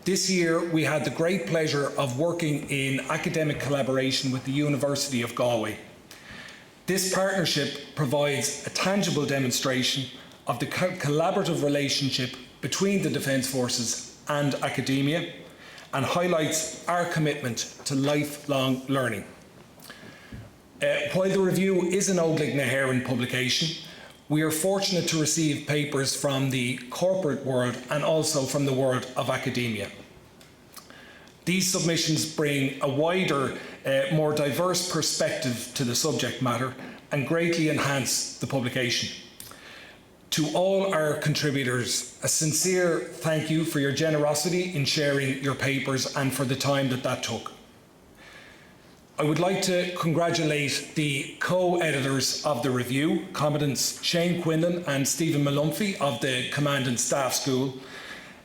This year, we had the great pleasure of working in academic collaboration with the University of Galway. This partnership provides a tangible demonstration of the collaborative relationship between the Defence Forces and academia and highlights our commitment to lifelong learning. While the review is an Óglaigh na hÉireann publication, we are fortunate to receive papers from the corporate world and also from the world of academia. These submissions bring a wider, more diverse perspective to the subject matter and greatly enhance the publication. To all our contributors, a sincere thank you for your generosity in sharing your papers and for the time that took. I would like to congratulate the co-editors of the review, Commandants Shane Quinlan and Stephen Malumphy of the Command and Staff School,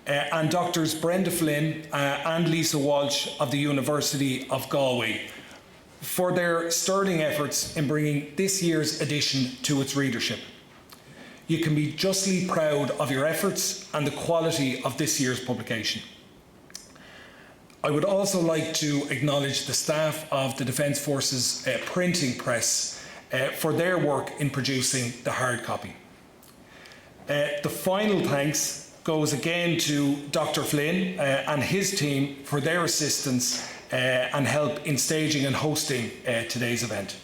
and Doctors Brenda Flynn and Lisa Walsh of the University of Galway for their sterling efforts in bringing this year's edition to its readership. You can be justly proud of your efforts and the quality of this year's publication. I would also like to acknowledge the staff of the Defence Forces printing press for their work in producing the hard copy. The final thanks goes again to Dr. Flynn and his team for their assistance and help in staging and hosting today's event.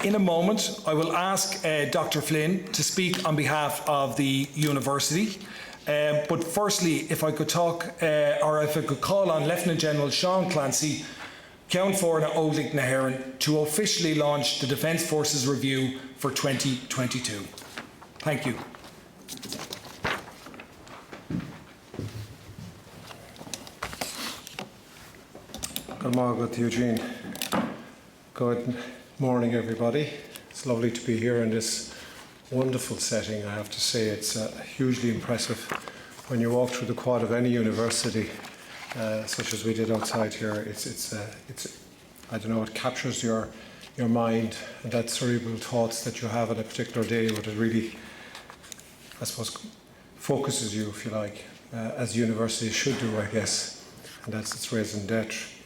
In a moment, I will ask Dr. Flynn to speak on behalf of the university. But firstly, if I could call on Lieutenant General Sean Clancy, Ceann Fórna Óglaigh na hÉireann, to officially launch the Defence Forces Review for 2022. Thank you. Good morning, Eugene. Good morning, everybody. It's lovely to be here in this wonderful setting. I have to say it's hugely impressive when you walk through the quad of any university, such as we did outside here. It's I don't know, it captures your mind and that cerebral thoughts that you have on a particular day, but it really, I suppose, focuses you, if you like, as universities should do, I guess, and that's its raison d'etre.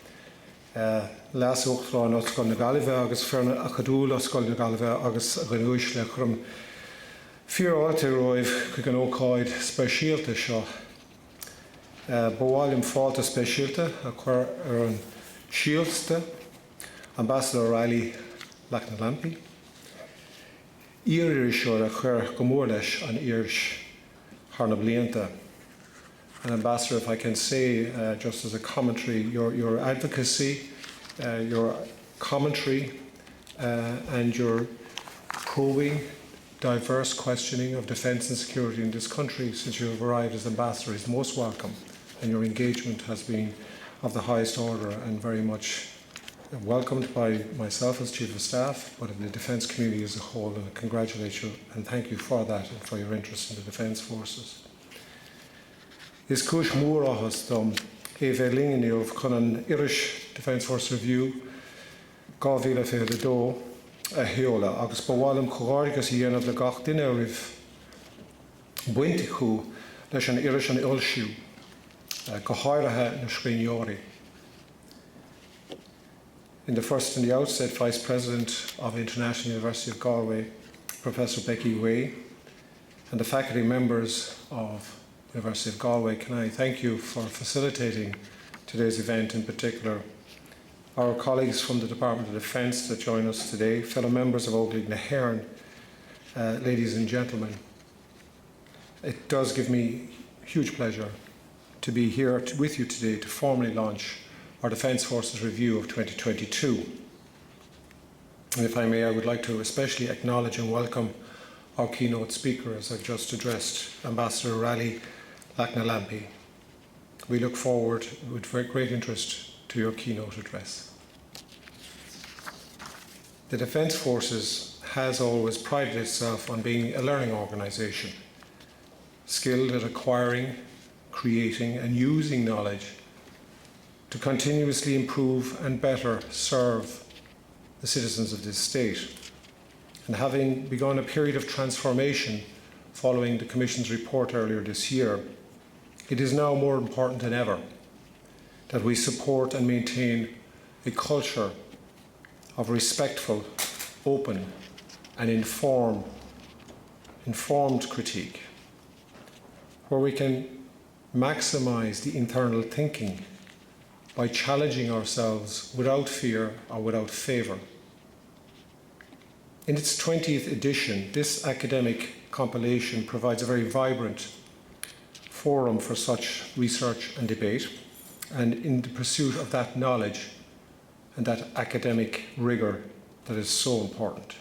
Lás uachtarán oscail na Gaillimhe agus fearna a chadúil oscail na Gaillimhe agus a ghnúis le chum fíoráilte roimh chuig an ócáid speisialta seo. Bháilim fáilte speisialta a chur ar an síolsta Ambassador Riley Lachnalampi. Írir seo a chur go mór leis an Irish Harna blianta. And Ambassador, if I can say, just as a commentary, your advocacy, your commentary, and your probing, diverse questioning of defence and security in this country since you have arrived as Ambassador is most welcome, and your engagement has been of the highest order and very much welcomed by myself as Chief of Staff, but in the defence community as a whole, and I congratulate you and thank you for that and for your interest in the Defence Forces. Is cúis mór áthas dom é bheith líonann chun an Irish Defence Force Review 2022 a sheoladh, agus ba bháilim chomhairgus a dhéanamh le gach duine roimh buinte chu leis an Irish an Ullshiú go háirithe na scríbhneoirí. In the outset, Vice President of International University of Galway, Professor Becky Way, and the faculty members of University of Galway, can I thank you for facilitating today's event, in particular our colleagues from the Department of Defence that join us today, fellow members of Óglaigh na hÉireann, ladies and gentlemen. It does give me huge pleasure to be here with you today to formally launch our Defence Forces Review of 2022. And if I may, I would like to especially acknowledge and welcome our keynote speaker, as I've just addressed, Ambassador Riley Lachnalampi. We look forward with great interest to your keynote address. The Defence Forces has always prided itself on being a learning organisation, skilled at acquiring, creating and using knowledge to continuously improve and better serve the citizens of this state. and having begun a period of transformation following the Commission's report earlier this year, it is now more important than ever that we support and maintain a culture of respectful, open and informed critique, where we can maximise the internal thinking by challenging ourselves without fear or without favour. In its 20th edition, this academic compilation provides a very vibrant forum for such research and debate, and in the pursuit of that knowledge and that academic rigour that is so important.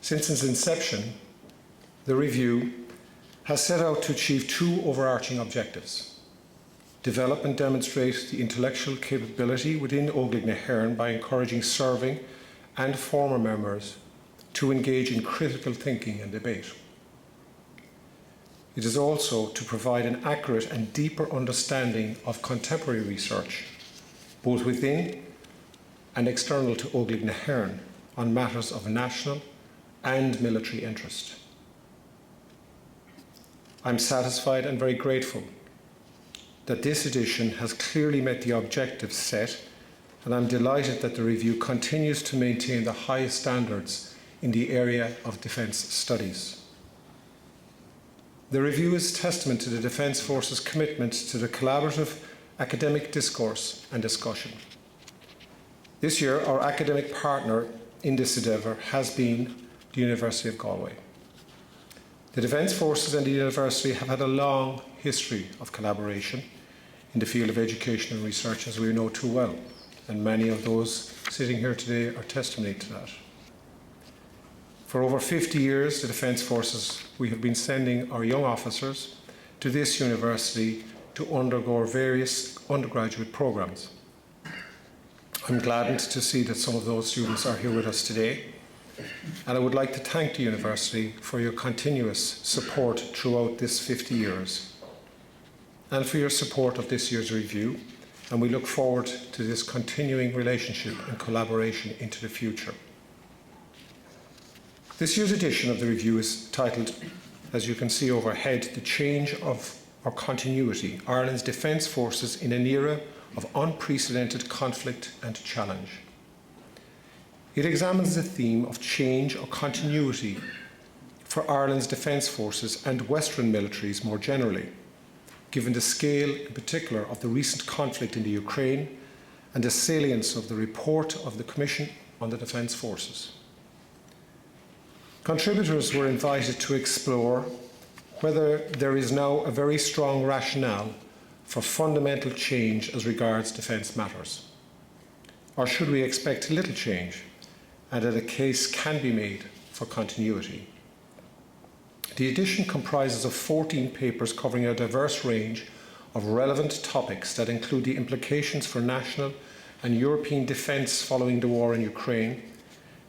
Since its inception, the review has set out to achieve two overarching objectives: develop and demonstrate the intellectual capability within Óglaigh na hÉireann by encouraging serving and former members to engage in critical thinking and debate. It is also to provide an accurate and deeper understanding of contemporary research, both within and external to Óglaigh na hÉireann, on matters of national and military interest. I'm satisfied and very grateful that this edition has clearly met the objectives set, and I'm delighted that the review continues to maintain the highest standards in the area of defence studies. The review is testament to the Defence Force's commitment to the collaborative academic discourse and discussion. This year, our academic partner in this endeavour has been the University of Galway. The Defence Forces and the University have had a long history of collaboration in the field of education and research, as we know too well, and many of those sitting here today are testimony to that. For over 50 years, the Defence Forces, we have been sending our young officers to this university to undergo various undergraduate programmes. I'm gladdened to see that some of those students are here with us today, and I would like to thank the university for your continuous support throughout this 50 years and for your support of this year's review, and we look forward to this continuing relationship and collaboration into the future. This year's edition of the review is titled, as you can see overhead, The Change of or Continuity, Ireland's Defence Forces in an Era of Unprecedented Conflict and Challenge. It examines the theme of change or continuity for Ireland's Defence Forces and Western militaries more generally, given the scale in particular of the recent conflict in the Ukraine and the salience of the report of the Commission on the Defence Forces. Contributors were invited to explore whether there is now a very strong rationale for fundamental change as regards defence matters, or should we expect little change and that a case can be made for continuity. The edition comprises of 14 papers covering a diverse range of relevant topics that include the implications for national and European defence following the war in Ukraine,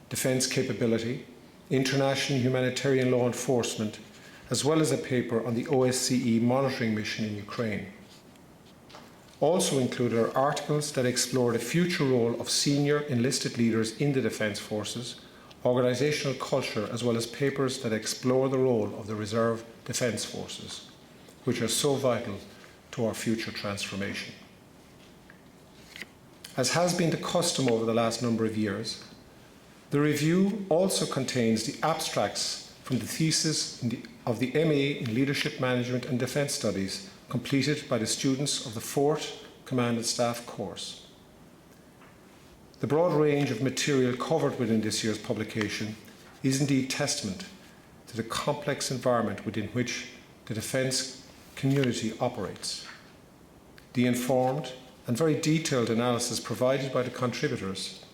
defence capability, international humanitarian law enforcement, as well as a paper on the OSCE monitoring mission in Ukraine. Also included are articles that explore the future role of senior enlisted leaders in the Defence Forces, organisational culture, as well as papers that explore the role of the Reserve Defence Forces, which are so vital to our future transformation. As has been the custom over the last number of years, the review also contains the abstracts from the thesis of the MA in Leadership Management and Defence Studies completed by the students of the 4th Command and Staff course. The broad range of material covered within this year's publication is indeed testament to the complex environment within which the defence community operates. The informed and very detailed analysis provided by the contributors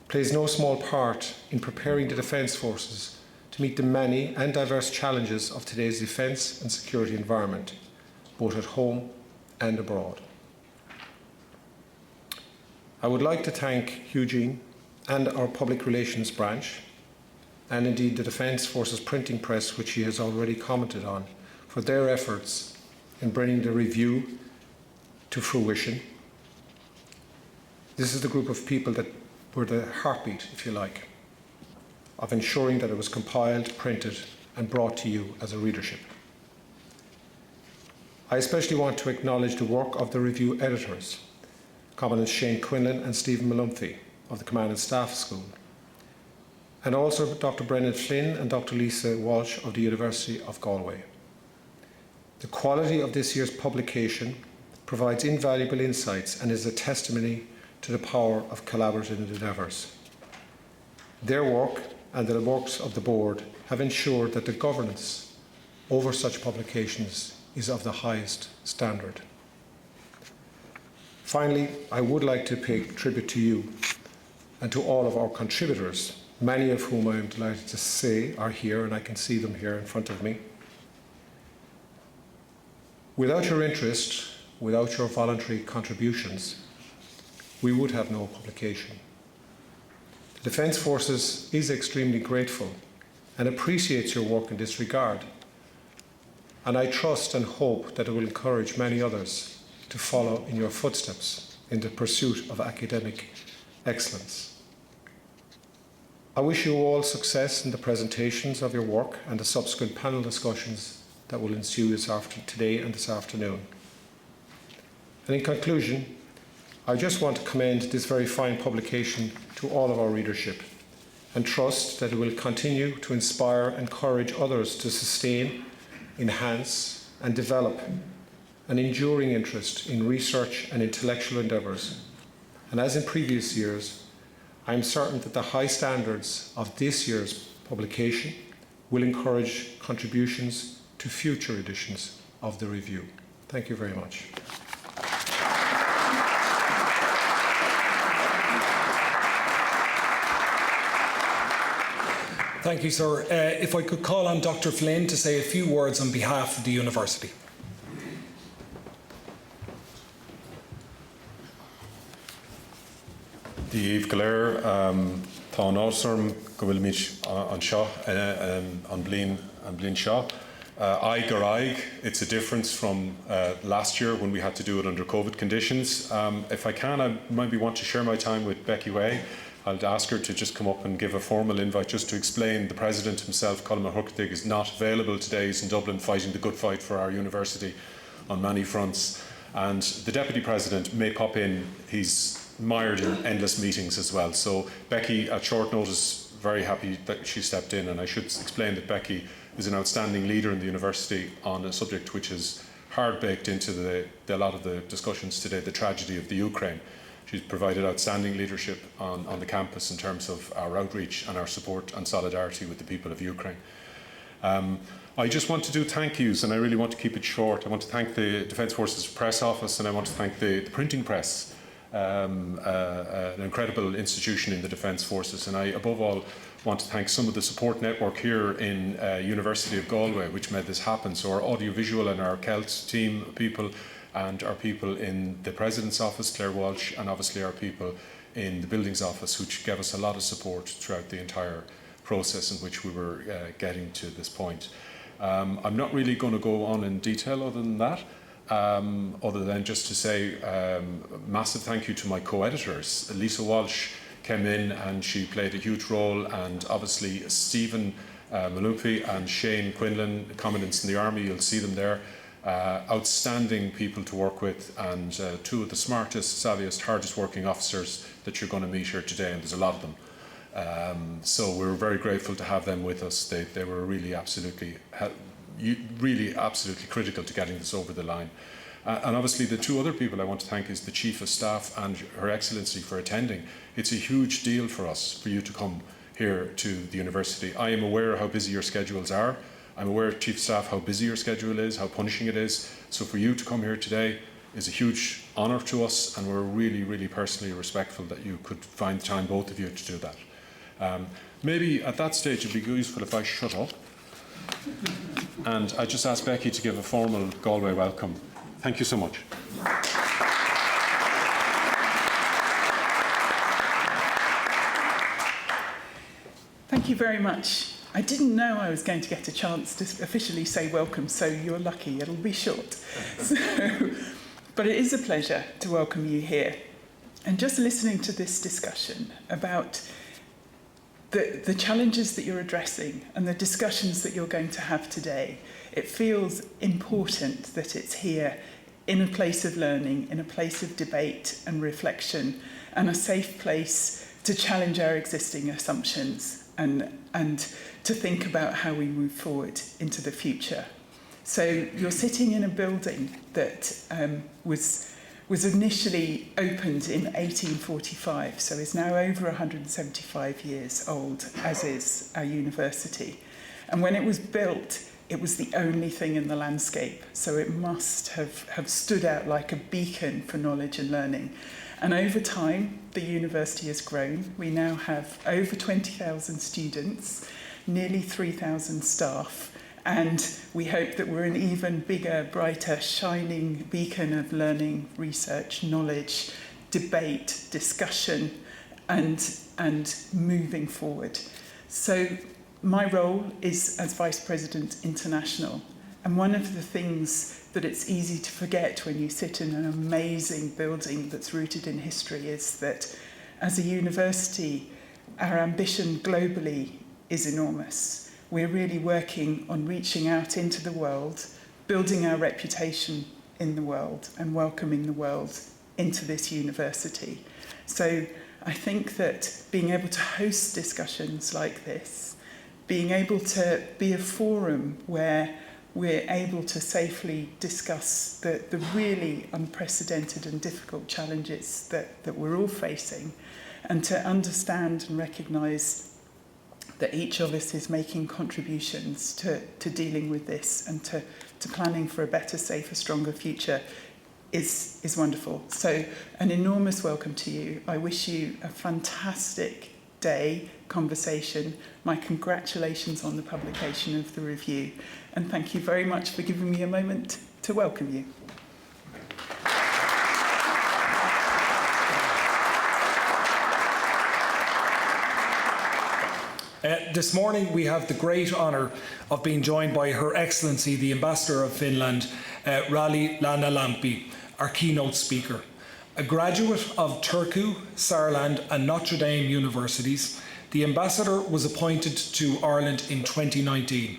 plays no small part in preparing the Defence Forces to meet the many and diverse challenges of today's defence and security environment, both at home and abroad. I would like to thank Eugene and our Public Relations branch, and indeed the Defence Forces printing press, which he has already commented on, for their efforts in bringing the review to fruition. This is the group of people that were the heartbeat, if you like, of ensuring that it was compiled, printed and brought to you as a readership. I especially want to acknowledge the work of the review editors, Commandants Shane Quinlan and Stephen Malumphey of the Command and Staff School, and also Dr. Brendan Flynn and Dr. Lisa Walsh of the University of Galway. The quality of this year's publication provides invaluable insights and is a testimony to the power of collaborative endeavours. Their work and the works of the board have ensured that the governance over such publications is of the highest standard. Finally, I would like to pay tribute to you and to all of our contributors, many of whom I am delighted to say are here, and I can see them here in front of me. Without your interest, without your voluntary contributions, we would have no publication. The Defence Forces is extremely grateful and appreciates your work in this regard, and I trust and hope that it will encourage many others to follow in your footsteps in the pursuit of academic excellence. I wish you all success in the presentations of your work and the subsequent panel discussions that will ensue today and this afternoon. And in conclusion, I just want to commend this very fine publication to all of our readership and trust that it will continue to inspire and encourage others to sustain, enhance and develop an enduring interest in research and intellectual endeavours. And as in previous years, I am certain that the high standards of this year's publication will encourage contributions to future editions of the review. Thank you very much. Thank you, sir. If I could call on Dr. Flynn to say a few words on behalf of the university. Díomh go léir tá an ásairm go bhfuil míid an seo an bliain seo. Aig gur aig, it's a difference from last year when we had to do it under COVID conditions. If I can, I maybe want to share my time with Becky Way. I'll ask her to just come up and give a formal invite just to explain the President himself, Colin Hurtig, is not available today. He's in Dublin fighting the good fight for our university on many fronts. And the Deputy President may pop in. He's mired in endless meetings as well. So Becky, at short notice, very happy that she stepped in, and I should explain that Becky is an outstanding leader in the university on a subject which is hard baked into a lot of the discussions today, the tragedy of the Ukraine. She's provided outstanding leadership on the campus in terms of our outreach and our support and solidarity with the people of Ukraine. I just want to do thank yous, and I really want to keep it short. I want to thank the Defence Forces Press Office, and I want to thank the printing press, an incredible institution in the Defence Forces. And I, above all, want to thank some of the support network here in University of Galway, which made this happen. So our audiovisual and our CELT team of people, and our people in the President's Office, Claire Walsh, and obviously our people in the Buildings Office, which gave us a lot of support throughout the entire process in which we were getting to this point. I'm not really going to go on in detail other than that, other than just to say massive thank you to my co-editors. Lisa Walsh came in and she played a huge role, and obviously Stephen Malumphey and Shane Quinlan, commandants in the Army, you'll see them there. Outstanding people to work with, and two of the smartest, savviest, hardest working officers that you're going to meet here today, and there's a lot of them. So we're very grateful to have them with us. They were really absolutely critical to getting this over the line. And obviously the two other people I want to thank is the Chief of Staff and Her Excellency for attending. It's a huge deal for us, for you to come here to the university. I am aware how busy your schedules are. I'm aware, Chief of Staff, how busy your schedule is, how punishing it is. So for you to come here today is a huge honour to us, and we're really, really personally respectful that you could find the time, both of you, to do that. Maybe at that stage it'd be useful if I shut up. And I just ask Becky to give a formal Galway welcome. Thank you so much. Thank you very much. I didn't know I was going to get a chance to officially say welcome, so you're lucky. It'll be short. But it is a pleasure to welcome you here. And just listening to this discussion about the challenges that you're addressing and the discussions that you're going to have today, it feels important that it's here in a place of learning, in a place of debate and reflection, and a safe place to challenge our existing assumptions and to think about how we move forward into the future. So you're sitting in a building that was initially opened in 1845, so is now over 175 years old, as is our university. And when it was built, it was the only thing in the landscape, so it must have stood out like a beacon for knowledge and learning. And over time, the university has grown. We now have over 20,000 students, nearly 3,000 staff, and we hope that we're an even bigger, brighter, shining beacon of learning, research, knowledge, debate, discussion, and moving forward. So my role is as Vice President International, and one of the things that it's easy to forget when you sit in an amazing building that's rooted in history is that as a university, our ambition globally is enormous. We're really working on reaching out into the world, building our reputation in the world and welcoming the world into this university. So I think that being able to host discussions like this, being able to be a forum where we're able to safely discuss the really unprecedented and difficult challenges that we're all facing, and to understand and recognise that each of us is making contributions to dealing with this and to planning for a better, safer, stronger future is wonderful. So an enormous welcome to you. I wish you a fantastic day, conversation. My congratulations on the publication of the review. And thank you very much for giving me a moment to welcome you. This morning we have the great honour of being joined by Her Excellency the Ambassador of Finland, Rali Lannalampi, our keynote speaker. A graduate of Turku, Saarland and Notre Dame universities, the Ambassador was appointed to Ireland in 2019.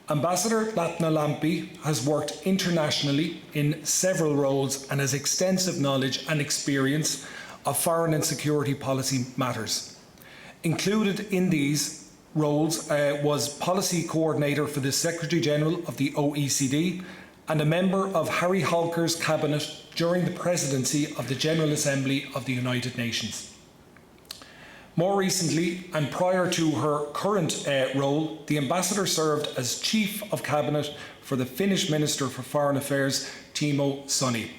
Ambassador Lannalampi has worked internationally in several roles and has extensive knowledge and experience of foreign and security policy matters. Included in these roles was Policy Coordinator for the Secretary General of the OECD and a member of Harry Halker's cabinet during the presidency of the General Assembly of the United Nations. More recently, and prior to her current role, the Ambassador served as Chief of Cabinet for the Finnish Minister for Foreign Affairs, Timo Soini.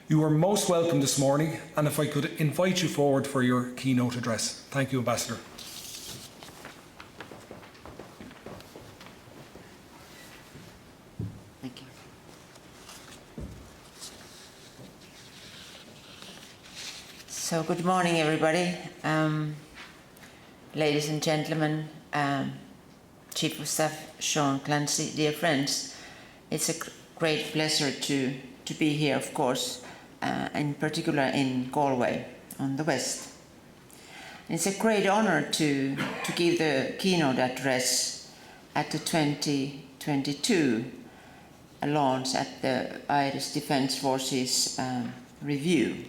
You are most welcome this morning, and if I could invite you forward for your keynote address. Thank you, Ambassador. Thank you. So, good morning, everybody. Ladies and gentlemen, Chief of Staff Sean Clancy, dear friends, it's a great pleasure to be here, of course, in particular in Galway on the west. It's a great honor to give the keynote address at the 2022 launch at the Irish Defence Forces review.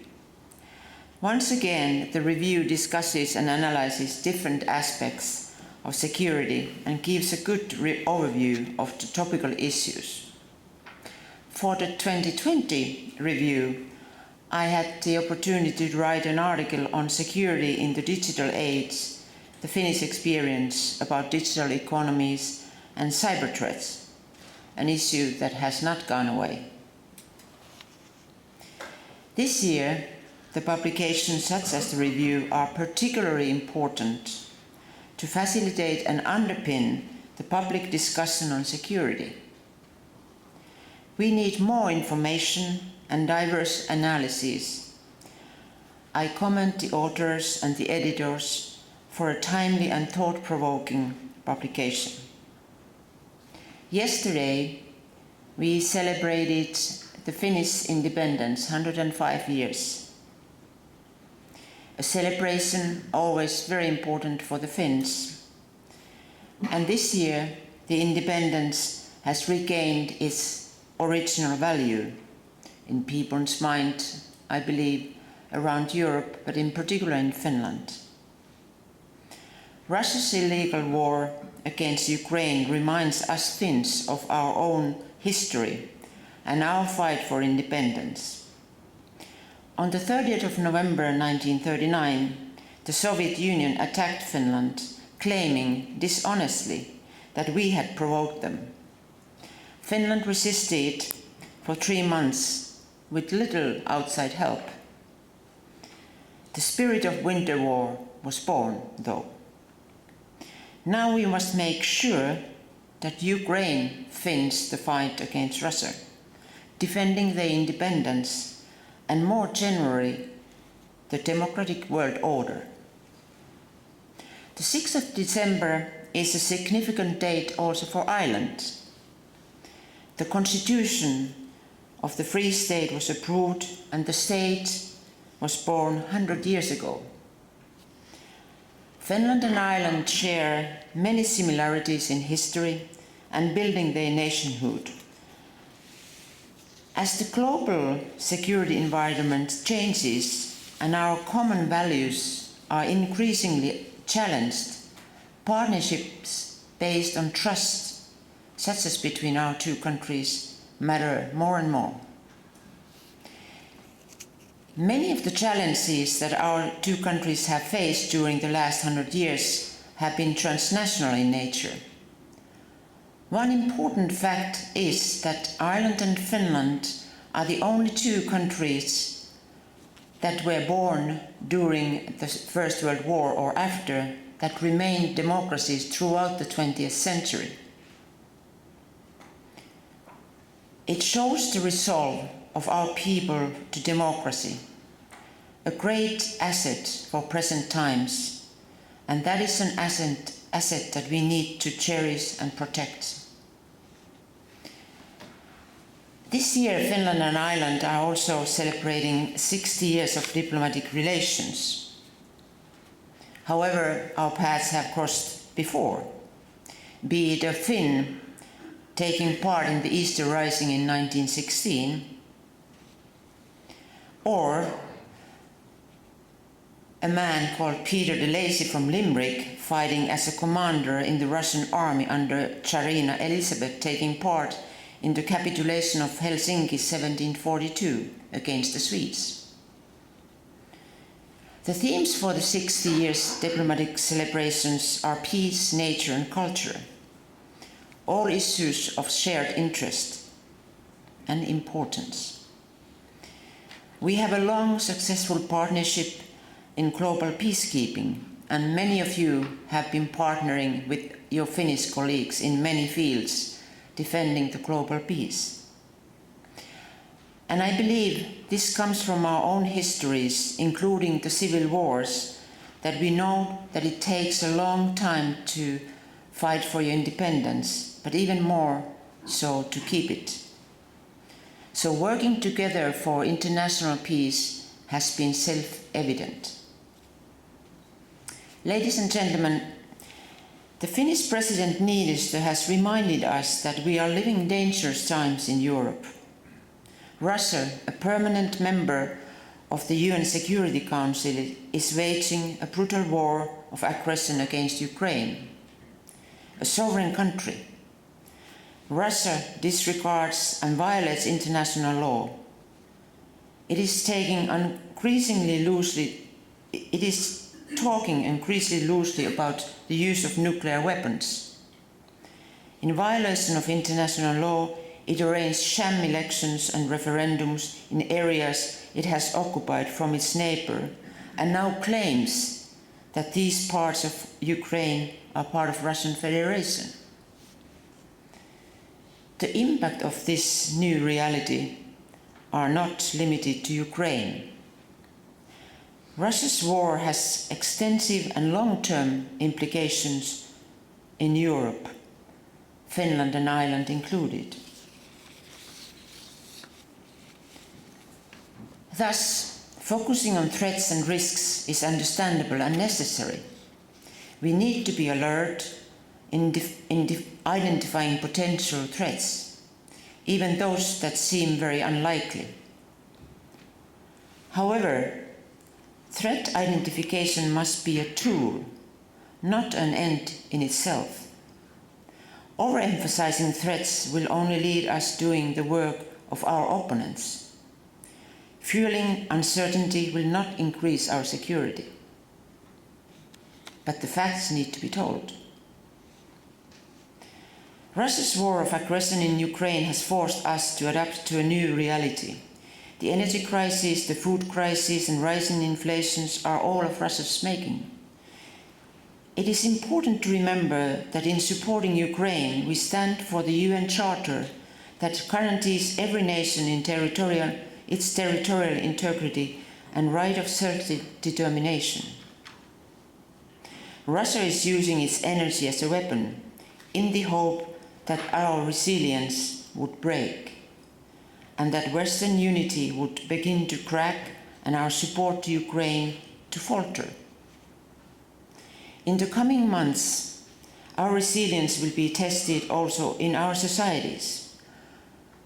Once again, the review discusses and analyzes different aspects of security and gives a good overview of the topical issues. For the 2020 review, I had the opportunity to write an article on security in the digital age, the Finnish experience about digital economies and cyber threats, an issue that has not gone away. This year, the publications such as the review are particularly important to facilitate and underpin the public discussion on security. We need more information and diverse analyses. I commend the authors and the editors for a timely and thought-provoking publication. Yesterday, we celebrated the Finnish independence, 105 years. a celebration always very important for the Finns. And this year, the independence has regained its original value in people's mind, I believe, around Europe, but in particular in Finland. Russia's illegal war against Ukraine reminds us Finns of our own history and our fight for independence. On the 30th of November 1939, the Soviet Union attacked Finland, claiming dishonestly that we had provoked them. Finland resisted for 3 months with little outside help. The spirit of winter war was born, though. Now we must make sure that Ukraine finishes the fight against Russia, defending their independence and more generally the democratic world order. The 6th of December is a significant date also for Ireland. The constitution of the Free State was approved and the state was born 100 years ago. Finland and Ireland share many similarities in history and building their nationhood. As the global security environment changes and our common values are increasingly challenged, partnerships based on trust, such as between our two countries, matter more and more. Many of the challenges that our two countries have faced during the last 100 years have been transnational in nature. One important fact is that Ireland and Finland are the only two countries that were born during the First World War or after that remained democracies throughout the 20th century. It shows the resolve of our people to democracy, a great asset for present times, and that is an asset that we need to cherish and protect. This year, Finland and Ireland are also celebrating 60 years of diplomatic relations. However, our paths have crossed before, be it a Finn taking part in the Easter Rising in 1916, or a man called Peter de Lacy from Limerick fighting as a commander in the Russian army under Tsarina Elizabeth, taking part in the capitulation of Helsinki 1742 against the Swedes. The themes for the 60 years diplomatic celebrations are peace, nature and culture, all issues of shared interest and importance. We have a long, successful partnership in global peacekeeping, and many of you have been partnering with your Finnish colleagues in many fields, defending the global peace. And I believe this comes from our own histories, including the civil wars, that we know that it takes a long time to fight for your independence, but even more so to keep it. So working together for international peace has been self-evident. Ladies and gentlemen, the Finnish President Niinistö has reminded us that we are living dangerous times in Europe. Russia, a permanent member of the UN Security Council, is waging a brutal war of aggression against Ukraine, a sovereign country. Russia disregards and violates international law. It is talking increasingly loosely about the use of nuclear weapons. In violation of international law, it arranged sham elections and referendums in areas it has occupied from its neighbor, and now claims that these parts of Ukraine are part of Russian Federation. The impact of this new reality are not limited to Ukraine. Russia's war has extensive and long-term implications in Europe, Finland and Ireland included. Thus, Focusing on threats and risks is understandable and necessary. We need to be alert in identifying potential threats, even those that seem very unlikely. However, threat identification must be a tool, not an end in itself. Overemphasizing threats will only lead us doing the work of our opponents. Fueling uncertainty will not increase our security. But the facts need to be told. Russia's war of aggression in Ukraine has forced us to adapt to a new reality. The energy crisis, the food crisis, and rising inflations are all of Russia's making. It is important to remember that in supporting Ukraine, we stand for the UN Charter that guarantees every nation in its territorial integrity and right of self-determination. Russia is using its energy as a weapon in the hope that our resilience would break and that Western unity would begin to crack and our support to Ukraine to falter. In the coming months, our resilience will be tested also in our societies.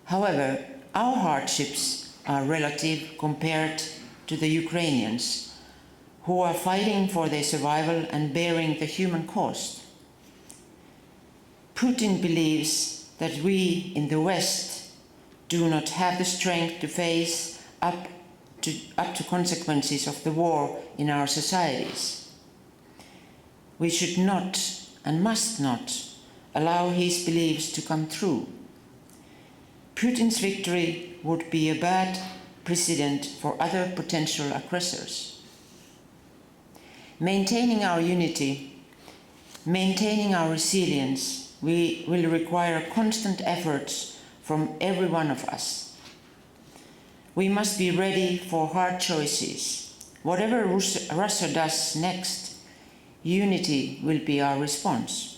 However, our hardships are relative compared to the Ukrainians, who are fighting for their survival and bearing the human cost. Putin believes that we in the West do not have the strength to face up to consequences of the war in our societies. We should not and must not allow his beliefs to come true. Putin's victory would be a bad precedent for other potential aggressors. Maintaining our unity, maintaining our resilience, we will require constant efforts from every one of us. We must be ready for hard choices. Whatever Russia does next, unity will be our response.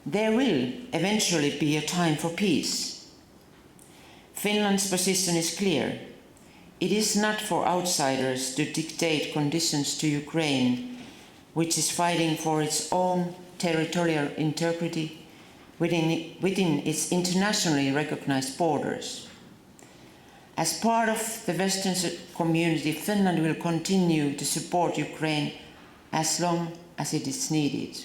There will eventually be a time for peace. Finland's position is clear. It is not for outsiders to dictate conditions to Ukraine, which is fighting for its own territorial integrity within its internationally recognized borders. As part of the Western community, Finland will continue to support Ukraine as long as it is needed.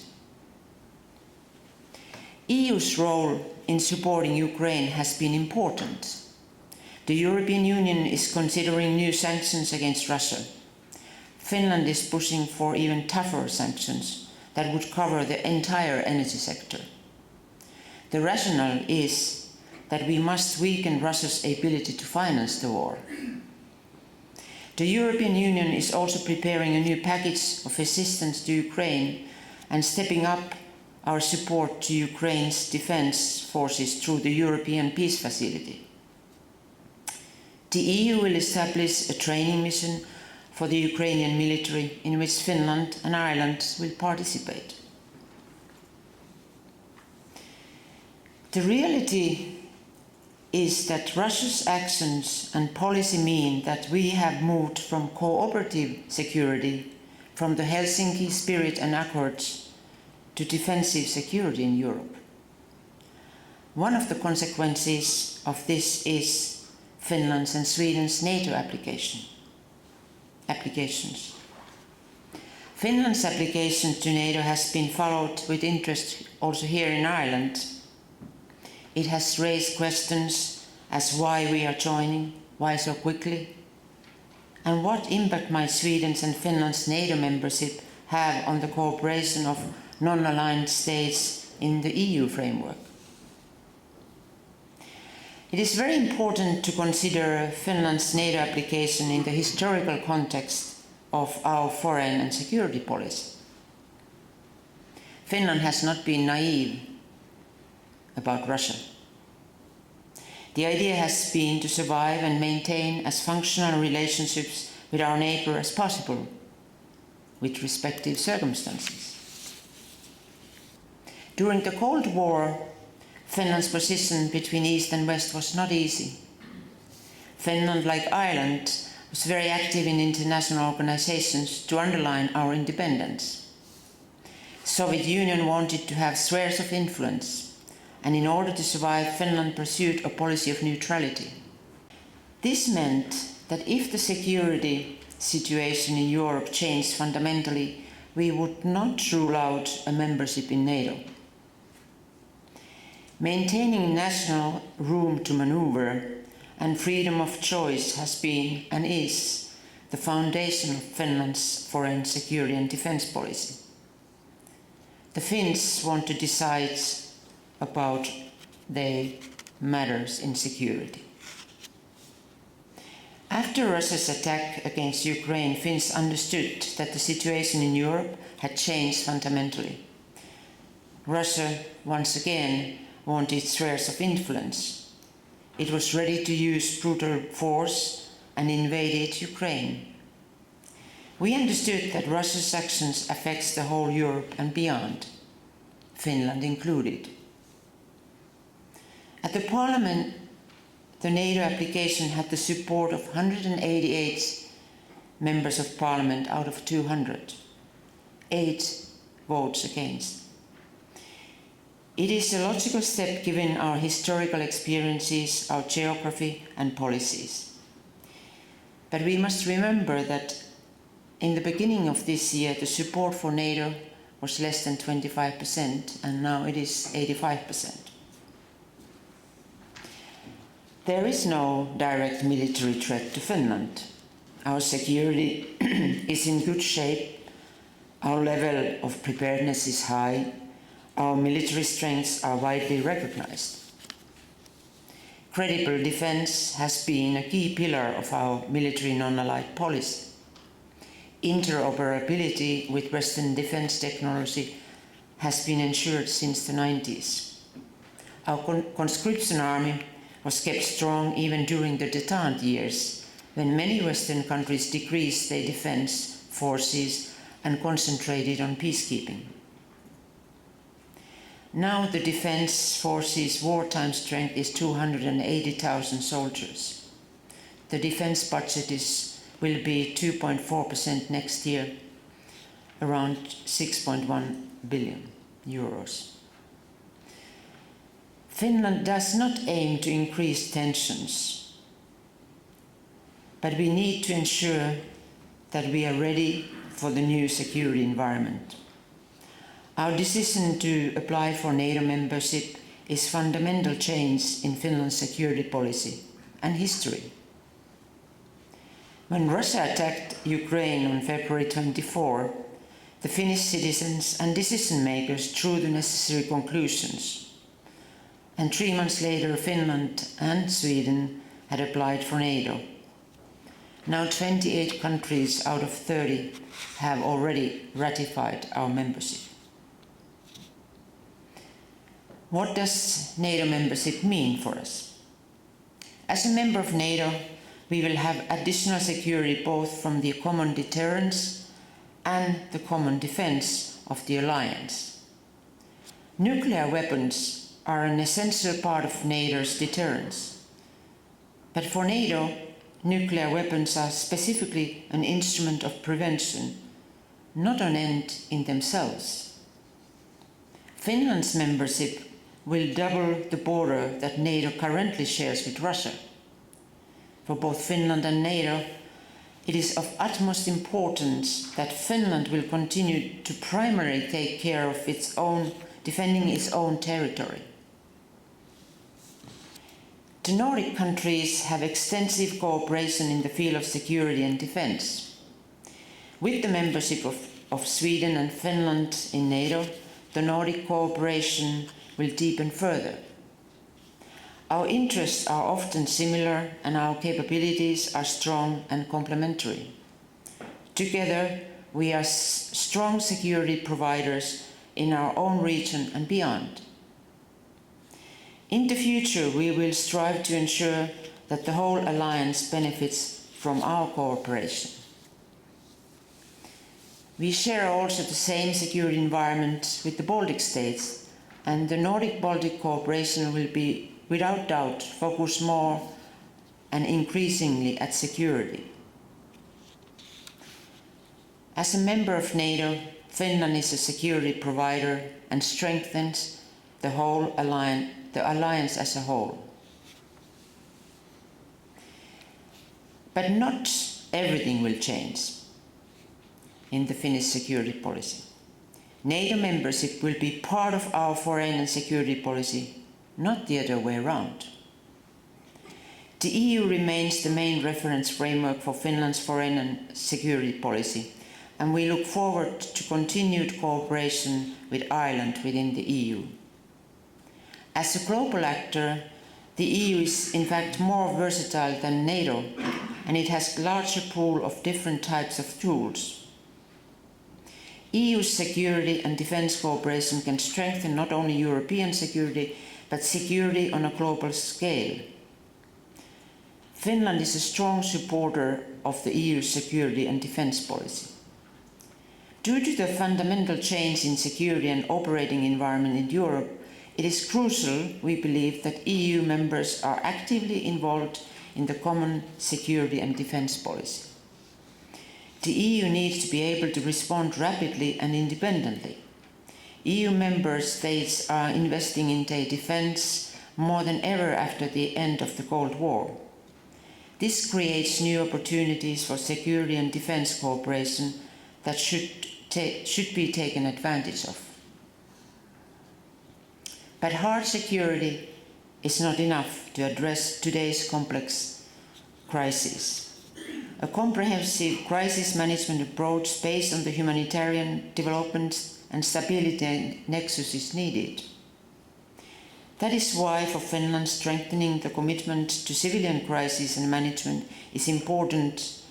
EU's role in supporting Ukraine has been important. The European Union is considering new sanctions against Russia. Finland is pushing for even tougher sanctions that would cover the entire energy sector. The rationale is that we must weaken Russia's ability to finance the war. The European Union is also preparing a new package of assistance to Ukraine and stepping up our support to Ukraine's defense forces through the European Peace Facility. The EU will establish a training mission for the Ukrainian military in which Finland and Ireland will participate. The reality is that Russia's actions and policy mean that we have moved from cooperative security, from the Helsinki Spirit and Accords, to defensive security in Europe. One of the consequences of this is Finland's and Sweden's NATO applications. Finland's application to NATO has been followed with interest also here in Ireland. It has raised questions as why we are joining, why so quickly, and what impact might Sweden's and Finland's NATO membership have on the cooperation of non-aligned states in the EU framework. It is very important to consider Finland's NATO application in the historical context of our foreign and security policy. Finland has not been naive about Russia. The idea has been to survive and maintain as functional relationships with our neighbour as possible, with respective circumstances. During the Cold War, Finland's position between East and West was not easy. Finland, like Ireland, was very active in international organizations to underline our independence. The Soviet Union wanted to have spheres of influence, and in order to survive, Finland pursued a policy of neutrality. This meant that if the security situation in Europe changed fundamentally, we would not rule out a membership in NATO. Maintaining national room to maneuver and freedom of choice has been and is the foundation of Finland's foreign security and defense policy. The Finns want to decide about their matters in security. After Russia's attack against Ukraine, Finns understood that the situation in Europe had changed fundamentally. Russia, once again, wanted spheres of influence. It was ready to use brutal force and invaded Ukraine. We understood that Russia's actions affect the whole Europe and beyond, Finland included. At the Parliament, the NATO application had the support of 188 members of Parliament out of 200, 8 votes against. It is a logical step given our historical experiences, our geography and policies. But we must remember that in the beginning of this year, the support for NATO was less than 25%, and now it is 85%. There is no direct military threat to Finland. Our security is in good shape, our level of preparedness is high, our military strengths are widely recognized. Credible defense has been a key pillar of our military non-allied policy. Interoperability with Western defense technology has been ensured since the 90s. Our conscription army was kept strong even during the détente years, when many Western countries decreased their defense forces and concentrated on peacekeeping. Now the Defence Forces' wartime strength is 280,000 soldiers. The defence budget will be 2.4% next year, around 6.1 billion euros. Finland does not aim to increase tensions, but we need to ensure that we are ready for the new security environment. Our decision to apply for NATO membership is a fundamental change in Finland's security policy and history. When Russia attacked Ukraine on February 24, the Finnish citizens and decision makers drew the necessary conclusions. And 3 months later, Finland and Sweden had applied for NATO. Now 28 countries out of 30 have already ratified our membership. What does NATO membership mean for us? As a member of NATO, we will have additional security both from the common deterrence and the common defense of the alliance. Nuclear weapons are an essential part of NATO's deterrence. But for NATO, nuclear weapons are specifically an instrument of prevention, not an end in themselves. Finland's membership will double the border that NATO currently shares with Russia. For both Finland and NATO, it is of utmost importance that Finland will continue to primarily take care of defending its own territory. The Nordic countries have extensive cooperation in the field of security and defense. With the membership of Sweden and Finland in NATO, the Nordic cooperation will deepen further. Our interests are often similar and our capabilities are strong and complementary. Together, we are strong security providers in our own region and beyond. In the future, we will strive to ensure that the whole alliance benefits from our cooperation. We share also the same security environment with the Baltic states, and the Nordic-Baltic cooperation will be, without doubt, focused more and increasingly at security. As a member of NATO, Finland is a security provider and strengthens the alliance as a whole. But not everything will change in the Finnish security policy. NATO membership will be part of our foreign and security policy, not the other way around. The EU remains the main reference framework for Finland's foreign and security policy, and we look forward to continued cooperation with Ireland within the EU. As a global actor, the EU is in fact more versatile than NATO, and it has a larger pool of different types of tools. EU's security and defence cooperation can strengthen not only European security, but security on a global scale. Finland is a strong supporter of the EU's security and defence policy. Due to the fundamental change in security and operating environment in Europe, it is crucial, we believe, that EU members are actively involved in the common security and defence policy. The EU needs to be able to respond rapidly and independently. EU member states are investing in their defence more than ever after the end of the Cold War. This creates new opportunities for security and defence cooperation that should be taken advantage of. But hard security is not enough to address today's complex crises. A comprehensive crisis management approach based on the humanitarian development and stability nexus is needed. That is why for Finland strengthening the commitment to civilian crisis and management is important,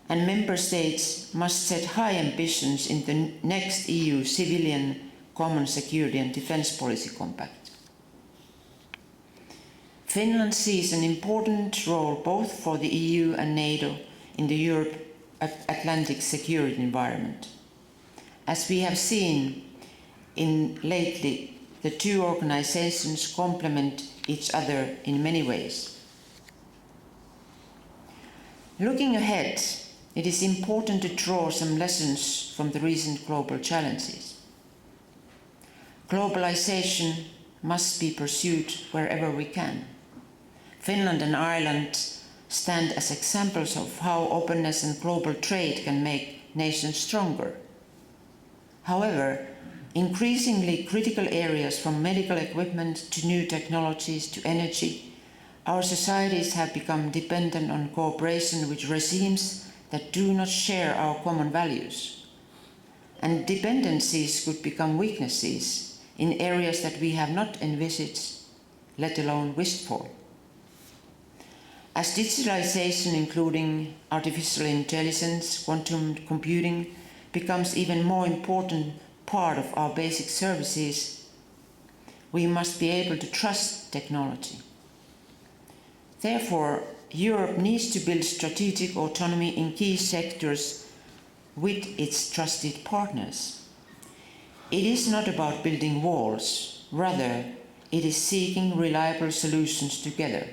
and member states must set high ambitions in the next EU civilian common security and defence policy compact. Finland sees an important role both for the EU and NATO in the Europe-Atlantic security environment. As we have seen lately, the two organizations complement each other in many ways. Looking ahead, it is important to draw some lessons from the recent global challenges. Globalization must be pursued wherever we can. Finland and Ireland stand as examples of how openness and global trade can make nations stronger. However, increasingly critical areas from medical equipment to new technologies to energy, our societies have become dependent on cooperation with regimes that do not share our common values. And dependencies could become weaknesses in areas that we have not envisaged, let alone wished for. As digitalization, including artificial intelligence, quantum computing, becomes even more important part of our basic services, we must be able to trust technology. Therefore, Europe needs to build strategic autonomy in key sectors with its trusted partners. It is not about building walls, rather, it is seeking reliable solutions together.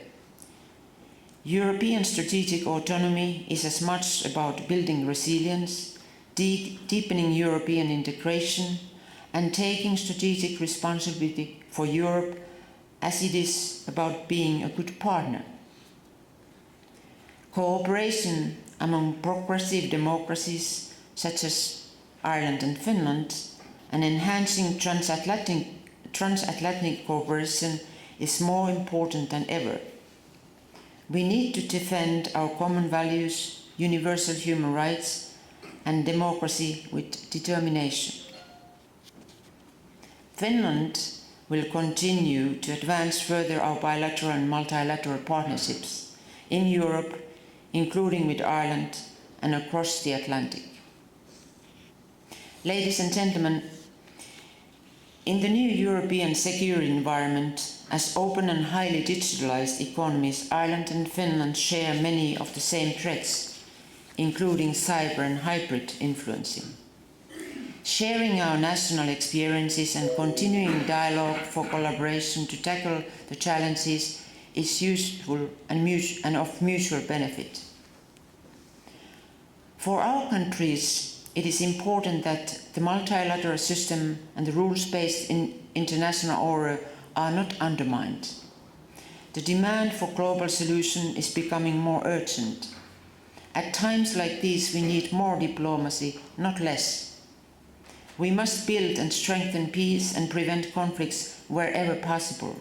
European strategic autonomy is as much about building resilience, deepening European integration, and taking strategic responsibility for Europe as it is about being a good partner. Cooperation among progressive democracies such as Ireland and Finland and enhancing transatlantic cooperation is more important than ever. We need to defend our common values, universal human rights, and democracy with determination. Finland will continue to advance further our bilateral and multilateral partnerships in Europe, including with Ireland and across the Atlantic. Ladies and gentlemen, in the new European security environment, as open and highly digitalized economies, Ireland and Finland share many of the same threats, including cyber and hybrid influencing. Sharing our national experiences and continuing dialogue for collaboration to tackle the challenges is useful and of mutual benefit. For our countries, it is important that the multilateral system and the rules-based international order are not undermined. The demand for global solution is becoming more urgent. At times like these, we need more diplomacy, not less. We must build and strengthen peace and prevent conflicts wherever possible.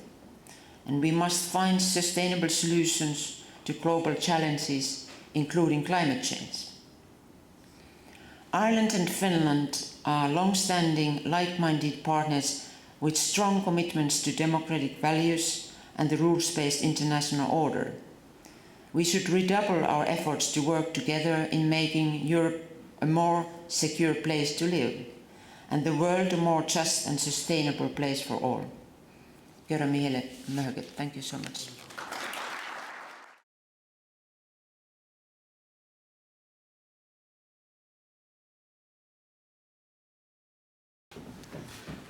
And we must find sustainable solutions to global challenges, including climate change. Ireland and Finland are long-standing, like-minded partners with strong commitments to democratic values and the rules-based international order. We should redouble our efforts to work together in making Europe a more secure place to live and the world a more just and sustainable place for all. Thank you so much.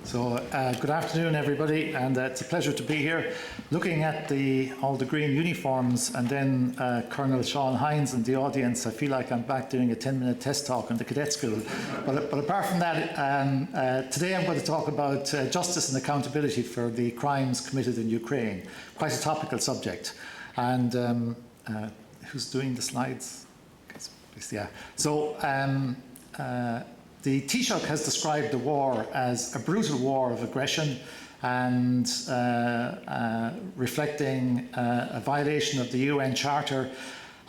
So good afternoon, everybody, and it's a pleasure to be here. Looking at all the green uniforms and then Colonel Sean Hines in the audience, I feel like I'm back doing a 10-minute test talk in the cadet school. But apart from that, today I'm going to talk about justice and accountability for the crimes committed in Ukraine. Quite a topical subject. And who's doing the slides? Yeah. So. The Taoiseach has described the war as a brutal war of aggression and reflecting a violation of the UN Charter,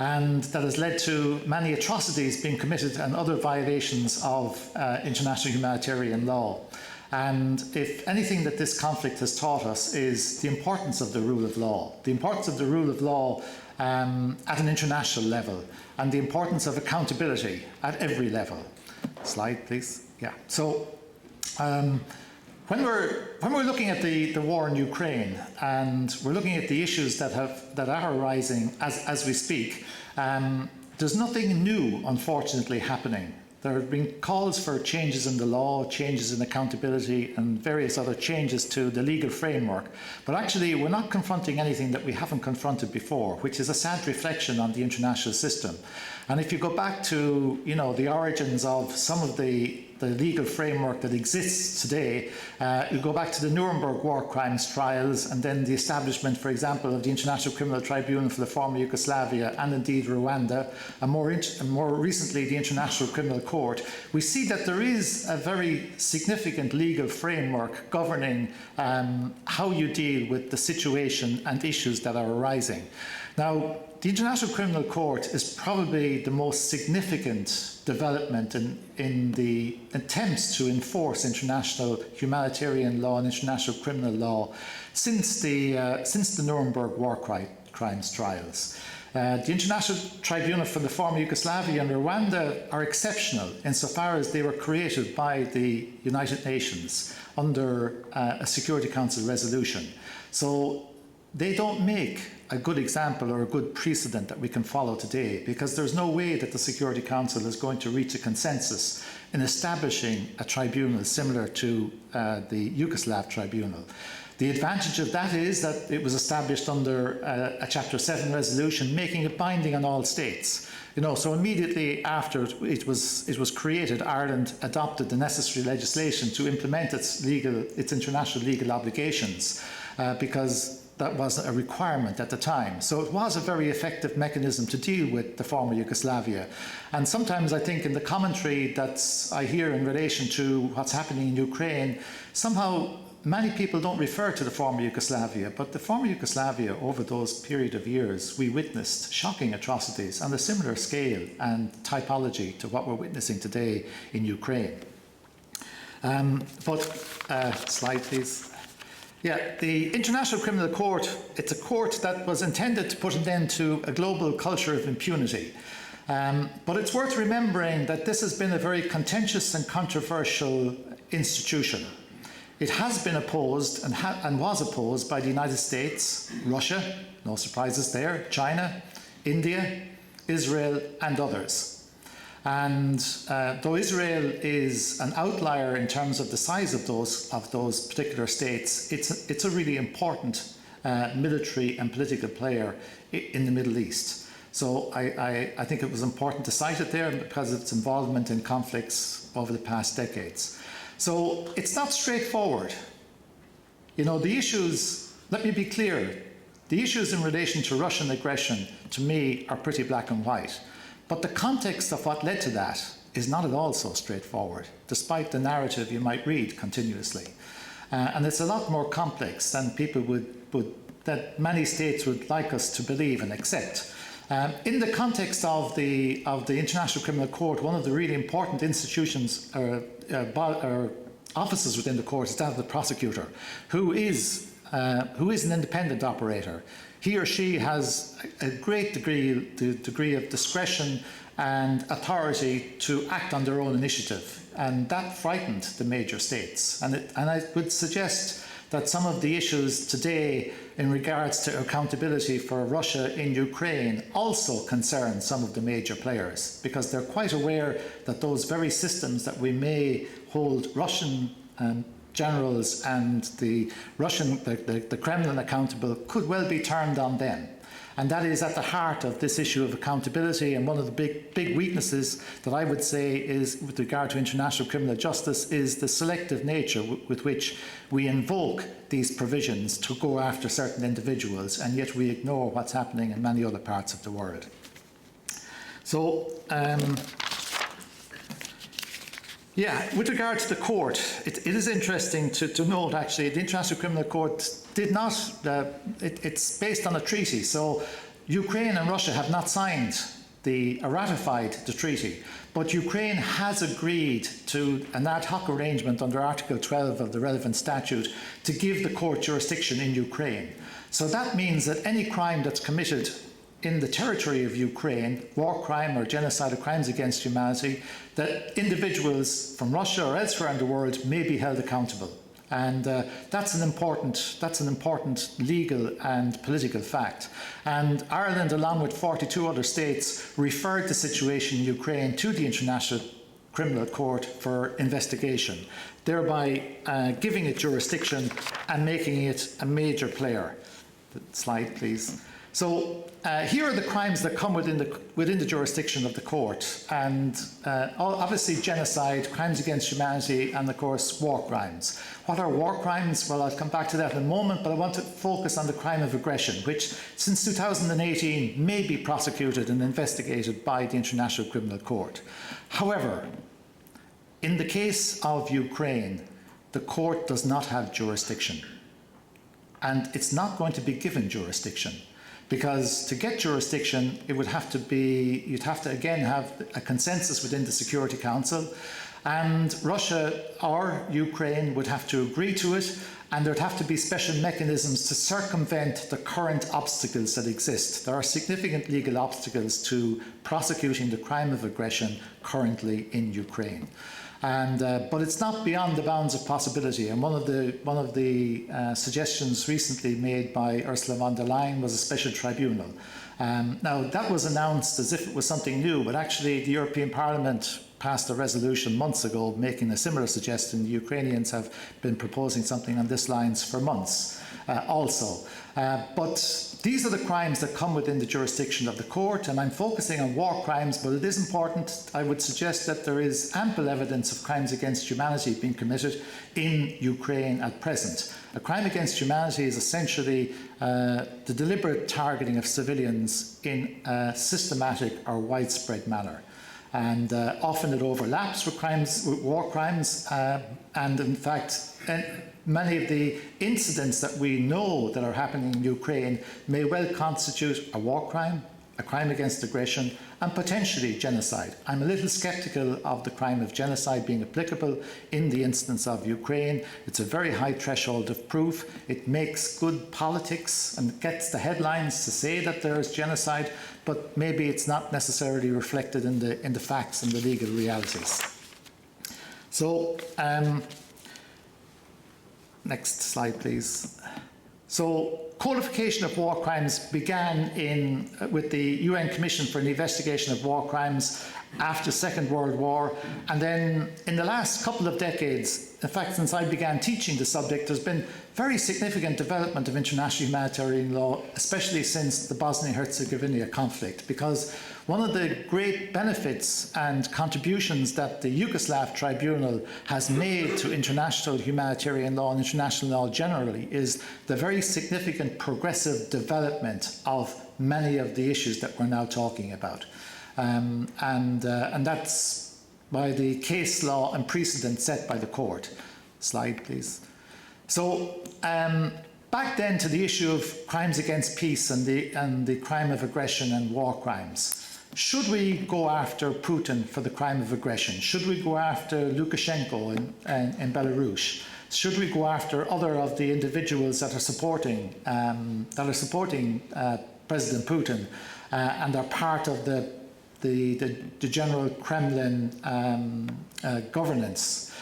and that has led to many atrocities being committed and other violations of international humanitarian law. And if anything that this conflict has taught us is the importance of the rule of law, the importance of the rule of law at an international level, and the importance of accountability at every level. Slide, please. Yeah. So, when we're looking at the war in Ukraine and we're looking at the issues that are arising as we speak, there's nothing new, unfortunately, happening. There have been calls for changes in the law, changes in accountability, and various other changes to the legal framework. But actually, we're not confronting anything that we haven't confronted before, which is a sad reflection on the international system. And if you go back to, the origins of some of the legal framework that exists today, you go back to the Nuremberg war crimes trials and then the establishment, for example, of the International Criminal Tribunal for the former Yugoslavia and indeed Rwanda, and more recently the International Criminal Court, we see that there is a very significant legal framework governing how you deal with the situation and issues that are arising. Now, the International Criminal Court is probably the most significant development in the attempts to enforce international humanitarian law and international criminal law since the Nuremberg war crimes trials. The International Tribunal for the former Yugoslavia and Rwanda are exceptional insofar as they were created by the United Nations under a Security Council resolution. So they don't make a good example or a good precedent that we can follow today, because there's no way that the Security Council is going to reach a consensus in establishing a tribunal similar to the Yugoslav tribunal. The advantage of that is that it was established under a Chapter 7 resolution, making it binding on all states. So immediately after it was created, Ireland adopted the necessary legislation to implement its international legal obligations, because that was a requirement at the time. So it was a very effective mechanism to deal with the former Yugoslavia. And sometimes I think in the commentary that I hear in relation to what's happening in Ukraine, somehow many people don't refer to the former Yugoslavia, but the former Yugoslavia, over those period of years, we witnessed shocking atrocities on a similar scale and typology to what we're witnessing today in Ukraine. Slide, please. Yeah, the International Criminal Court, it's a court that was intended to put an end to a global culture of impunity. But it's worth remembering that this has been a very contentious and controversial institution. It has been opposed and was opposed by the United States, Russia, no surprises there, China, India, Israel, and others. And though Israel is an outlier in terms of the size of those particular states, it's a really important military and political player in the Middle East. So I think it was important to cite it there because of its involvement in conflicts over the past decades. So it's not straightforward. You know, the issues, let me be clear, the issues in relation to Russian aggression, to me, are pretty black and white. But the context of what led to that is not at all so straightforward, despite the narrative you might read continuously. And it's a lot more complex than people that many states would like us to believe and accept. In the context of the International Criminal Court, one of the really important institutions or offices within the court is that of the prosecutor, who is an independent operator. He or she has a great degree of discretion and authority to act on their own initiative, and that frightened the major states. And I would suggest that some of the issues today in regards to accountability for Russia in Ukraine also concern some of the major players, because they're quite aware that those very systems that we may hold Russian generals and the Kremlin accountable could well be turned on them. And that is at the heart of this issue of accountability. And one of the big weaknesses that I would say is with regard to international criminal justice is the selective nature with which we invoke these provisions to go after certain individuals, and yet we ignore what's happening in many other parts of the world. So, with regard to the court, it is interesting to note, actually, the International Criminal Court did not, it's based on a treaty, so Ukraine and Russia have not signed ratified the treaty, but Ukraine has agreed to an ad hoc arrangement under Article 12 of the relevant statute to give the court jurisdiction in Ukraine. So that means that any crime that's committed in the territory of Ukraine, war crime or genocide or crimes against humanity, that individuals from Russia or elsewhere in the world may be held accountable. And that's an important legal and political fact. And Ireland, along with 42 other states, referred the situation in Ukraine to the International Criminal Court for investigation, thereby giving it jurisdiction and making it a major player. The slide, please. So here are the crimes that come within the jurisdiction of the court, and obviously genocide, crimes against humanity, and of course war crimes. What are war crimes? Well, I'll come back to that in a moment, but I want to focus on the crime of aggression, which since 2018 may be prosecuted and investigated by the International Criminal Court. However, in the case of Ukraine, the court does not have jurisdiction, and it's not going to be given jurisdiction. Because to get jurisdiction, you'd have to again have a consensus within the Security Council, and Russia or Ukraine would have to agree to it, and there'd have to be special mechanisms to circumvent the current obstacles that exist. There are significant legal obstacles to prosecuting the crime of aggression currently in Ukraine. But it's not beyond the bounds of possibility. And one of the suggestions recently made by Ursula von der Leyen was a special tribunal. Now, that was announced as if it was something new, but actually the European Parliament passed a resolution months ago making a similar suggestion. The Ukrainians have been proposing something on this lines for months also. But these are the crimes that come within the jurisdiction of the court, and I'm focusing on war crimes, but it is important. I would suggest that there is ample evidence of crimes against humanity being committed in Ukraine at present. A crime against humanity is essentially the deliberate targeting of civilians in a systematic or widespread manner. And often it overlaps with war crimes, and in fact, many of the incidents that we know that are happening in Ukraine may well constitute a war crime, a crime against aggression, and potentially genocide. I'm a little sceptical of the crime of genocide being applicable in the instance of Ukraine. It's a very high threshold of proof. It makes good politics and gets the headlines to say that there is genocide, but maybe it's not necessarily reflected in the facts and the legal realities. So, next slide, please. So codification of war crimes began with the UN Commission for the Investigation of War Crimes after the Second World War, and then in the last couple of decades, in fact since I began teaching the subject, there's been very significant development of international humanitarian law, especially since the Bosnia-Herzegovina conflict, because one of the great benefits and contributions that the Yugoslav Tribunal has made to international humanitarian law and international law generally is the very significant progressive development of many of the issues that we're now talking about. And that's by the case law and precedent set by the court. Slide, please. So back then to the issue of crimes against peace and the crime of aggression and war crimes. Should we go after Putin for the crime of aggression? Should we go after Lukashenko in Belarus? Should we go after other of the individuals that are supporting President Putin and are part of the general Kremlin governance?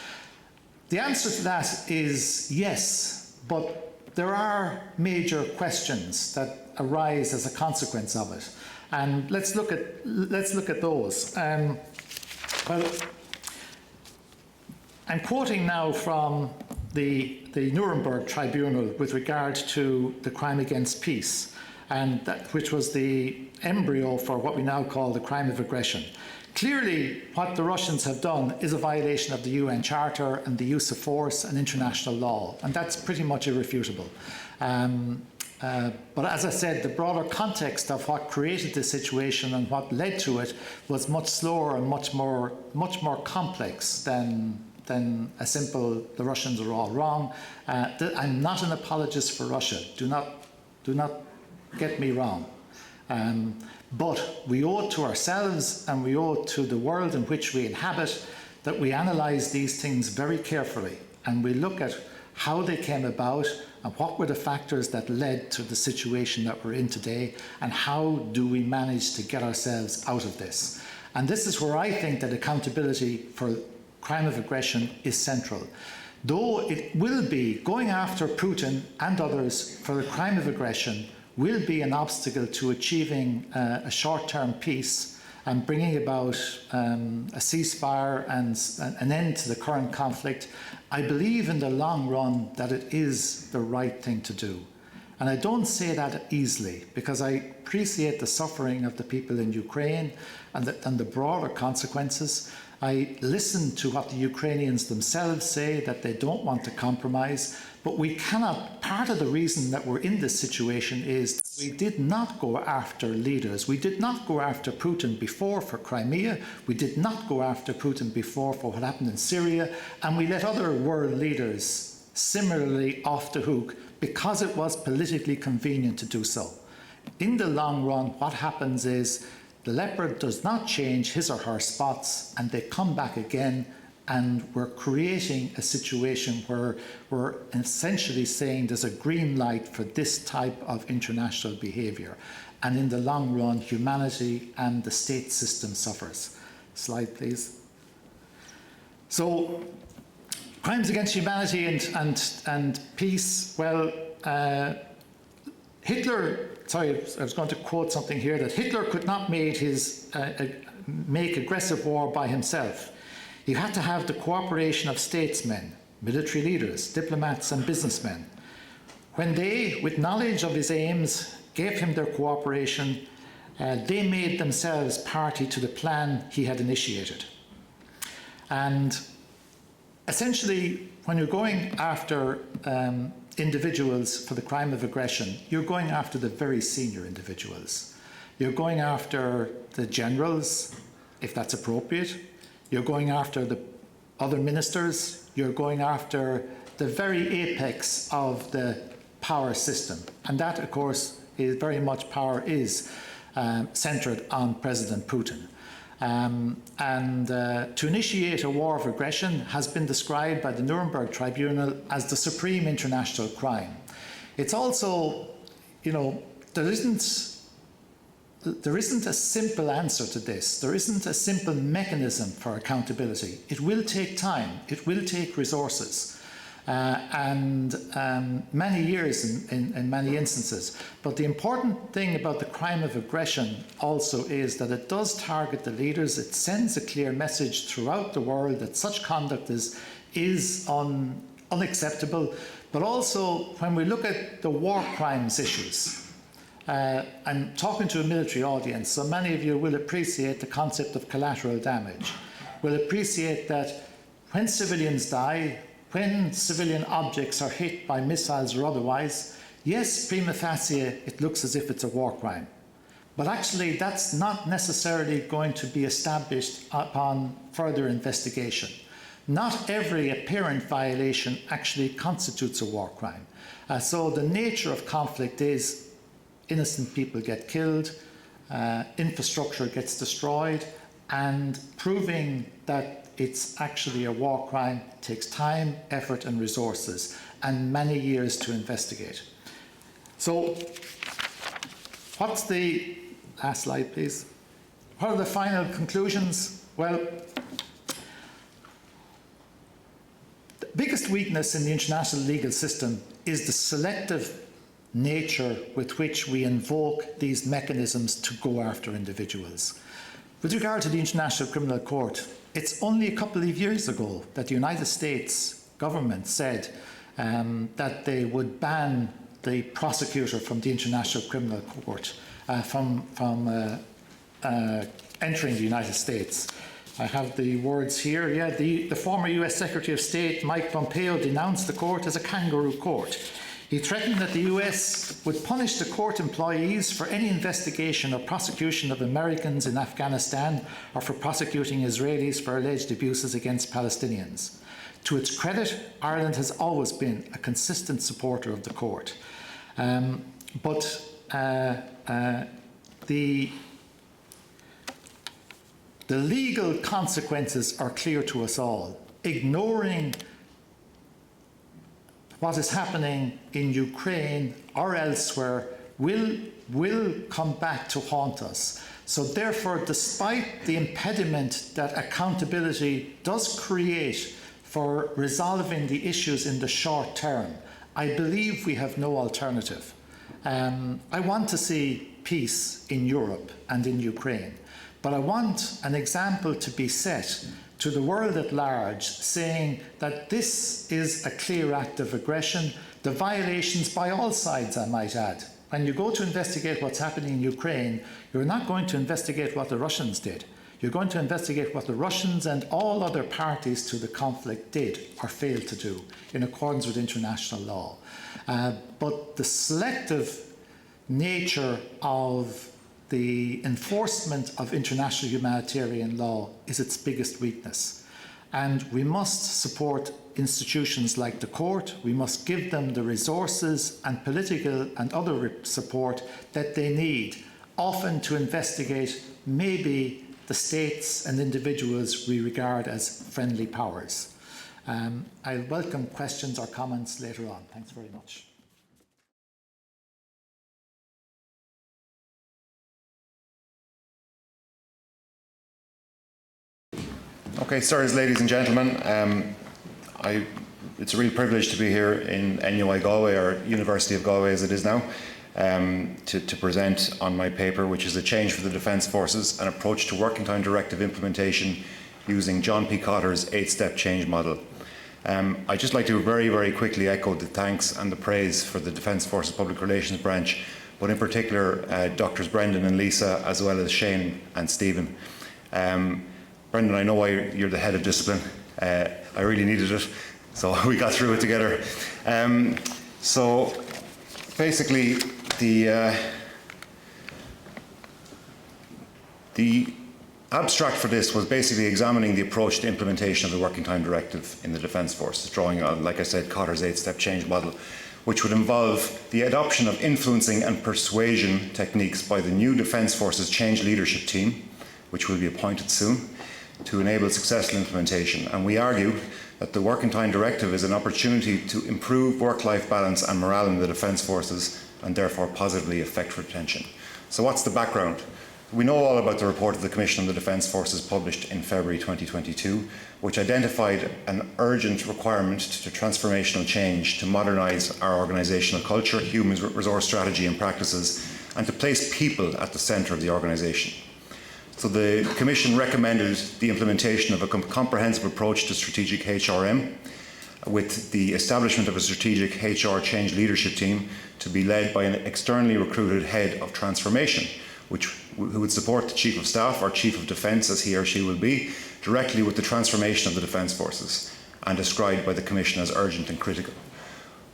The answer to that is yes, but there are major questions that arise as a consequence of it, and let's look at those. Well, I'm quoting now from the Nuremberg Tribunal with regard to the crime against peace, and which was the embryo for what we now call the crime of aggression. Clearly, what the Russians have done is a violation of the UN Charter and the use of force and international law, and that's pretty much irrefutable. But as I said, the broader context of what created this situation and what led to it was much slower and much more complex than a simple "the Russians are all wrong." I'm not an apologist for Russia. Do not get me wrong. But we owe it to ourselves and we owe it to the world in which we inhabit that we analyse these things very carefully and we look at how they came about and what were the factors that led to the situation that we're in today and how do we manage to get ourselves out of this. And this is where I think that accountability for crime of aggression is central. Though it will be going after Putin and others for the crime of aggression will be an obstacle to achieving a short-term peace and bringing about a ceasefire and an end to the current conflict, I believe in the long run that it is the right thing to do. And I don't say that easily because I appreciate the suffering of the people in Ukraine and the broader consequences. I listen to what the Ukrainians themselves say, that they don't want to compromise, but we cannot. Part of the reason that we're in this situation is that we did not go after leaders. We did not go after Putin before for Crimea. We did not go after Putin before for what happened in Syria. And we let other world leaders similarly off the hook because it was politically convenient to do so. In the long run, what happens is the leopard does not change his or her spots and they come back again, and we're creating a situation where we're essentially saying there's a green light for this type of international behaviour. And in the long run, humanity and the state system suffers. Slide, please. So, crimes against humanity and peace, well, Hitler, sorry, I was going to quote something here, that Hitler could not make aggressive war by himself. He had to have the cooperation of statesmen, military leaders, diplomats and businessmen. When they, with knowledge of his aims, gave him their cooperation, they made themselves party to the plan he had initiated. And essentially, when you're going after individuals for the crime of aggression, you're going after the very senior individuals. You're going after the generals, if that's appropriate. You're going after the other ministers. You're going after the very apex of the power system. And that, of course, is very much power is centred on President Putin. To initiate a war of aggression has been described by the Nuremberg Tribunal as the supreme international crime. It's also, you know, there isn't a simple answer to this. There isn't a simple mechanism for accountability. It will take time. It will take resources. and many years in many instances. But the important thing about the crime of aggression also is that it does target the leaders. It sends a clear message throughout the world that such conduct is unacceptable. But also, when we look at the war crimes issues, I'm talking to a military audience, so many of you will appreciate the concept of collateral damage. Will appreciate that when civilians die, when civilian objects are hit by missiles or otherwise, yes, prima facie, it looks as if it's a war crime. But actually, that's not necessarily going to be established upon further investigation. Not every apparent violation actually constitutes a war crime. So the nature of conflict is innocent people get killed, infrastructure gets destroyed, and proving that it's actually a war crime takes time, effort and resources, and many years to investigate. So what's the last slide, please? What are the final conclusions? Well, the biggest weakness in the international legal system is the selective nature with which we invoke these mechanisms to go after individuals. With regard to the International Criminal Court, it's only a couple of years ago that the United States government said that they would ban the prosecutor from the International Criminal Court from entering the United States. I have the words here. Yeah, the former US Secretary of State, Mike Pompeo, denounced the court as a kangaroo court. He threatened that the US would punish the court employees for any investigation or prosecution of Americans in Afghanistan or for prosecuting Israelis for alleged abuses against Palestinians. To its credit, Ireland has always been a consistent supporter of the court. But the legal consequences are clear to us all. Ignoring what is happening in Ukraine or elsewhere will come back to haunt us. So therefore, despite the impediment that accountability does create for resolving the issues in the short term, I believe we have no alternative. I want to see peace in Europe and in Ukraine, but I want an example to be set to the world at large, saying that this is a clear act of aggression, the violations by all sides, I might add. When you go to investigate what's happening in Ukraine, you're not going to investigate what the Russians did. You're going to investigate what the Russians and all other parties to the conflict did or failed to do in accordance with international law. But the selective nature of the enforcement of international humanitarian law is its biggest weakness. And we must support institutions like the court. We must give them the resources and political and other support that they need, often to investigate maybe the states and individuals we regard as friendly powers. I'll welcome questions or comments later on. Thanks very much. Okay, sirs, ladies and gentlemen, it's a real privilege to be here in NUI Galway, or University of Galway as it is now, to present on my paper, which is A Change for the Defence Forces, an approach to working time directive implementation using John P. Cotter's 8-step change model. I'd just like to very, very quickly echo the thanks and the praise for the Defence Forces Public Relations branch, but in particular Drs. Brendan and Lisa, as well as Shane and Stephen. Brendan, I know why you're the head of discipline. I really needed it, so we got through it together. So basically, the abstract for this was basically examining the approach to implementation of the Working Time Directive in the Defence Forces, drawing on, like I said, Cotter's 8-step change model, which would involve the adoption of influencing and persuasion techniques by the new Defence Forces Change Leadership Team, which will be appointed soon, to enable successful implementation. And we argue that the Working Time Directive is an opportunity to improve work-life balance and morale in the Defence Forces, and therefore positively affect retention. So what's the background? We know all about the report of the Commission on the Defence Forces published in February 2022, which identified an urgent requirement to transformational change to modernise our organisational culture, human resource strategy and practices, and to place people at the centre of the organisation. So the Commission recommended the implementation of a comprehensive approach to strategic HRM, with the establishment of a strategic HR change leadership team to be led by an externally recruited head of transformation, who would support the Chief of Staff or Chief of Defence, as he or she will be, directly with the transformation of the Defence Forces, and described by the Commission as urgent and critical.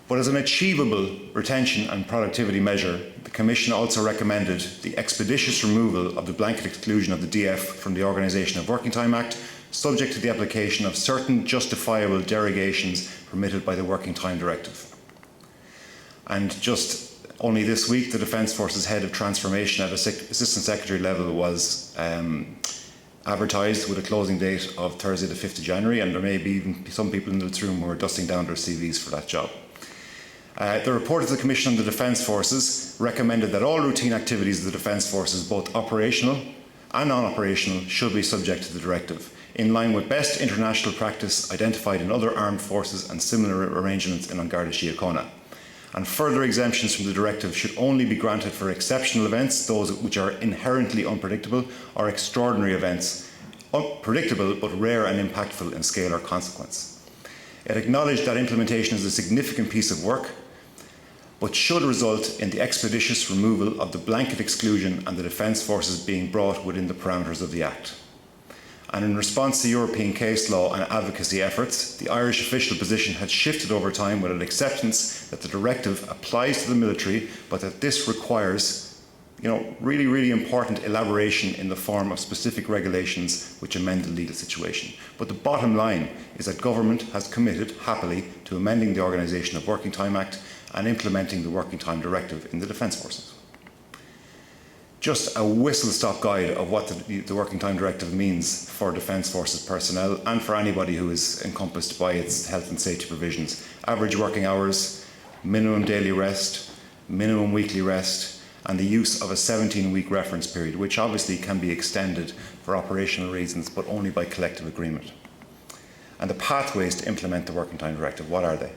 But as an achievable retention and productivity measure, the Commission also recommended the expeditious removal of the blanket exclusion of the DF from the Organisation of Working Time Act, subject to the application of certain justifiable derogations permitted by the Working Time Directive. And just only this week, the Defence Forces Head of Transformation at Assistant Secretary level was advertised with a closing date of Thursday the 5th of January, and there may be even some people in this room who are dusting down their CVs for that job. The report of the Commission on the Defence Forces recommended that all routine activities of the Defence Forces, both operational and non-operational, should be subject to the directive, in line with best international practice identified in other armed forces and similar arrangements in Garda Síochána. And further exemptions from the directive should only be granted for exceptional events, those which are inherently unpredictable, or extraordinary events, unpredictable but rare and impactful in scale or consequence. It acknowledged that implementation is a significant piece of work, but should result in the expeditious removal of the blanket exclusion and the Defence Forces being brought within the parameters of the Act. And in response to European case law and advocacy efforts, the Irish official position had shifted over time with an acceptance that the directive applies to the military, but that this requires, really important elaboration in the form of specific regulations which amend the legal situation. But the bottom line is that government has committed, happily, to amending the Organisation of Working Time Act and implementing the Working Time Directive in the Defence Forces. Just a whistle-stop guide of what the Working Time Directive means for Defence Forces personnel and for anybody who is encompassed by its health and safety provisions. Average working hours, minimum daily rest, minimum weekly rest, and the use of a 17-week reference period, which obviously can be extended for operational reasons, but only by collective agreement. And the pathways to implement the Working Time Directive, what are they?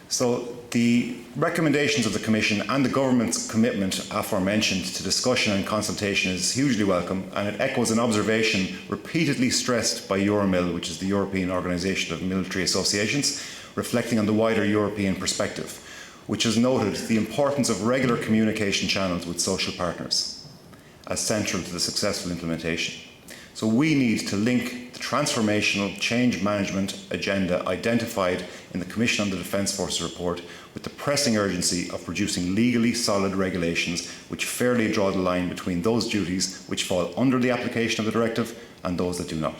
So the recommendations of the Commission and the Government's commitment aforementioned to discussion and consultation is hugely welcome, and it echoes an observation repeatedly stressed by Euromil, which is the European Organisation of Military Associations, reflecting on the wider European perspective, which has noted the importance of regular communication channels with social partners as central to the successful implementation. So we need to link the transformational change management agenda identified in the Commission on the Defence Forces report with the pressing urgency of producing legally solid regulations which fairly draw the line between those duties which fall under the application of the directive and those that do not.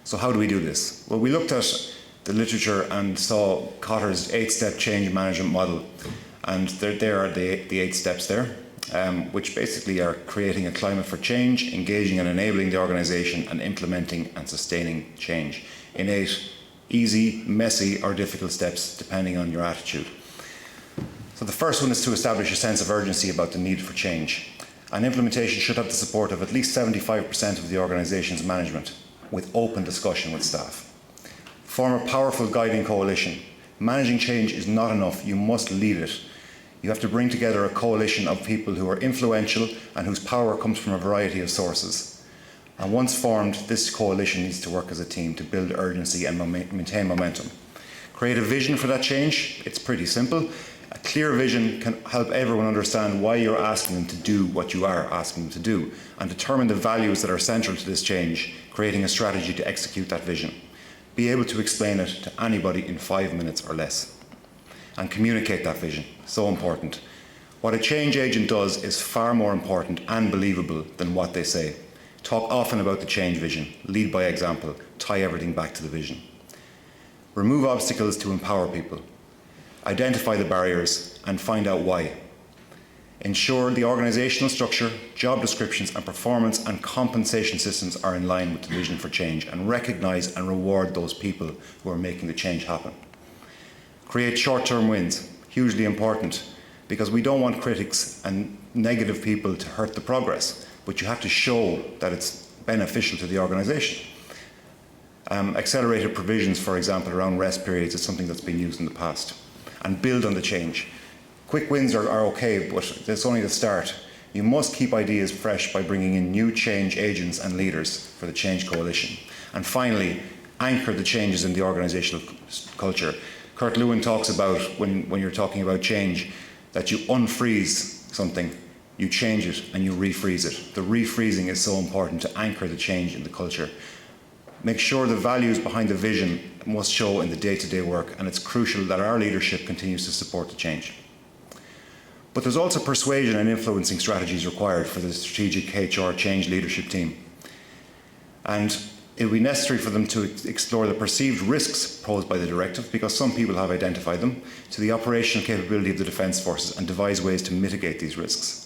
So how do we do this? Well, we looked at the literature and saw Cotter's 8-step change management model, and there are the 8 steps there. Which basically are creating a climate for change, engaging and enabling the organisation, and implementing and sustaining change in 8 easy, messy or difficult steps depending on your attitude. So the first one is to establish a sense of urgency about the need for change. And implementation should have the support of at least 75% of the organisation's management, with open discussion with staff. Form a powerful guiding coalition. Managing change is not enough, you must lead it. You have to bring together a coalition of people who are influential and whose power comes from a variety of sources. And once formed, this coalition needs to work as a team to build urgency and maintain momentum. Create a vision for that change. It's pretty simple. A clear vision can help everyone understand why you're asking them to do what you are asking them to do, and determine the values that are central to this change, creating a strategy to execute that vision. Be able to explain it to anybody in 5 minutes or less. And communicate that vision. So important. What a change agent does is far more important and believable than what they say. Talk often about the change vision, lead by example, tie everything back to the vision. Remove obstacles to empower people. Identify the barriers and find out why. Ensure the organisational structure, job descriptions and performance and compensation systems are in line with the vision for change, and recognise and reward those people who are making the change happen. Create short-term wins, hugely important, because we don't want critics and negative people to hurt the progress. but you have to show that it's beneficial to the organisation. Accelerated provisions, for example, around rest periods is something that's been used in the past. And build on the change. Quick wins are okay, but it's only the start. You must keep ideas fresh by bringing in new change agents and leaders for the Change Coalition. And finally, anchor the changes in the organisational culture. Kurt Lewin talks about, when you're talking about change, that you unfreeze something, you change it and you refreeze it. The refreezing is so important to anchor the change in the culture. Make sure the values behind the vision must show in the day-to-day work, and it's crucial that our leadership continues to support the change. But there's also persuasion and influencing strategies required for the strategic HR change leadership team. And it will be necessary for them to explore the perceived risks posed by the directive, because some people have identified them, to the operational capability of the Defence Forces and devise ways to mitigate these risks.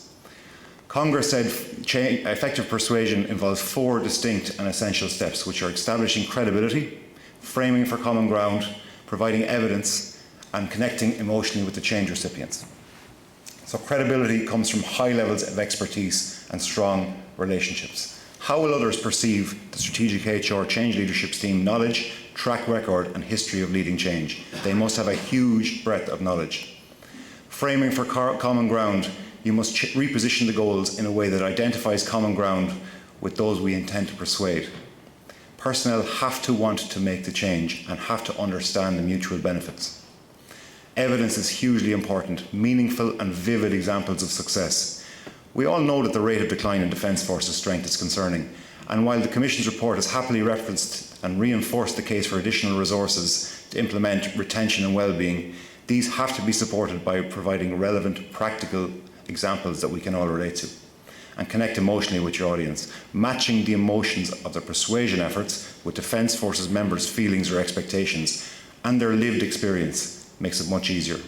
Congress said effective persuasion involves 4 distinct and essential steps, which are establishing credibility, framing for common ground, providing evidence, and connecting emotionally with the change recipients. So credibility comes from high levels of expertise and strong relationships. How will others perceive the strategic HR change leadership team knowledge, track record, and history of leading change? They must have a huge breadth of knowledge. Framing for common ground, you must reposition the goals in a way that identifies common ground with those we intend to persuade. Personnel have to want to make the change and have to understand the mutual benefits. Evidence is hugely important, meaningful and vivid examples of success. We all know that the rate of decline in Defence Forces strength is concerning, and while the Commission's report has happily referenced and reinforced the case for additional resources to implement retention and well-being, these have to be supported by providing relevant, practical examples that we can all relate to, and connect emotionally with your audience. Matching the emotions of their persuasion efforts with Defence Forces members' feelings or expectations and their lived experience makes it much easier.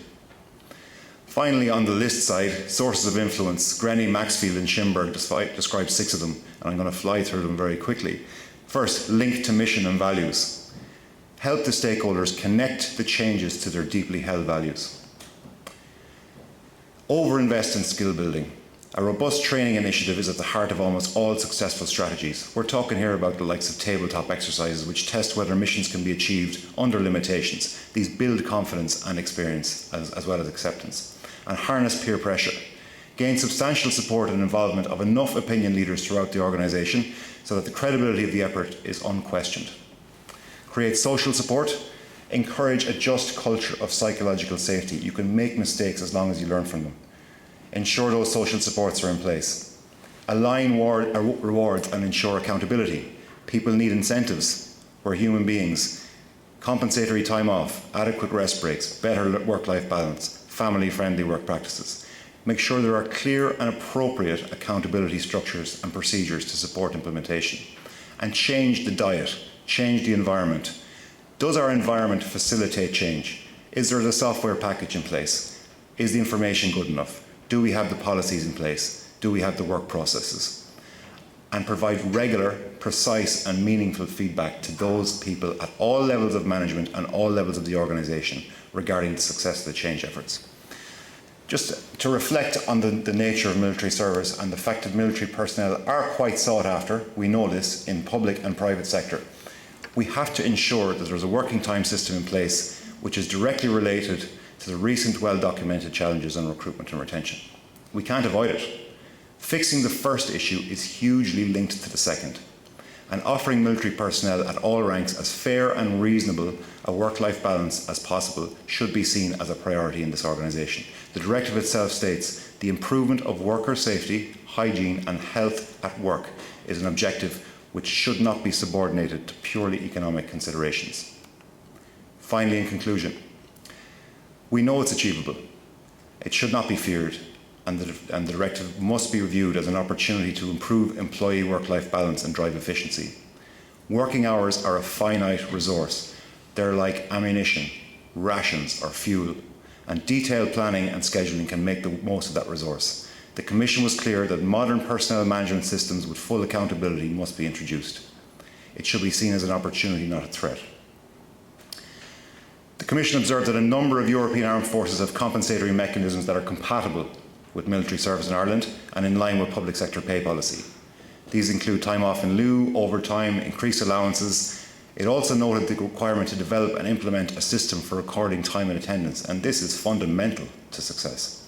Finally, on the list side, sources of influence. Grenny, Maxfield and Schimberg describe 6 of them, and I'm going to fly through them very quickly. First, link to mission and values. Help the stakeholders connect the changes to their deeply held values. Overinvest in skill building. A robust training initiative is at the heart of almost all successful strategies. We're talking here about the likes of tabletop exercises, which test whether missions can be achieved under limitations. These build confidence and experience, as well as acceptance. And harness peer pressure. Gain substantial support and involvement of enough opinion leaders throughout the organisation so that the credibility of the effort is unquestioned. Create social support. Encourage a just culture of psychological safety. You can make mistakes as long as you learn from them. Ensure those social supports are in place. Align rewards and ensure accountability. People need incentives. We're human beings. Compensatory time off, adequate rest breaks, better work-life balance, family-friendly work practices. Make sure there are clear and appropriate accountability structures and procedures to support implementation. And change the diet, change the environment. Does our environment facilitate change? Is there the software package in place? Is the information good enough? Do we have the policies in place? Do we have the work processes? And provide regular, precise and meaningful feedback to those people at all levels of management and all levels of the organisation regarding the success of the change efforts. Just to reflect on the nature of military service and the fact that military personnel are quite sought after, we know this in public and private sector. We have to ensure that there's a working time system in place which is directly related to the recent well-documented challenges on recruitment and retention. We can't avoid it. Fixing the first issue is hugely linked to the second, and offering military personnel at all ranks as fair and reasonable a work-life balance as possible should be seen as a priority in this organisation. The directive itself states the improvement of worker safety, hygiene and health at work is an objective which should not be subordinated to purely economic considerations. Finally, in conclusion, we know it's achievable. It should not be feared, and the directive must be reviewed as an opportunity to improve employee work-life balance and drive efficiency. Working hours are a finite resource. They're like ammunition, rations or fuel, and detailed planning and scheduling can make the most of that resource. The Commission was clear that modern personnel management systems with full accountability must be introduced. It should be seen as an opportunity, not a threat. The Commission observed that a number of European armed forces have compensatory mechanisms that are compatible with military service in Ireland and in line with public sector pay policy. These include time off in lieu, overtime, increased allowances. It also noted the requirement to develop and implement a system for recording time and attendance, and this is fundamental to success,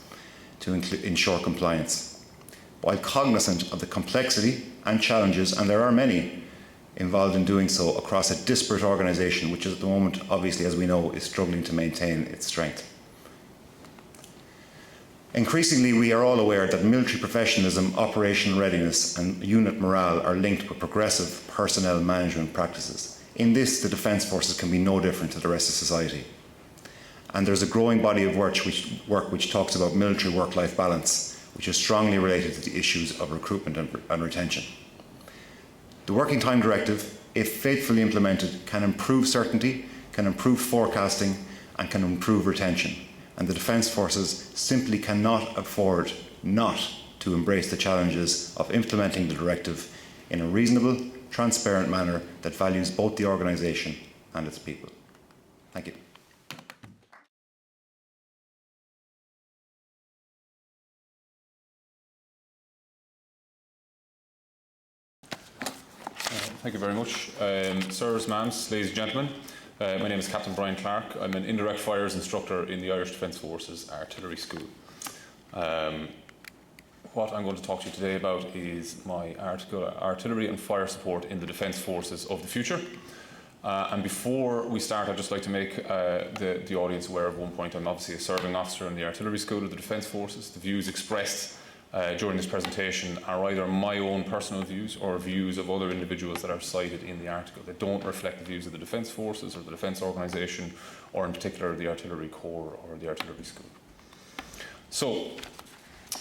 to ensure compliance. While cognizant of the complexity and challenges, and there are many, involved in doing so across a disparate organisation, which at the moment, obviously, as we know, is struggling to maintain its strength. Increasingly, we are all aware that military professionalism, operational readiness and unit morale are linked with progressive personnel management practices. In this, the Defence Forces can be no different to the rest of society. And there's a growing body of work which talks about military work-life balance, which is strongly related to the issues of recruitment and retention. The Working Time Directive, if faithfully implemented, can improve certainty, can improve forecasting and can improve retention. And the Defence Forces simply cannot afford not to embrace the challenges of implementing the directive in a reasonable, transparent manner that values both the organisation and its people. Thank you. Thank you very much. Sirs, ma'ams, ladies and gentlemen, my name is Captain Brian Clark. I'm an indirect fires instructor in the Irish Defence Forces Artillery School. What I'm going to talk to you today about is my article, Artillery and Fire Support in the Defence Forces of the Future. And before we start, I'd just like to make the audience aware of one point. I'm obviously a serving officer in the Artillery School of the Defence Forces. The views expressed during this presentation are either my own personal views or views of other individuals that are cited in the article. They don't reflect the views of the Defence Forces or the Defence Organisation, or in particular the Artillery Corps or the Artillery School. So,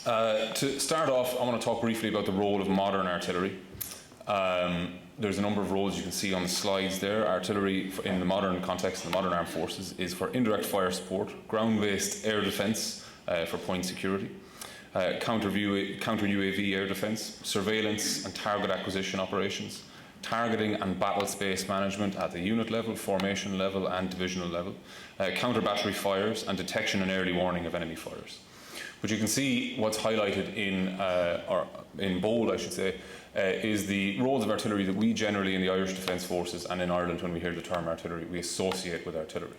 to start off, I want to talk briefly about the role of modern artillery. There's a number of roles you can see on the slides there. Artillery, in the modern context, in the modern armed forces, is for indirect fire support, ground-based air defence for point security, counter UAV air defence, surveillance and target acquisition operations, targeting and battle space management at the unit level, formation level and divisional level, counter battery fires and detection and early warning of enemy fires. But you can see what's highlighted or in bold, I should say, is the roles of artillery that we generally in the Irish Defence Forces and in Ireland, when we hear the term artillery, we associate with artillery.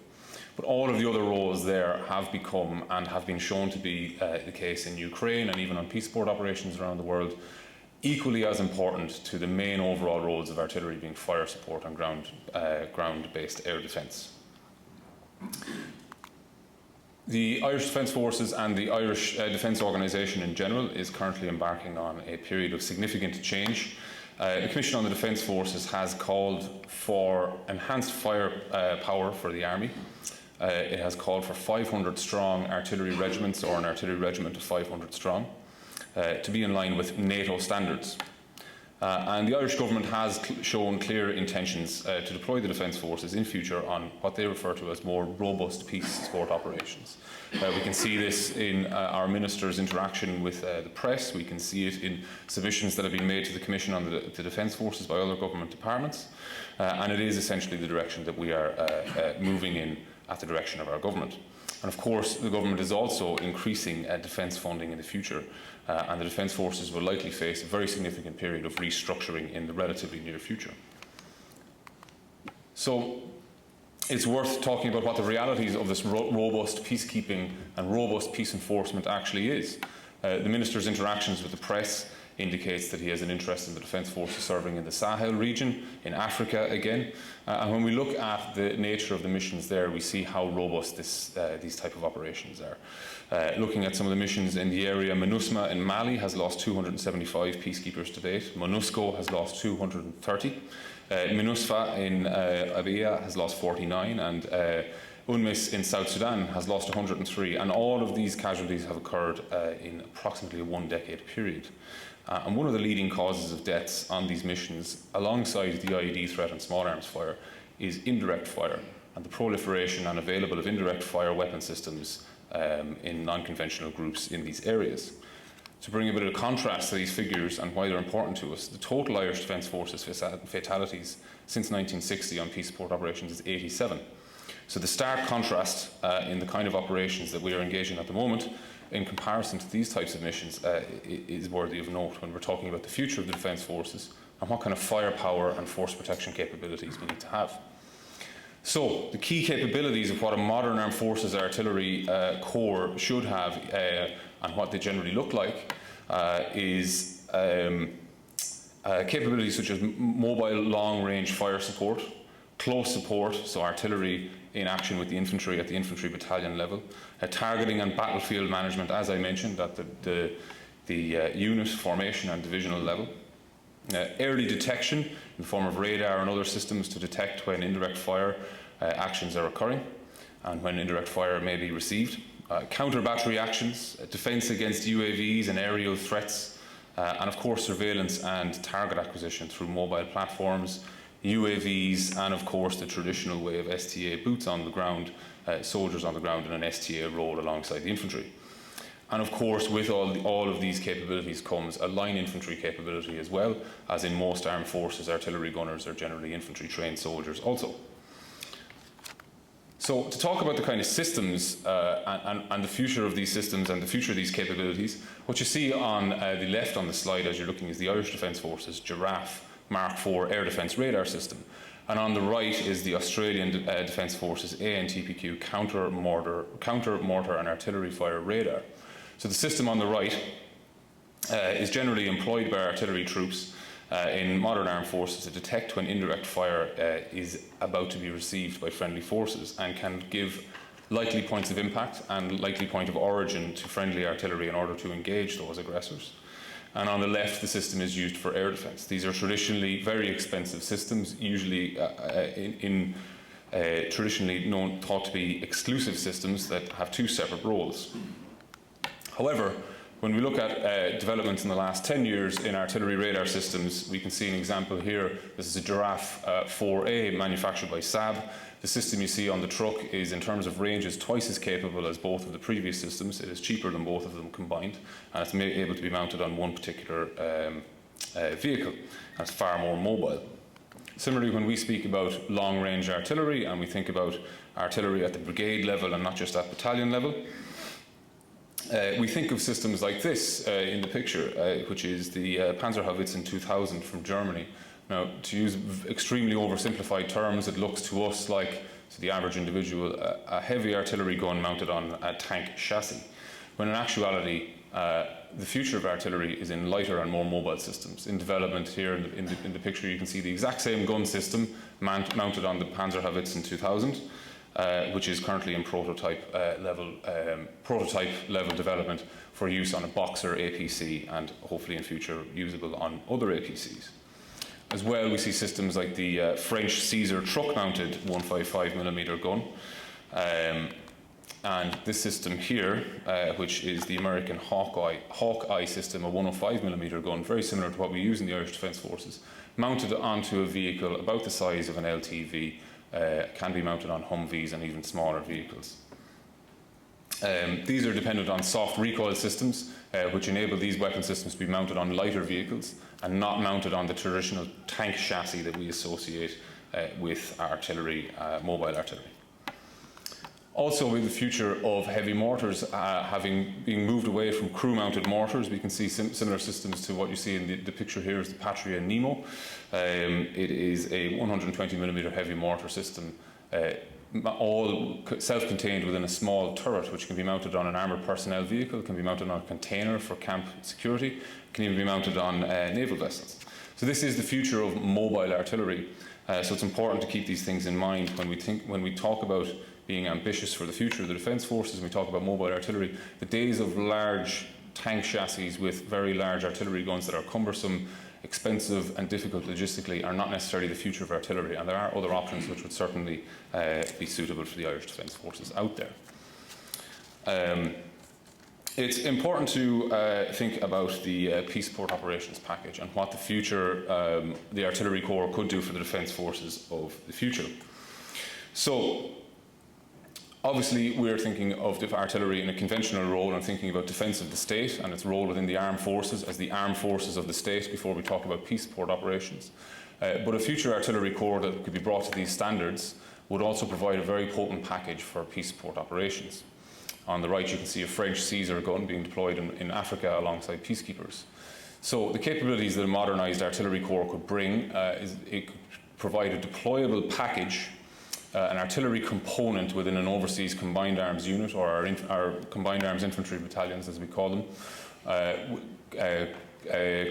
But all of the other roles there have become and have been shown to be the case in Ukraine and even on peace support operations around the world, equally as important to the main overall roles of artillery being fire support and ground-based air defence. The Irish Defence Forces and the Irish Defence Organisation in general is currently embarking on a period of significant change. The Commission on the Defence Forces has called for enhanced firepower for the Army. It has called for 500 strong artillery regiments, or an artillery regiment of 500 strong, to be in line with NATO standards. And the Irish Government has shown clear intentions to deploy the Defence Forces in future on what they refer to as more robust peace support operations. We can see this in our Minister's interaction with the press. We can see it in submissions that have been made to the Commission on the Defence Forces by other government departments. And it is essentially the direction that we are moving in at the direction of our government. And of course, the government is also increasing defence funding in the future, and the Defence Forces will likely face a very significant period of restructuring in the relatively near future. So it's worth talking about what the realities of this robust peacekeeping and robust peace enforcement actually is. The Minister's interactions with the press indicates that he has an interest in the Defence Forces serving in the Sahel region, in Africa again. And when we look at the nature of the missions there, we see how robust these type of operations are. Looking at some of the missions in the area, MINUSMA in Mali has lost 275 peacekeepers to date. MONUSCO has lost 230. MINUSFA in Abia has lost 49, and UNMISS in South Sudan has lost 103, and all of these casualties have occurred in approximately a one-decade period. And one of the leading causes of deaths on these missions, alongside the IED threat and small arms fire, is indirect fire and the proliferation and available of indirect fire weapon systems in non-conventional groups in these areas. To bring a bit of contrast to these figures and why they're important to us, the total Irish Defence Forces fatalities since 1960 on peace support operations is 87. So the stark contrast in the kind of operations that we are engaging at the moment in comparison to these types of missions is worthy of note when we're talking about the future of the Defence Forces and what kind of firepower and force protection capabilities we need to have. So, the key capabilities of what a modern Armed Forces artillery corps should have and what they generally look like is capabilities such as mobile long-range fire support, close support, so artillery in action with the infantry at the infantry battalion level, targeting and battlefield management, as I mentioned, at the unit, formation and divisional level, early detection in the form of radar and other systems to detect when indirect fire actions are occurring and when indirect fire may be received, counter-battery actions, defence against UAVs and aerial threats, and of course surveillance and target acquisition through mobile platforms, UAVs, and of course the traditional way of STA, boots on the ground, soldiers on the ground in an STA role alongside the infantry. And of course, with all of these capabilities comes a line infantry capability as well, as in most armed forces, artillery gunners are generally infantry trained soldiers also. So to talk about the kind of systems and the future of these systems and the future of these capabilities, what you see on the left on the slide as you're looking is the Irish Defence Forces Giraffe Mark IV air defence radar system. And on the right is the Australian Defence Forces ANTPQ counter mortar and artillery fire radar. So the system on the right is generally employed by artillery troops in modern armed forces to detect when indirect fire is about to be received by friendly forces and can give likely points of impact and likely point of origin to friendly artillery in order to engage those aggressors. And on the left, the system is used for air defence. These are traditionally very expensive systems, usually traditionally thought to be exclusive systems that have two separate roles. However, when we look at developments in the last 10 years in artillery radar systems, we can see an example here. This is a Giraffe 4A manufactured by Saab. The system you see on the truck is, in terms of range, is twice as capable as both of the previous systems. It is cheaper than both of them combined, and it's able to be mounted on one particular vehicle, and it's far more mobile. Similarly, when we speak about long-range artillery, and we think about artillery at the brigade level and not just at battalion level, we think of systems like this in the picture, which is the Panzerhaubitze 2000 from Germany. Now, to use extremely oversimplified terms, it looks to us like, to the average individual, a heavy artillery gun mounted on a tank chassis, when in actuality, the future of artillery is in lighter and more mobile systems. In development here in the picture, you can see the exact same gun system mounted on the Panzerhaubitze 2000, which is currently in prototype level development for use on a Boxer APC and hopefully in future usable on other APCs. As well, we see systems like the French Caesar truck-mounted 155mm gun, and this system here, which is the American Hawkeye system, a 105mm gun, very similar to what we use in the Irish Defence Forces, mounted onto a vehicle about the size of an LTV, can be mounted on Humvees and even smaller vehicles. These are dependent on soft recoil systems, which enable these weapon systems to be mounted on lighter vehicles and not mounted on the traditional tank chassis that we associate with artillery, mobile artillery. Also, with the future of heavy mortars being moved away from crew-mounted mortars, we can see similar systems to what you see in the picture here is the Patria Nemo. It is a 120mm heavy mortar system, all self-contained within a small turret, which can be mounted on an armoured personnel vehicle, can be mounted on a container for camp security, can even be mounted on naval vessels. So this is the future of mobile artillery. So it's important to keep these things in mind when we talk about being ambitious for the future of the Defence Forces, and we talk about mobile artillery. The days of large tank chassis with very large artillery guns that are cumbersome, expensive and difficult logistically are not necessarily the future of artillery, and there are other options which would certainly be suitable for the Irish Defence Forces out there. It's important to think about the Peace Support Operations package and what the future, the Artillery Corps could do for the Defence Forces of the future. So, obviously, we're thinking of artillery in a conventional role and thinking about defence of the state and its role within the armed forces as the armed forces of the state before we talk about peace support operations. But a future artillery corps that could be brought to these standards would also provide a very potent package for peace support operations. On the right, you can see a French Caesar gun being deployed in Africa alongside peacekeepers. So the capabilities that a modernised artillery corps could bring is it could provide a deployable package, an artillery component within an overseas combined arms unit, or our combined arms infantry battalions as we call them,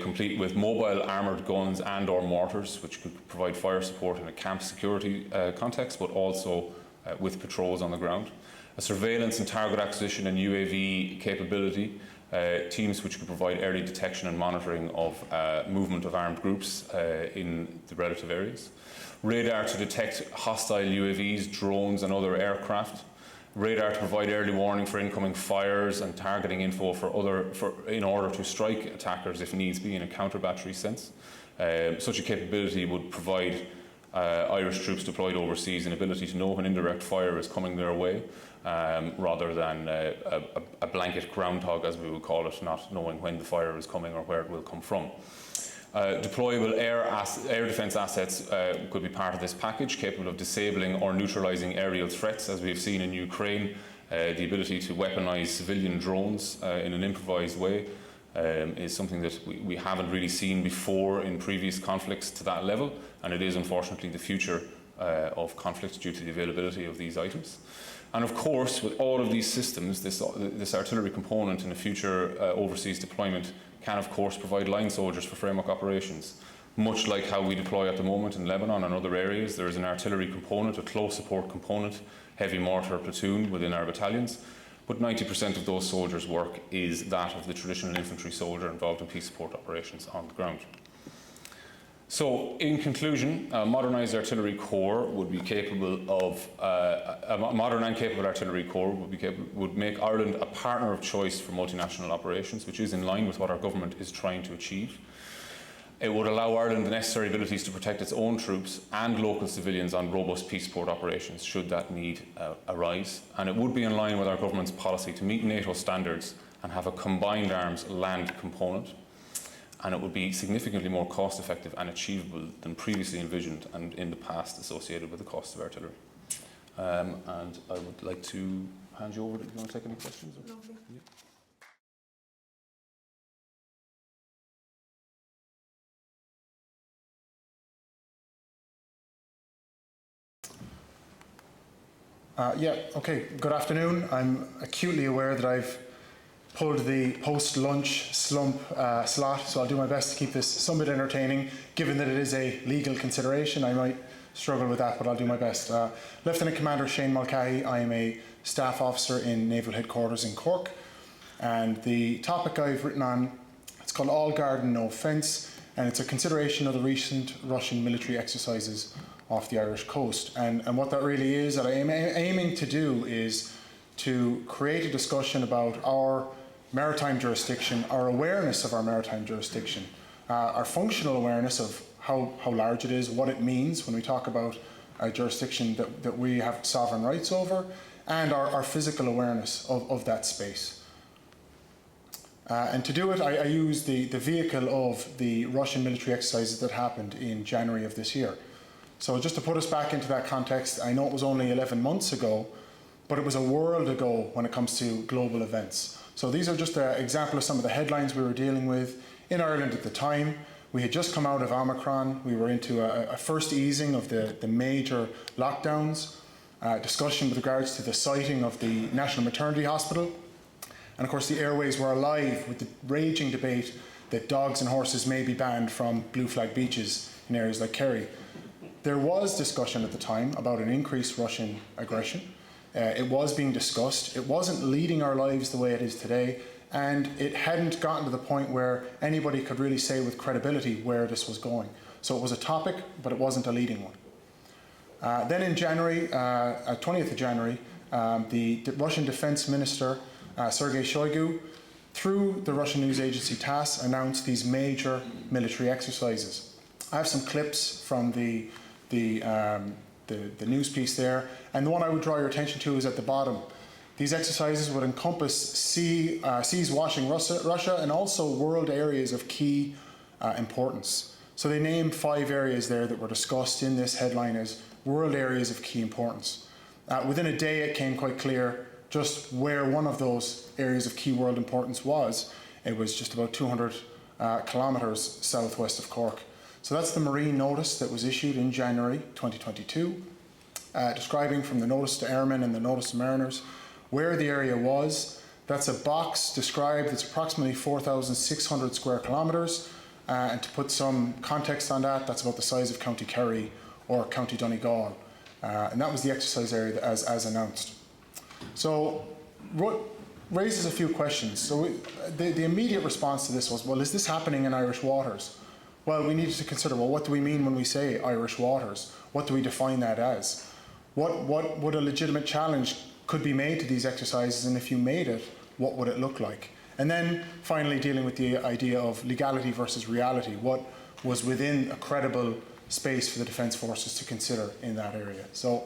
complete with mobile armoured guns and or mortars, which could provide fire support in a camp security context, but also with patrols on the ground. A surveillance and target acquisition and UAV capability, teams which could provide early detection and monitoring of movement of armed groups in the relative areas. Radar to detect hostile UAVs, drones and other aircraft. Radar to provide early warning for incoming fires and targeting info in order to strike attackers if needs be in a counter-battery sense. Such a capability would provide Irish troops deployed overseas an ability to know when indirect fire is coming their way, rather than a blanket groundhog, as we would call it, not knowing when the fire is coming or where it will come from. Deployable air defence assets could be part of this package, capable of disabling or neutralising aerial threats, as we have seen in Ukraine. The ability to weaponise civilian drones in an improvised way is something that we haven't really seen before in previous conflicts to that level, and it is unfortunately the future of conflict due to the availability of these items. And of course, with all of these systems, this artillery component in a future overseas deployment can of course provide line soldiers for framework operations. Much like how we deploy at the moment in Lebanon and other areas, there is an artillery component, a close support component, heavy mortar platoon within our battalions, but 90% of those soldiers' work is that of the traditional infantry soldier involved in peace support operations on the ground. So, in conclusion, a modernised artillery corps would be capable of a modern and capable artillery corps would make Ireland a partner of choice for multinational operations, which is in line with what our government is trying to achieve. It would allow Ireland the necessary abilities to protect its own troops and local civilians on robust peace support operations, should that need arise. And it would be in line with our government's policy to meet NATO standards and have a combined arms land component. And it would be significantly more cost effective and achievable than previously envisioned and in the past associated with the cost of artillery. And I would like to hand you over. Do you want to take any questions? Yeah. Okay, good afternoon. I'm acutely aware that I've pulled the post-lunch slump slot, so I'll do my best to keep this somewhat entertaining. Given that it is a legal consideration, I might struggle with that, but I'll do my best. Lieutenant Commander Shane Mulcahy, I am a staff officer in Naval Headquarters in Cork, and the topic I've written on, it's called All Garden, No Fence, and it's a consideration of the recent Russian military exercises off the Irish coast. And what that really is, that I'm aiming to do is to create a discussion about our maritime jurisdiction, our awareness of our maritime jurisdiction, our functional awareness of how large it is, what it means when we talk about a jurisdiction that we have sovereign rights over, and our physical awareness of that space. And to do it, I use the vehicle of the Russian military exercises that happened in January of this year. So just to put us back into that context, I know it was only 11 months ago, but it was a world ago when it comes to global events. So these are just an example of some of the headlines we were dealing with in Ireland at the time. We had just come out of Omicron. We were into a first easing of the major lockdowns, discussion with regards to the siting of the National Maternity Hospital. And of course the airways were alive with the raging debate that dogs and horses may be banned from blue flag beaches in areas like Kerry. There was discussion at the time about an increased Russian aggression. It was being discussed. It wasn't leading our lives the way it is today, and it hadn't gotten to the point where anybody could really say with credibility where this was going. So it was a topic, but it wasn't a leading one. Then in January, 20th of January, the Russian Defense Minister, Sergei Shoigu, through the Russian news agency TASS, announced these major military exercises. I have some clips from the news piece there, and the one I would draw your attention to is at the bottom. These exercises would encompass seas washing Russia and also world areas of key importance. So they named 5 areas there that were discussed in this headline as world areas of key importance. Within a day it came quite clear just where one of those areas of key world importance was. It was just about 200 kilometres southwest of Cork. So that's the marine notice that was issued in January 2022, describing from the notice to airmen and the notice to mariners where the area was. That's a box described, it's approximately 4,600 square kilometres, and to put some context on that, that's about the size of County Kerry or County Donegal. And that was the exercise area as announced. So what raises a few questions. So the immediate response to this was, well, is this happening in Irish waters? Well, we needed to consider, well, what do we mean when we say Irish waters? What do we define that as? What would a legitimate challenge could be made to these exercises, and if you made it, what would it look like? And then finally dealing with the idea of legality versus reality. What was within a credible space for the Defence Forces to consider in that area? So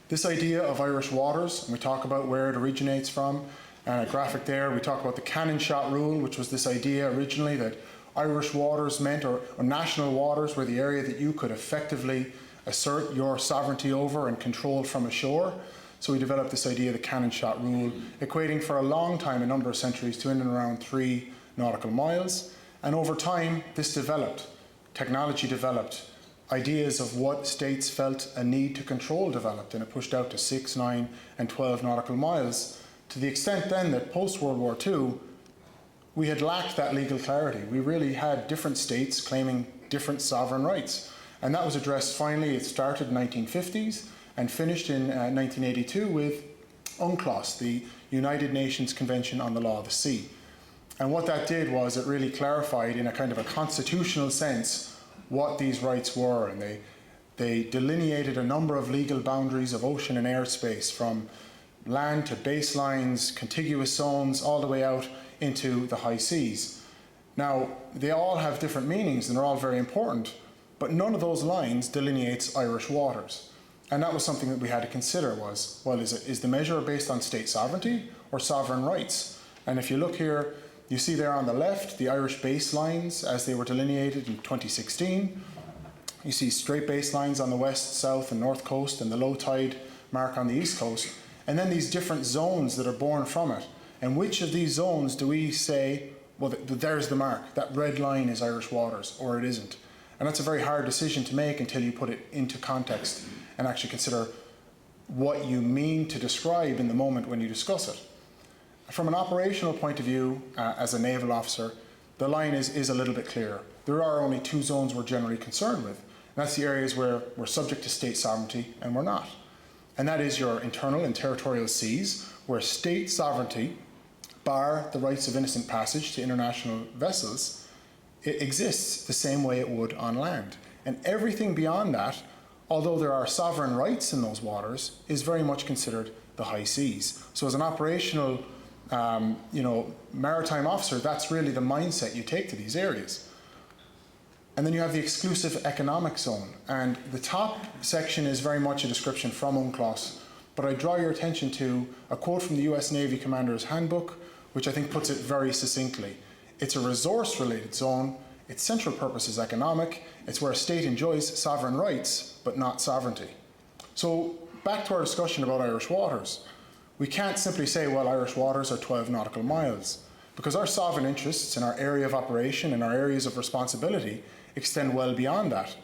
this idea of Irish waters, and we talk about where it originates from, and a graphic there, we talk about the cannon shot rule, which was this idea originally that Irish waters meant, or national waters were the area that you could effectively assert your sovereignty over and control from ashore. So we developed this idea of the cannon shot rule, equating for a long time, a number of centuries, to in and around 3 nautical miles. And over time, this developed. Technology developed. Ideas of what states felt a need to control developed, and it pushed out to 6, 9, and 12 nautical miles, to the extent then that post-World War II, we had lacked that legal clarity. We really had different states claiming different sovereign rights. And that was addressed finally, it started in the 1950s and finished in 1982 with UNCLOS, the United Nations Convention on the Law of the Sea. And what that did was it really clarified in a kind of a constitutional sense what these rights were, and they delineated a number of legal boundaries of ocean and airspace, from land to baselines, contiguous zones, all the way out into the high seas. Now, they all have different meanings and they're all very important, but none of those lines delineates Irish waters. And that was something that we had to consider was, well, is the measure based on state sovereignty or sovereign rights? And if you look here, you see there on the left, the Irish baselines as they were delineated in 2016. You see straight baselines on the west, south, and north coast, and the low tide mark on the east coast. And then these different zones that are born from it. And which of these zones do we say, well, there's the mark, that red line is Irish waters, or it isn't? And that's a very hard decision to make until you put it into context and actually consider what you mean to describe in the moment when you discuss it. From an operational point of view, as a naval officer, the line is a little bit clearer. There are only 2 zones we're generally concerned with. And that's the areas where we're subject to state sovereignty and we're not. And that is your internal and territorial seas, where state sovereignty, bar the rights of innocent passage to international vessels, it exists the same way it would on land. And everything beyond that, although there are sovereign rights in those waters, is very much considered the high seas. So as an operational maritime officer, that's really the mindset you take to these areas. And then you have the exclusive economic zone. And the top section is very much a description from UNCLOS, but I draw your attention to a quote from the US Navy Commander's Handbook, which I think puts it very succinctly. It's a resource-related zone. Its central purpose is economic. It's where a state enjoys sovereign rights, but not sovereignty. So back to our discussion about Irish waters. We can't simply say, well, Irish waters are 12 nautical miles, because our sovereign interests in our area of operation and our areas of responsibility extend well beyond that,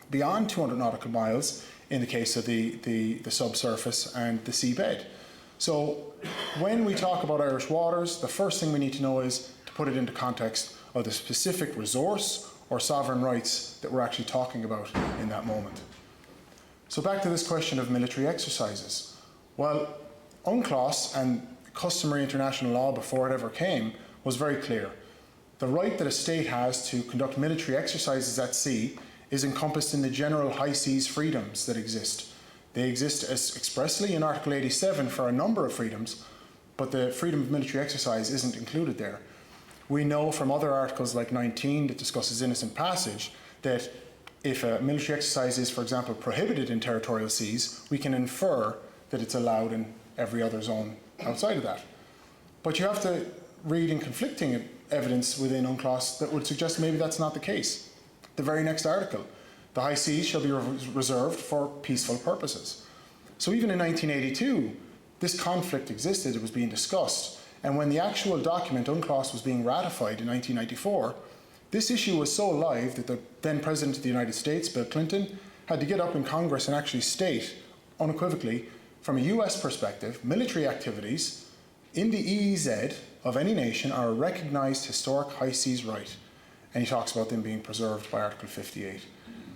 beyond 200 nautical miles in the case of the subsurface and the seabed. So when we talk about Irish waters, the first thing we need to know is to put it into context of the specific resource or sovereign rights that we're actually talking about in that moment. So back to this question of military exercises. Well, UNCLOS and customary international law before it ever came was very clear. The right that a state has to conduct military exercises at sea is encompassed in the general high seas freedoms that exist. They exist as expressly in Article 87 for a number of freedoms, but the freedom of military exercise isn't included there. We know from other articles like 19 that discusses innocent passage that if a military exercise is, for example, prohibited in territorial seas, we can infer that it's allowed in every other zone outside of that. But you have to read in conflicting evidence within UNCLOS that would suggest maybe that's not the case. The very next article, the high seas shall be reserved for peaceful purposes. So even in 1982, this conflict existed, it was being discussed. And when the actual document, UNCLOS, was being ratified in 1994, this issue was so live that the then President of the United States, Bill Clinton, had to get up in Congress and actually state unequivocally, from a US perspective, military activities in the EEZ of any nation are a recognized historic high seas right. And he talks about them being preserved by Article 58.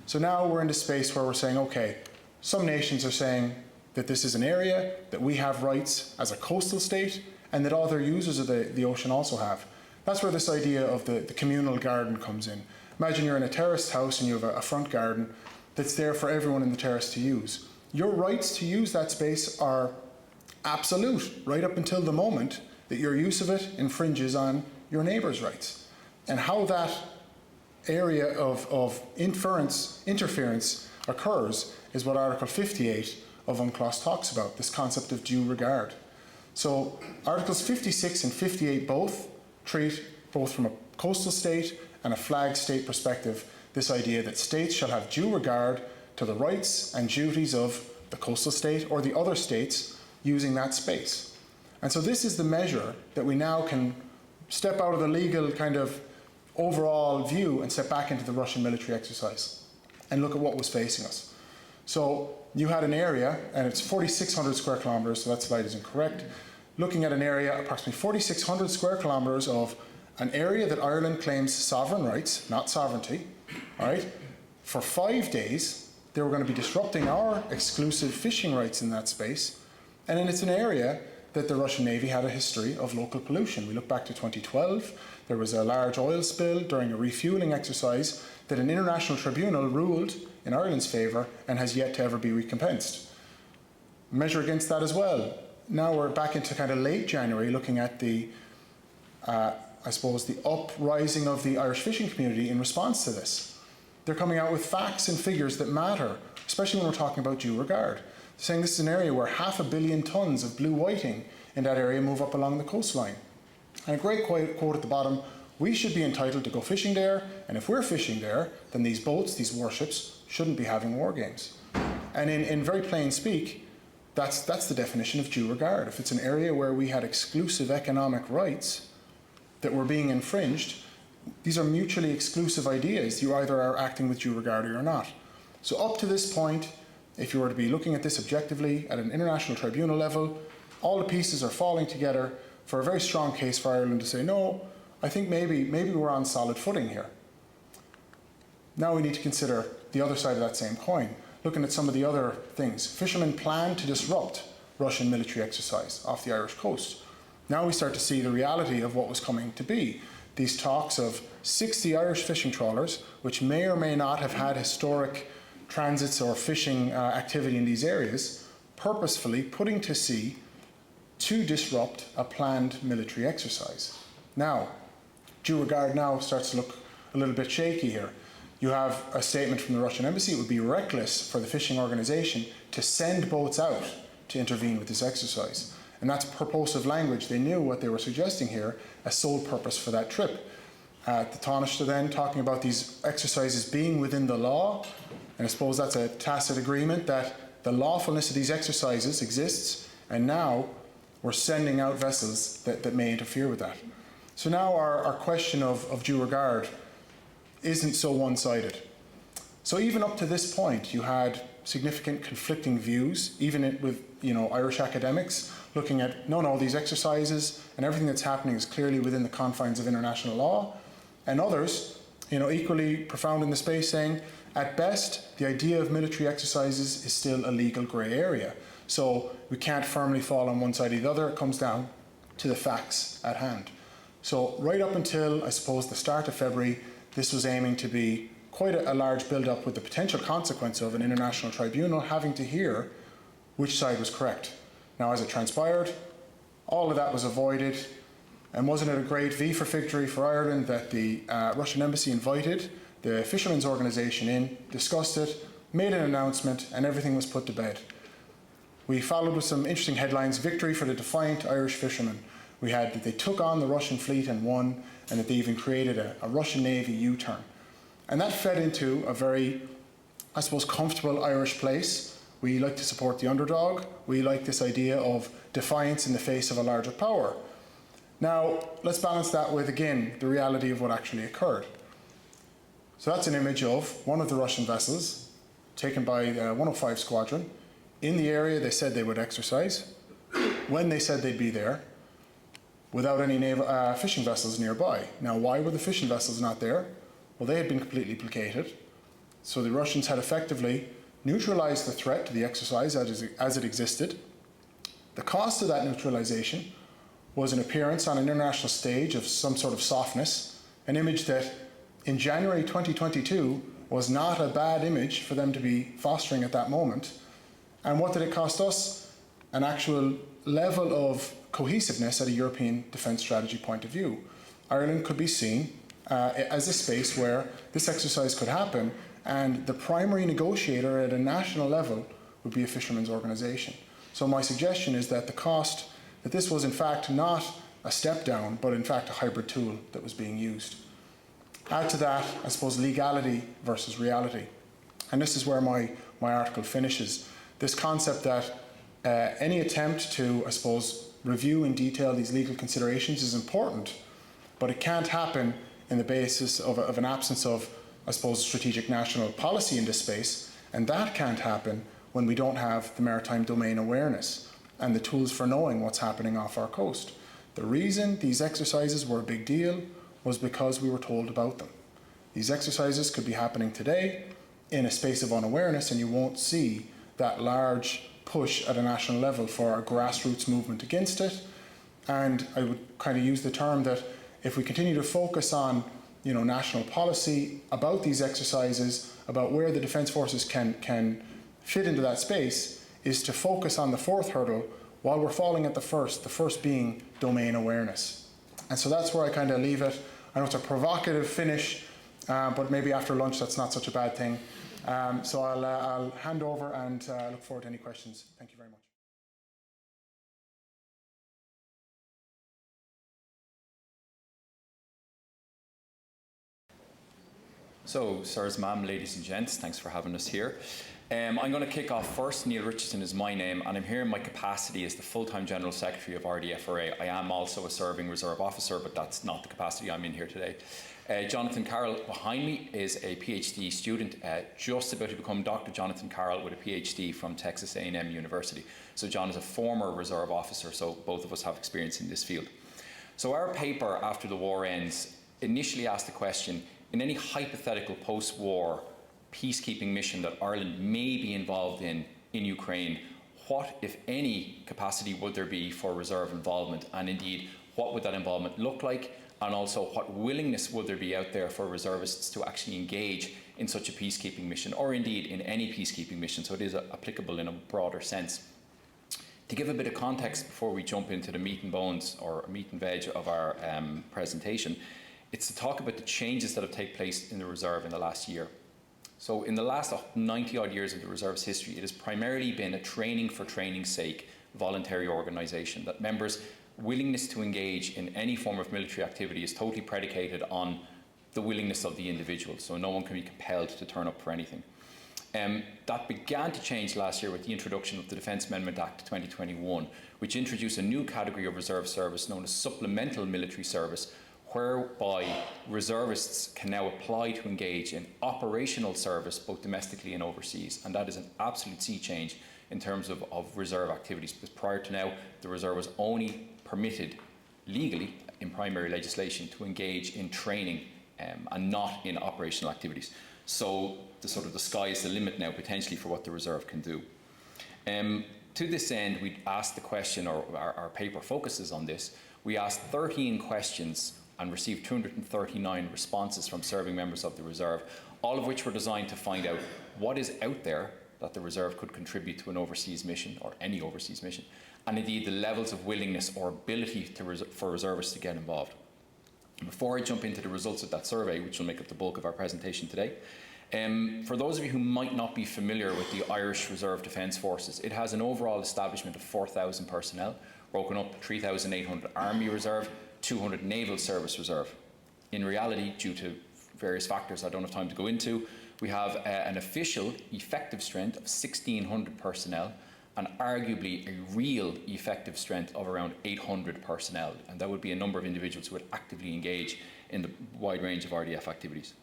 So now we're in the space where we're saying, okay, some nations are saying that this is an area that we have rights as a coastal state and that other users of the ocean also have. That's where this idea of the communal garden comes in. Imagine you're in a terraced house and you have a front garden that's there for everyone in the terrace to use. Your rights to use that space are absolute, right up until the moment that your use of it infringes on your neighbour's rights. And how that area of interference occurs is what Article 58 of UNCLOS talks about, this concept of due regard. So Articles 56 and 58 both treat, both from a coastal state and a flag state perspective, this idea that states shall have due regard to the rights and duties of the coastal state or the other states using that space. And so this is the measure that we now can step out of the legal kind of overall view and step back into the Russian military exercise and look at what was facing us. So you had an area, and it's 4,600 square kilometres, so that slide is incorrect, looking at an area, approximately 4,600 square kilometres of an area that Ireland claims sovereign rights, not sovereignty, all right? For 5 days, they were going to be disrupting our exclusive fishing rights in that space, and then it's an area that the Russian Navy had a history of local pollution. We look back to 2012, there was a large oil spill during a refuelling exercise that an international tribunal ruled in Ireland's favour and has yet to ever be recompensed. Measure against that as well. Now we're back into kind of late January looking at the, I suppose, the uprising of the Irish fishing community in response to this. They're coming out with facts and figures that matter, especially when we're talking about due regard. They're saying this is an area where 500 million tonnes of blue whiting in that area move up along the coastline. And a great quote at the bottom, we should be entitled to go fishing there, and if we're fishing there, then these boats, these warships, shouldn't be having war games. And in very plain speak, that's the definition of due regard. If it's an area where we had exclusive economic rights that were being infringed, these are mutually exclusive ideas. You either are acting with due regard or you're not. So up to this point, if you were to be looking at this objectively at an international tribunal level, all the pieces are falling together for a very strong case for Ireland to say, no, I think maybe we're on solid footing here. Now we need to consider the other side of that same coin, looking at some of the other things. Fishermen planned to disrupt Russian military exercise off the Irish coast. Now we start to see the reality of what was coming to be. These talks of 60 Irish fishing trawlers, which may or may not have had historic transits or fishing activity in these areas, purposefully putting to sea to disrupt a planned military exercise. Now, due regard now starts to look a little bit shaky here. You have a statement from the Russian embassy, it would be reckless for the fishing organisation to send boats out to intervene with this exercise. And that's purposive language. They knew what they were suggesting here, a sole purpose for that trip. The Taoiseach then talking about these exercises being within the law, and I suppose that's a tacit agreement that the lawfulness of these exercises exists, and now we're sending out vessels that may interfere with that. So now our question of due regard isn't so one-sided. So even up to this point, you had significant conflicting views, even with Irish academics looking at, no, these exercises and everything that's happening is clearly within the confines of international law, and others, equally profound in the space saying, at best, the idea of military exercises is still a legal grey area. So we can't firmly fall on one side or the other. It comes down to the facts at hand. So right up until, I suppose, the start of February, this was aiming to be quite a large build-up with the potential consequence of an international tribunal having to hear which side was correct. Now, as it transpired, all of that was avoided, and wasn't it a great V for victory for Ireland that the Russian embassy invited the fishermen's organisation in, discussed it, made an announcement, and everything was put to bed. We followed with some interesting headlines, victory for the defiant Irish fishermen. We had that they took on the Russian fleet and won, and that they even created a Russian Navy U-turn. And that fed into a very, I suppose, comfortable Irish place We like to support the underdog. We like this idea of defiance in the face of a larger power. Now, let's balance that with, again, the reality of what actually occurred. So that's an image of one of the Russian vessels taken by the 105 Squadron. In the area they said they would exercise, when they said they'd be there, without any naval, fishing vessels nearby. Now, why were the fishing vessels not there? Well, they had been completely placated. So the Russians had effectively neutralized the threat to the exercise as it existed. The cost of that neutralization was an appearance on an international stage of some sort of softness, an image that in January 2022 was not a bad image for them to be fostering at that moment. And what did it cost us? An actual level of cohesiveness at a European defence strategy point of view. Ireland could be seen as a space where this exercise could happen, and the primary negotiator at a national level would be a fishermen's organisation. So my suggestion is that the cost, that this was in fact not a step down, but in fact a hybrid tool that was being used. Add to that, I suppose, legality versus reality. And this is where my article finishes. This concept that any attempt to, I suppose, review in detail these legal considerations is important, but it can't happen in the basis of an absence of, I suppose, strategic national policy in this space, and that can't happen when we don't have the maritime domain awareness and the tools for knowing what's happening off our coast. The reason these exercises were a big deal was because we were told about them. These exercises could be happening today in a space of unawareness, and you won't see that large push at a national level for a grassroots movement against it. And I would kind of use the term that if we continue to focus on national policy about these exercises, about where the Defence Forces can fit into that space, is to focus on the fourth hurdle while we're falling at the first being domain awareness. And so that's where I kind of leave it. I know it's a provocative finish, but maybe after lunch that's not such a bad thing. So I'll hand over and look forward to any questions. Thank you very much. So, sirs, ma'am, ladies and gents, thanks for having us here. I'm going to kick off first. Neil Richardson is my name, and I'm here in my capacity as the full-time General Secretary of RDFRA. I am also a serving reserve officer, but that's not the capacity I'm in here today. Jonathan Carroll behind me is a PhD student, just about to become Dr. Jonathan Carroll with a PhD from Texas A&M University. So John is a former reserve officer, so both of us have experience in this field. So our paper, After the War Ends, initially asked the question, in any hypothetical post-war peacekeeping mission that Ireland may be involved in Ukraine, what, if any, capacity would there be for reserve involvement? And indeed, what would that involvement look like? And also, what willingness would there be out there for reservists to actually engage in such a peacekeeping mission, or indeed in any peacekeeping mission? So it is applicable in a broader sense. To give a bit of context before we jump into the meat and bones, or meat and veg of our presentation, it's to talk about the changes that have taken place in the reserve in the last year. So in the last 90 odd years of the reserve's history, it has primarily been a training for training's sake voluntary organisation, that members' willingness to engage in any form of military activity is totally predicated on the willingness of the individual, so no one can be compelled to turn up for anything. That began to change last year with the introduction of the Defence Amendment Act 2021, which introduced a new category of reserve service known as supplemental military service, whereby reservists can now apply to engage in operational service both domestically and overseas. And that is an absolute sea change in terms of reserve activities, because prior to now, the reserve was only permitted legally in primary legislation to engage in training and not in operational activities. So the sky is the limit now potentially for what the reserve can do. To this end, we asked the question, or our paper focuses on this, we asked 13 questions and received 239 responses from serving members of the reserve, all of which were designed to find out what is out there that the reserve could contribute to an overseas mission, or any overseas mission, and indeed the levels of willingness or ability for reservists to get involved. Before I jump into the results of that survey, which will make up the bulk of our presentation today, for those of you who might not be familiar with the Irish Reserve Defence Forces, it has an overall establishment of 4,000 personnel, broken up 3,800 Army Reserve, 200 Naval Service Reserve. In reality, due to various factors I don't have time to go into, We have an official effective strength of 1,600 personnel, and arguably a real effective strength of around 800 personnel, and that would be a number of individuals who would actively engage in the wide range of RDF activities.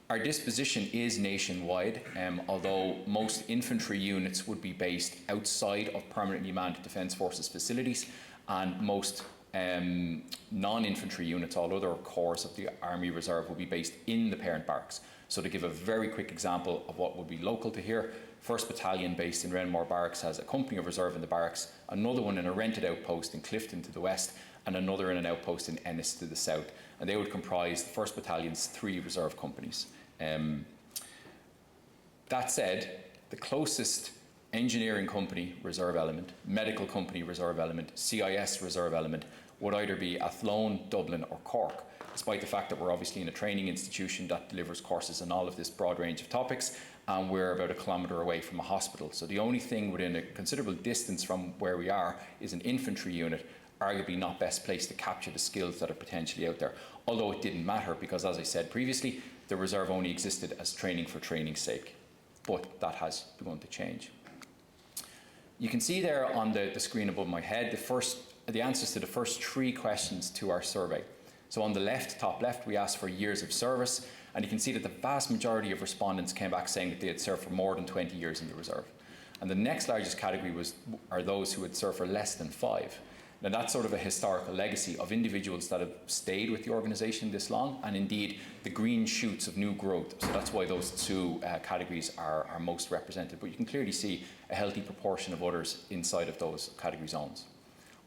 Our disposition is nationwide, although most infantry units would be based outside of permanently manned Defence Forces facilities, and most non-infantry units, all other corps of the Army Reserve, will be based in the parent barracks. So to give a very quick example of what would be local to here, 1st Battalion based in Renmore Barracks has a company of reserve in the barracks, another one in a rented outpost in Clifton to the west, and another in an outpost in Ennis to the south. And they would comprise the 1st Battalion's 3 reserve companies. That said, the closest engineering company reserve element, medical company reserve element, CIS reserve element would either be Athlone, Dublin or Cork, despite the fact that we're obviously in a training institution that delivers courses on all of this broad range of topics, and we're about 1 kilometre away from a hospital. So the only thing within a considerable distance from where we are is an infantry unit, arguably not best placed to capture the skills that are potentially out there. Although it didn't matter because, as I said previously, the reserve only existed as training for training's sake. But that has begun to change. You can see there on the screen above my head the answers to the first 3 questions to our survey. So on the left, top left, we asked for years of service, and you can see that the vast majority of respondents came back saying that they had served for more than 20 years in the reserve. And the next largest category are those who had served for less than 5. Now that's sort of a historical legacy of individuals that have stayed with the organisation this long, and indeed the green shoots of new growth. So that's why those 2 categories are most represented. But you can clearly see a healthy proportion of others inside of those category zones.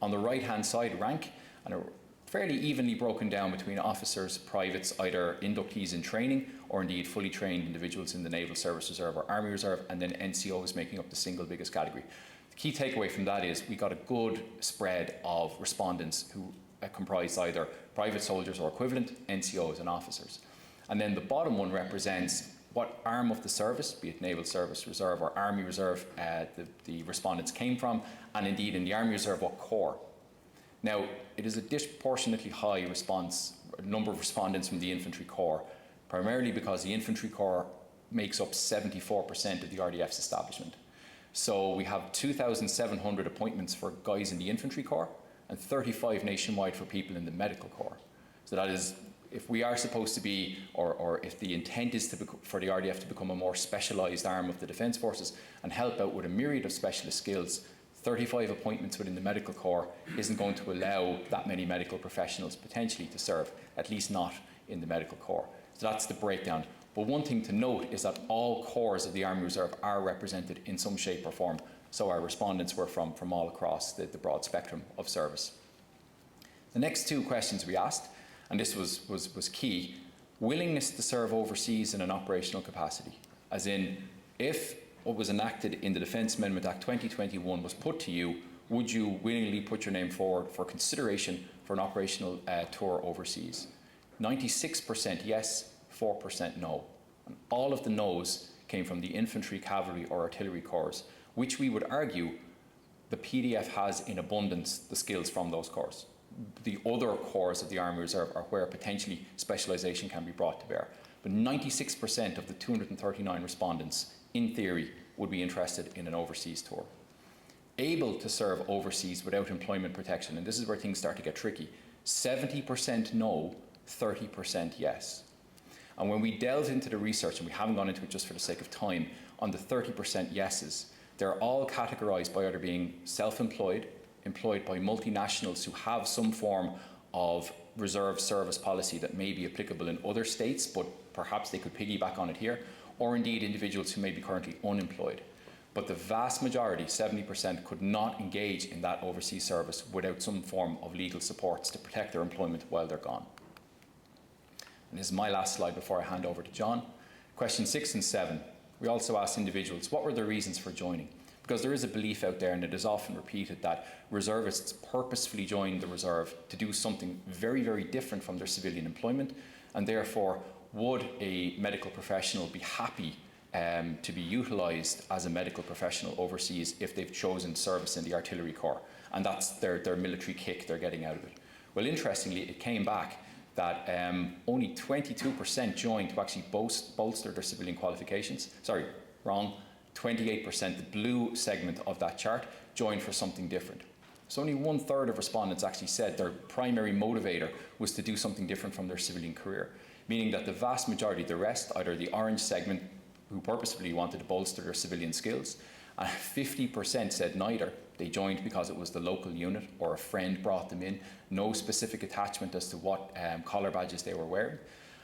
On the right-hand side, rank, and a fairly evenly broken down between officers, privates, either inductees in training or indeed fully trained individuals in the Naval Service Reserve or Army Reserve, and then NCOs making up the single biggest category. The key takeaway from that is we got a good spread of respondents who comprise either private soldiers or equivalent, NCOs and officers. And then the bottom one represents what arm of the service, be it Naval Service Reserve or Army Reserve, the respondents came from, and indeed in the Army Reserve, what corps. Now, it is a disproportionately high number of respondents from the Infantry Corps, primarily because the Infantry Corps makes up 74% of the RDF's establishment. So we have 2,700 appointments for guys in the Infantry Corps and 35 nationwide for people in the Medical Corps. So that is, if we are supposed to be, or if the intent is for the RDF to become a more specialised arm of the Defence Forces and help out with a myriad of specialist skills, 35 appointments within the Medical Corps isn't going to allow that many medical professionals potentially to serve, at least not in the Medical Corps. So that's the breakdown. But one thing to note is that all corps of the Army Reserve are represented in some shape or form. So our respondents were from all across the broad spectrum of service. The next 2 questions we asked, and this was key, willingness to serve overseas in an operational capacity. As in, if what was enacted in the Defence Amendment Act 2021 was put to you, would you willingly put your name forward for consideration for an operational tour overseas? 96% yes, 4% no. And all of the no's came from the infantry, cavalry or artillery corps, which we would argue the PDF has in abundance the skills from those corps. The other corps of the Army Reserve are where potentially specialisation can be brought to bear. But 96% of the 239 respondents, in theory, would be interested in an overseas tour. Able to serve overseas without employment protection, and this is where things start to get tricky, 70% no, 30% yes. And when we delve into the research, and we haven't gone into it just for the sake of time, on the 30% yeses, they're all categorised by either being self-employed, employed by multinationals who have some form of reserve service policy that may be applicable in other states, but perhaps they could piggyback on it here, or indeed individuals who may be currently unemployed. But the vast majority, 70%, could not engage in that overseas service without some form of legal supports to protect their employment while they're gone. And this is my last slide before I hand over to John. Question 6 and 7. We also asked individuals, what were their reasons for joining? Because there is a belief out there, and it is often repeated, that reservists purposefully join the reserve to do something very, very different from their civilian employment, and therefore would a medical professional be happy to be utilised as a medical professional overseas if they've chosen service in the Artillery Corps, and that's their military kick they're getting out of it. Well, interestingly, it came back that only 22% joined to actually bolster their civilian qualifications. Sorry, wrong. 28%, the blue segment of that chart, joined for something different. So only 1/3 of respondents actually said their primary motivator was to do something different from their civilian career, meaning that the vast majority of the rest, either the orange segment who purposefully wanted to bolster their civilian skills, and 50% said neither. They joined because it was the local unit or a friend brought them in, no specific attachment as to what collar badges they were wearing.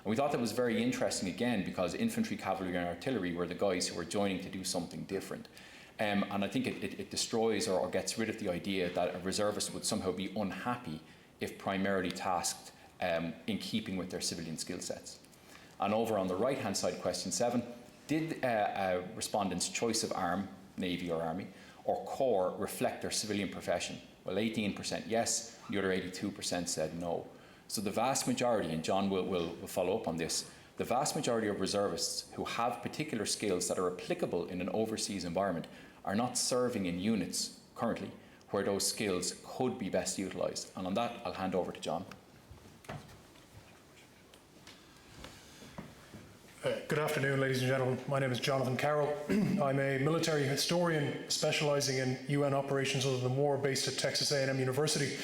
And we thought that was very interesting again because infantry, cavalry and artillery were the guys who were joining to do something different. And I think it destroys or gets rid of the idea that a reservist would somehow be unhappy if primarily tasked in keeping with their civilian skill sets. And over on the right hand side, question 7, did a respondent's choice of arm, Navy or Army, or Corps reflect their civilian profession? Well, 18% yes, the other 82% said no. So the vast majority, and John will follow up on this, the vast majority of reservists who have particular skills that are applicable in an overseas environment are not serving in units currently where those skills could be best utilised. And on that, I'll hand over to John. Good afternoon, ladies and gentlemen. My name is Jonathan Carroll. I'm a military historian specialising in UN operations other than war based at Texas A&M University,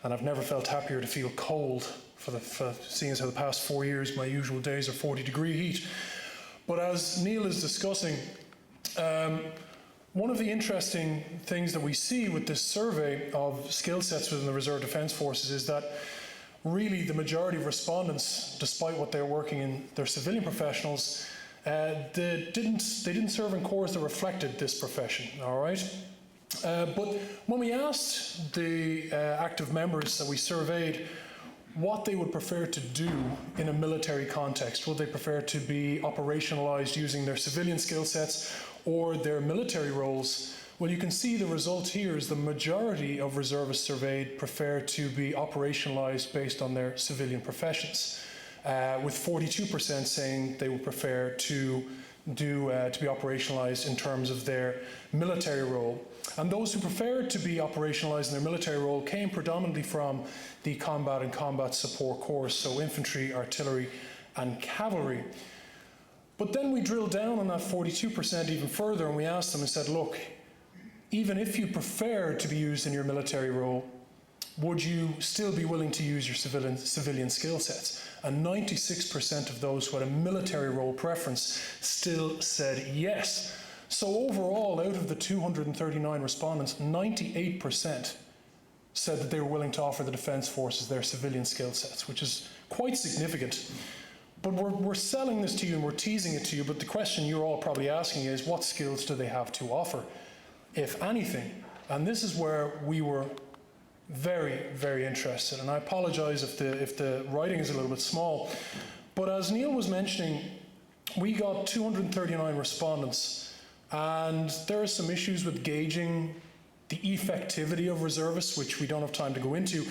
and I've never felt happier to feel cold for seeing as how the past 4 years my usual days are 40-degree heat. But as Neil is discussing, one of the interesting things that we see with this survey of skill sets within the Reserve Defence Forces is that really the majority of respondents, despite what they're working in their civilian professionals, they didn't serve in corps that reflected this profession, all right? But when we asked the active members that we surveyed what they would prefer to do in a military context, would they prefer to be operationalized using their civilian skill sets or their military roles? Well, you can see the result here is the majority of reservists surveyed prefer to be operationalized based on their civilian professions, with 42% saying they would prefer to be operationalized in terms of their military role. And those who preferred to be operationalized in their military role came predominantly from the combat and combat support corps, so infantry, artillery, and cavalry. But then we drilled down on that 42% even further, and we asked them and said, look, even if you prefer to be used in your military role, would you still be willing to use your civilian skill sets? And 96% of those who had a military role preference still said yes. So overall, out of the 239 respondents, 98% said that they were willing to offer the Defence Forces their civilian skill sets, which is quite significant. But we're selling this to you and we're teasing it to you, but the question you're all probably asking is, what skills do they have to offer, if anything? And this is where we were very, very interested. And I apologise if the writing is a little bit small. But as Neil was mentioning, we got 239 respondents, and there are some issues with gauging the effectivity of reservists, which we don't have time to go into.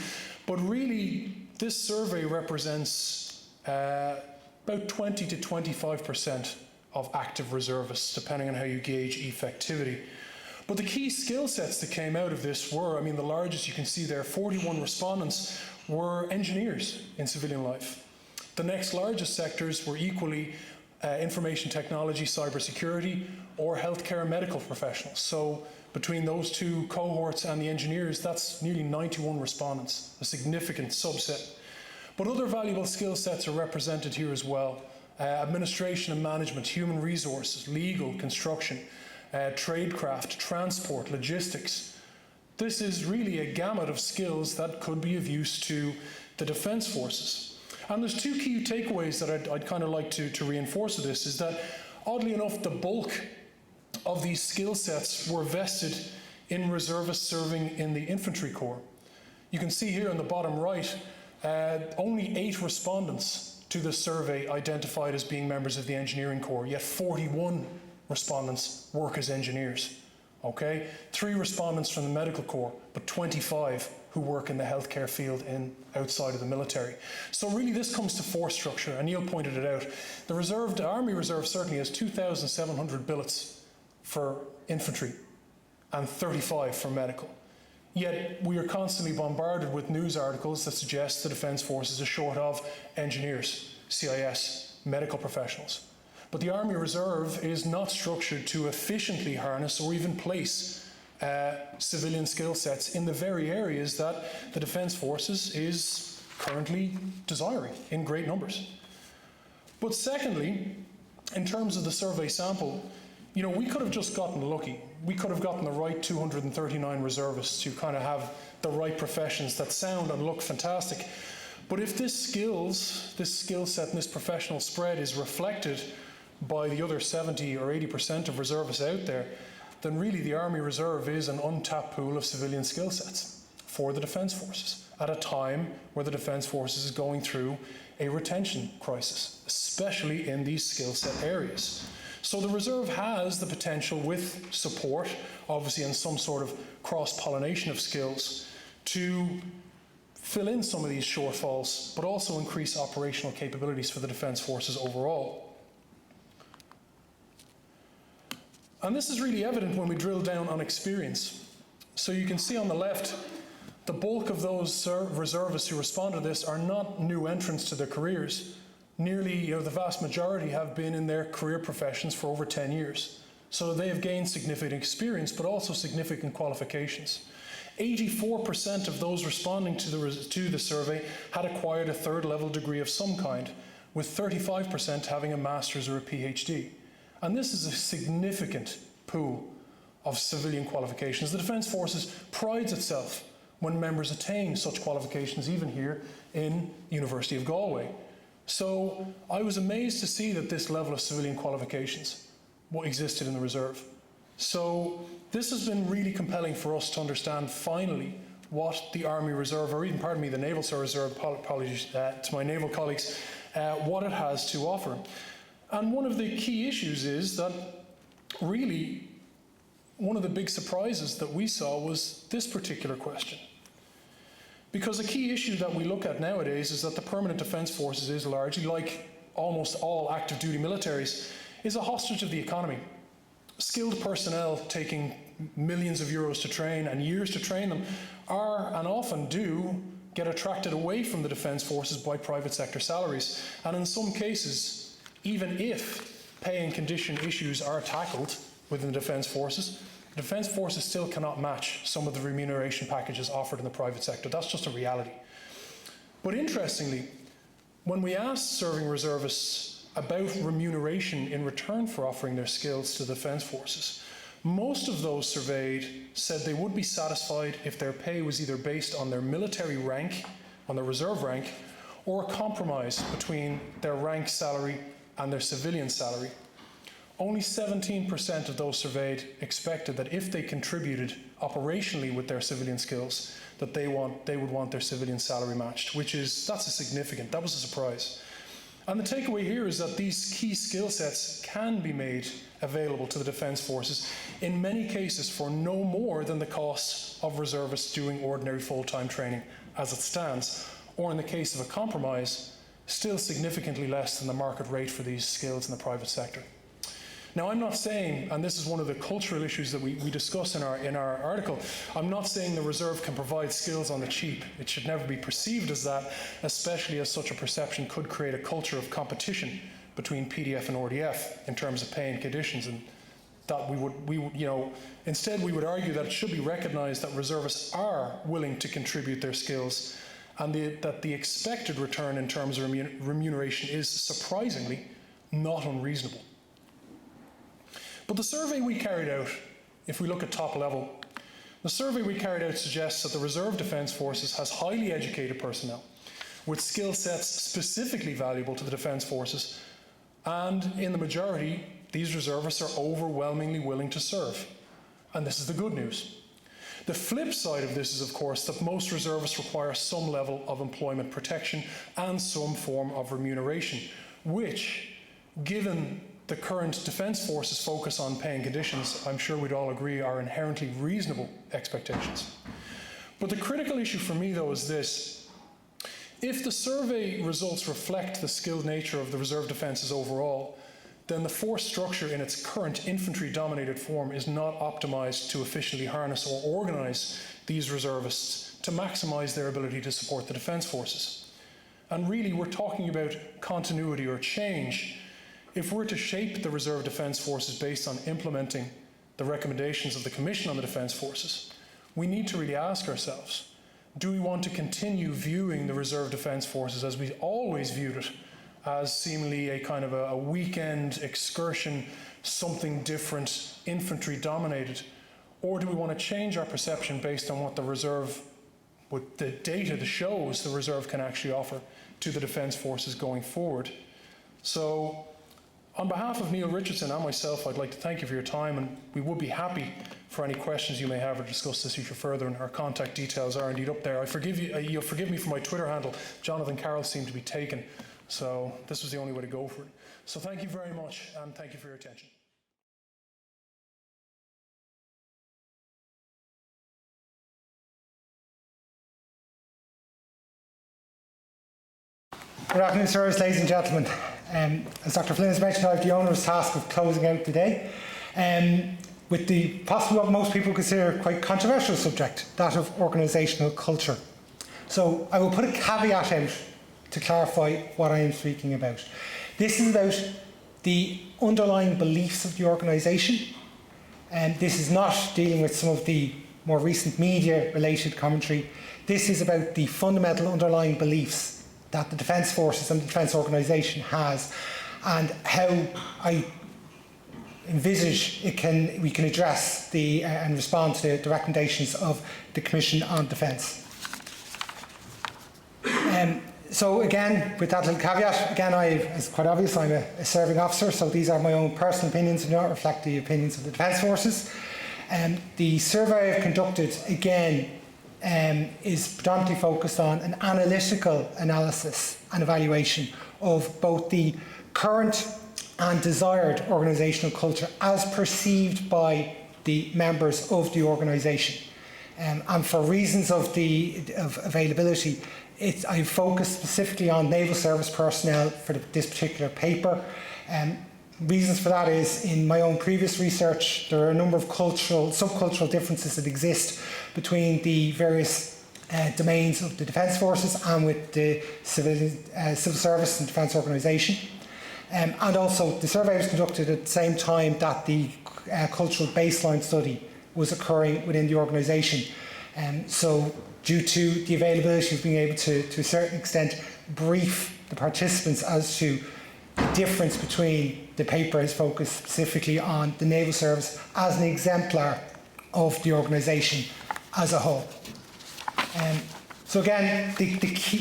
But really, this survey represents about 20 to 25% of active reservists, depending on how you gauge effectivity. But the key skill sets that came out of this were, the largest you can see there, 41 respondents were engineers in civilian life. The next largest sectors were equally information technology, cybersecurity, or healthcare and medical professionals. So between those two cohorts and the engineers, that's nearly 91 respondents, a significant subset. But other valuable skill sets are represented here as well. Administration and management, human resources, legal, construction, tradecraft, transport, logistics. This is really a gamut of skills that could be of use to the Defence Forces. And there's two key takeaways that I'd kind of like to reinforce with this, is that oddly enough, the bulk of these skill sets were vested in reservists serving in the infantry corps. You can see here on the bottom right, only 8 respondents to the survey identified as being members of the engineering corps, yet 41 respondents work as engineers. Okay, 3 respondents from the medical corps, but 25 who work in the healthcare field outside of the military. So really this comes to force structure, and Neil pointed it out. The Army Reserve certainly has 2,700 billets for infantry and 35 for medical. Yet we are constantly bombarded with news articles that suggest the Defence Forces is short of engineers, CIS, medical professionals. But the Army Reserve is not structured to efficiently harness or even place civilian skill sets in the very areas that the Defence Forces is currently desiring in great numbers. But secondly, in terms of the survey sample, you know, we could have just gotten lucky. We could have gotten the right 239 reservists who kind of have the right professions that sound and look fantastic. But if this skill set and this professional spread is reflected by the other 70 or 80% of reservists out there, then really the Army Reserve is an untapped pool of civilian skill sets for the Defence Forces at a time where the Defence Forces is going through a retention crisis, especially in these skill set areas. So the Reserve has the potential, with support, obviously, and some sort of cross-pollination of skills, to fill in some of these shortfalls, but also increase operational capabilities for the Defence Forces overall. And this is really evident when we drill down on experience. So you can see on the left, the bulk of those reservists who respond to this are not new entrants to their careers. Nearly, the vast majority have been in their career professions for over 10 years. So they have gained significant experience, but also significant qualifications. 84% of those responding to the survey had acquired a third-level degree of some kind, with 35% having a master's or a PhD. And this is a significant pool of civilian qualifications. The Defence Forces prides itself when members attain such qualifications, even here in the University of Galway. So I was amazed to see that this level of civilian qualifications existed in the Reserve. So this has been really compelling for us to understand finally what the Army Reserve, or even, pardon me, the Naval Reserve, apologies to my naval colleagues, what it has to offer. And one of the key issues is that really one of the big surprises that we saw was this particular question. Because a key issue that we look at nowadays is that the permanent Defence Forces is largely, like almost all active duty militaries, is a hostage of the economy. Skilled personnel taking millions of euros to train and years to train them are, and often do, get attracted away from the Defence Forces by private sector salaries. And in some cases, even if pay and condition issues are tackled within the Defence Forces, the Defence Forces still cannot match some of the remuneration packages offered in the private sector. That's just a reality. But interestingly, when we asked serving reservists about remuneration in return for offering their skills to the Defence Forces, most of those surveyed said they would be satisfied if their pay was either based on their military rank, on their reserve rank, or a compromise between their rank salary and their civilian salary. Only 17% of those surveyed expected that if they contributed operationally with their civilian skills, that they would want their civilian salary matched, that's a significant, that was a surprise. And the takeaway here is that these key skill sets can be made available to the Defence Forces, in many cases for no more than the cost of reservists doing ordinary full-time training as it stands, or in the case of a compromise, still significantly less than the market rate for these skills in the private sector. Now, I'm not saying, and this is one of the cultural issues that we discuss in our article, I'm not saying the Reserve can provide skills on the cheap. It should never be perceived as that, especially as such a perception could create a culture of competition between PDF and RDF in terms of pay and conditions, and that instead we would argue that it should be recognised that reservists are willing to contribute their skills, and that the expected return in terms of remuneration is surprisingly not unreasonable. But the survey we carried out, if we look at top level, the survey we carried out suggests that the Reserve Defence Forces has highly educated personnel with skill sets specifically valuable to the Defence Forces, and in the majority, these reservists are overwhelmingly willing to serve. And this is the good news. The flip side of this is, of course, that most reservists require some level of employment protection and some form of remuneration, which, given the current Defence Forces focus on pay and conditions, I'm sure we'd all agree are inherently reasonable expectations. But the critical issue for me, though, is this. If the survey results reflect the skilled nature of the Reserve Defences overall, then the force structure in its current infantry-dominated form is not optimised to efficiently harness or organise these reservists to maximise their ability to support the Defence Forces. And really, we're talking about continuity or change. If we're to shape the Reserve Defence Forces based on implementing the recommendations of the Commission on the Defence Forces, we need to really ask ourselves, do we want to continue viewing the Reserve Defence Forces as we always viewed it, as seemingly a kind of a weekend excursion, something different, infantry dominated? Or do we want to change our perception based on what the Reserve, what the data that shows the Reserve can actually offer to the Defence Forces going forward? So, on behalf of Neil Richardson and myself, I'd like to thank you for your time, and we would be happy for any questions you may have or discuss this issue further, and our contact details are indeed up there. I forgive you, you'll forgive me for my Twitter handle. Jonathan Carroll seemed to be taken, so this was the only way to go for it. So thank you very much, and thank you for your attention. Good afternoon, sirs, ladies and gentlemen. As Dr. Flynn has mentioned, I have the onerous task of closing out today with the possibly what most people consider quite controversial subject, that of organisational culture. So I will put a caveat out to clarify what I am speaking about. This is about the underlying beliefs of the organisation, and this is not dealing with some of the more recent media-related commentary. This is about the fundamental underlying beliefs that the Defence Forces and the Defence Organisation has, and how I envisage we can address and respond to the recommendations of the Commission on Defence. So again, with that little caveat, again, it's quite obvious, I'm a serving officer, so these are my own personal opinions and do not reflect the opinions of the Defence Forces. The survey I've conducted, again, is predominantly focused on an analytical analysis and evaluation of both the current and desired organisational culture as perceived by the members of the organisation. And for reasons of availability, I focused specifically on naval service personnel for this particular paper. Reasons for that is, in my own previous research, there are a number of subcultural differences that exist between the various domains of the Defence Forces and with the civil service and defence organisation. And also, the survey was conducted at the same time that the cultural baseline study was occurring within the organisation. So, due to the availability of being able to a certain extent, brief the participants as to the difference between the paper is focused specifically on the naval service as an exemplar of the organisation as a whole. So again,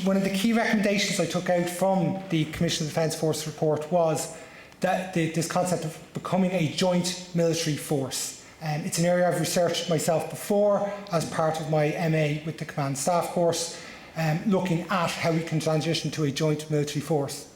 one of the key recommendations I took out from the Commission of Defence Force report was that this concept of becoming a joint military force. It's an area I've researched myself before as part of my MA with the Command Staff course, looking at how we can transition to a joint military force.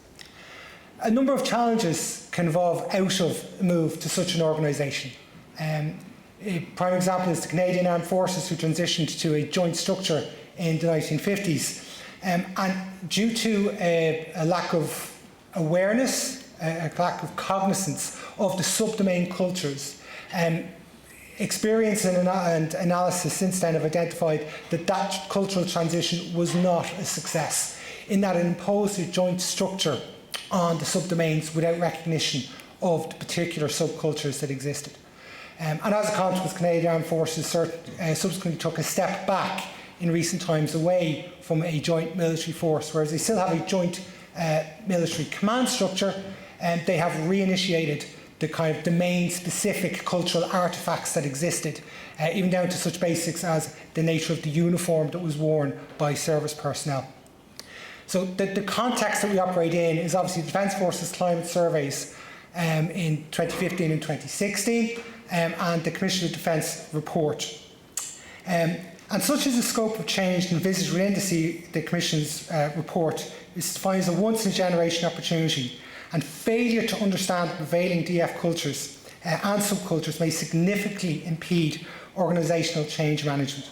A number of challenges can evolve out of a move to such an organisation. A prime example is the Canadian Armed Forces, who transitioned to a joint structure in the 1950s. And due to a lack of awareness, a lack of cognizance of the subdomain cultures, experience and analysis since then have identified that that cultural transition was not a success, in that it imposed a joint structure on the subdomains without recognition of the particular subcultures that existed. And as a consequence, Canadian Armed Forces subsequently took a step back in recent times away from a joint military force, whereas they still have a joint military command structure, and they have reinitiated the kind of domain-specific cultural artefacts that existed, even down to such basics as the nature of the uniform that was worn by service personnel. So the context that we operate in is obviously the Defence Forces climate surveys in 2015 and 2016, and the Commission of Defence report. And such as the scope of change envisaged within the Commission's report is defined as a once-in-a-generation opportunity, and failure to understand the prevailing DF cultures and subcultures may significantly impede organisational change management.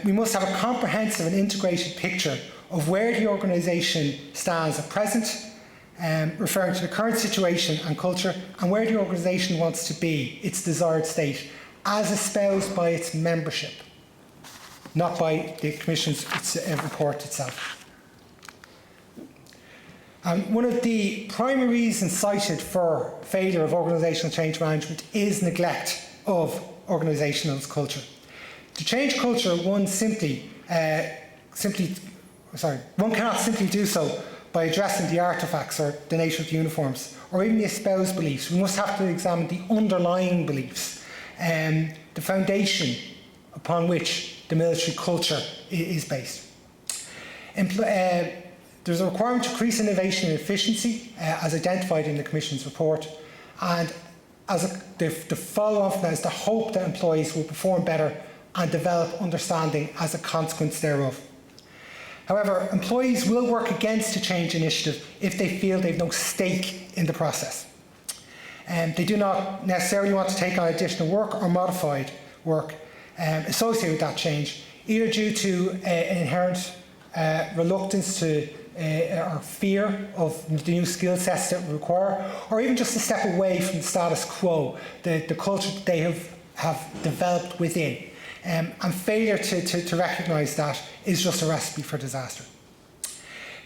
We must have a comprehensive and integrated picture of where the organisation stands at present, referring to the current situation and culture and where the organisation wants to be, its desired state, as espoused by its membership, not by the Commission's report itself. One of the primary reasons cited for failure of organisational change management is neglect of organisational culture. To change culture, one cannot simply do so by addressing the artefacts or the nature of the uniforms, or even the espoused beliefs. We must have to examine the underlying beliefs, the foundation upon which the military culture is based. There's a requirement to increase innovation and efficiency, as identified in the Commission's report, and the follow-on from that is the hope that employees will perform better and develop understanding as a consequence thereof. However, employees will work against a change initiative if they feel they've no stake in the process. They do not necessarily want to take on additional work or modified work associated with that change, either due to an inherent reluctance to or fear of the new skill sets that we require, or even just to step away from the status quo, the culture that they have developed within. And failure to recognise that is just a recipe for disaster.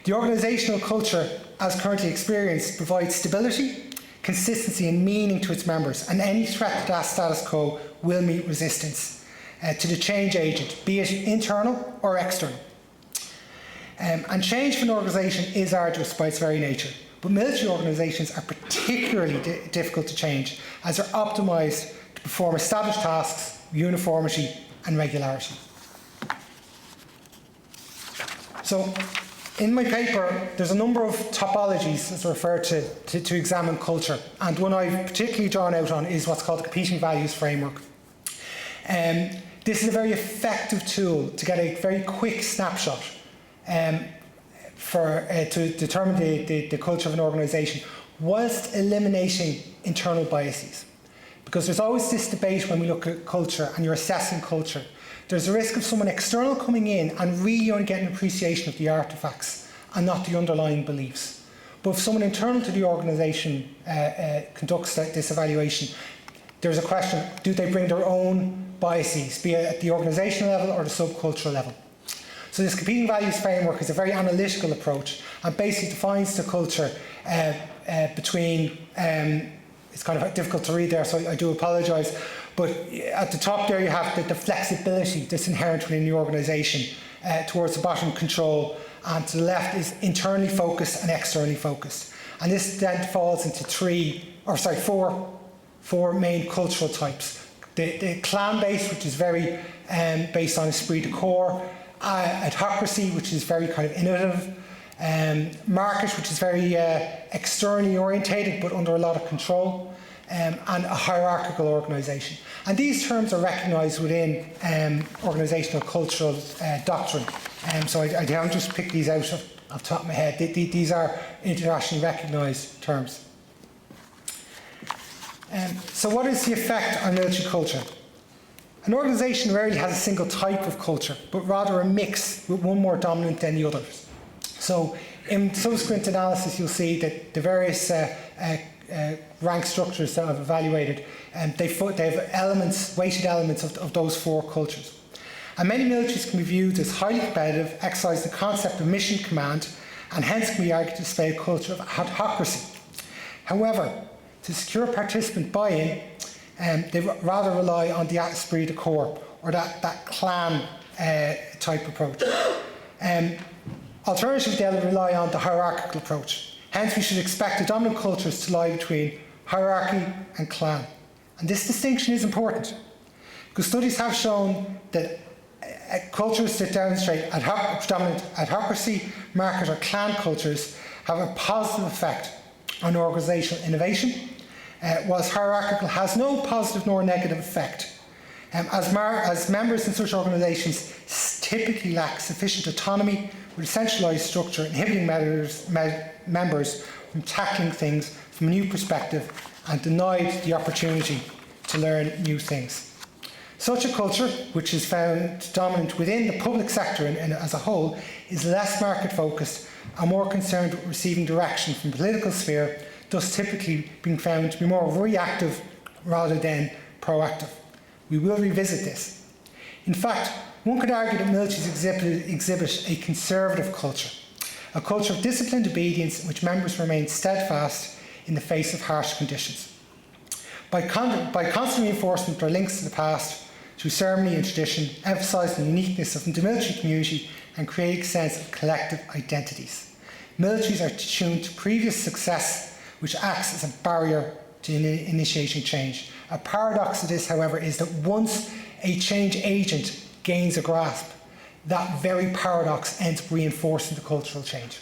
The organisational culture, as currently experienced, provides stability, consistency and meaning to its members, and any threat to that status quo will meet resistance to the change agent, be it internal or external. And change for an organisation is arduous by its very nature, but military organisations are particularly difficult to change as they're optimised to perform established tasks, uniformity and regularity. So, in my paper, there's a number of topologies as referred to examine culture, and one I've particularly drawn out on is what's called the competing values framework. This is a very effective tool to get a very quick snapshot to determine the culture of an organisation, whilst eliminating internal biases. Because there's always this debate when we look at culture and you're assessing culture. There's a risk of someone external coming in and really only getting an appreciation of the artefacts and not the underlying beliefs. But if someone internal to the organisation conducts this evaluation, there's a question, do they bring their own biases, be it at the organisational level or the subcultural level? So this competing values framework is a very analytical approach and basically defines the culture between, it's kind of difficult to read there, so I do apologise, but at the top there you have the flexibility that's inherent within the organisation, towards the bottom control, and to the left is internally focused and externally focused. And this then falls into four main cultural types. The clan-based, which is very based on esprit de corps, adhocracy, which is very kind of innovative, market, which is very externally orientated but under a lot of control, and a hierarchical organisation. And these terms are recognised within organisational cultural doctrine. So I haven't just picked these out off the top of my head. These are internationally recognised terms. So what is the effect on military culture? An organisation rarely has a single type of culture, but rather a mix with one more dominant than the others. So in subsequent analysis, you'll see that the various rank structures that I've evaluated, they have elements, weighted elements of those four cultures. And many militaries can be viewed as highly competitive, exercise the concept of mission command, and hence can be argued to display a culture of adhocracy. However, to secure participant buy-in, they rather rely on the esprit de corps, or that clan type approach. Alternatively, they'll rely on the hierarchical approach. Hence, we should expect the dominant cultures to lie between hierarchy and clan. And this distinction is important, because studies have shown that cultures that demonstrate predominant adhocracy, market or clan cultures have a positive effect on organisational innovation, whilst hierarchical has no positive nor negative effect, as members in such organisations typically lack sufficient autonomy with a centralised structure, inhibiting members from tackling things from a new perspective and denied the opportunity to learn new things. Such a culture, which is found dominant within the public sector and as a whole, is less market-focused and more concerned with receiving direction from the political sphere, thus typically being found to be more reactive rather than proactive. We will revisit this. In fact, one could argue that militaries exhibit a conservative culture, a culture of disciplined obedience in which members remain steadfast in the face of harsh conditions. By constant reinforcement of their links to the past, through ceremony and tradition, emphasising the uniqueness of the military community and creating a sense of collective identities. Militaries are tuned to previous success, which acts as a barrier to initiating change. A paradox of this, however, is that once a change agent gains a grasp, that very paradox ends up reinforcing the cultural change.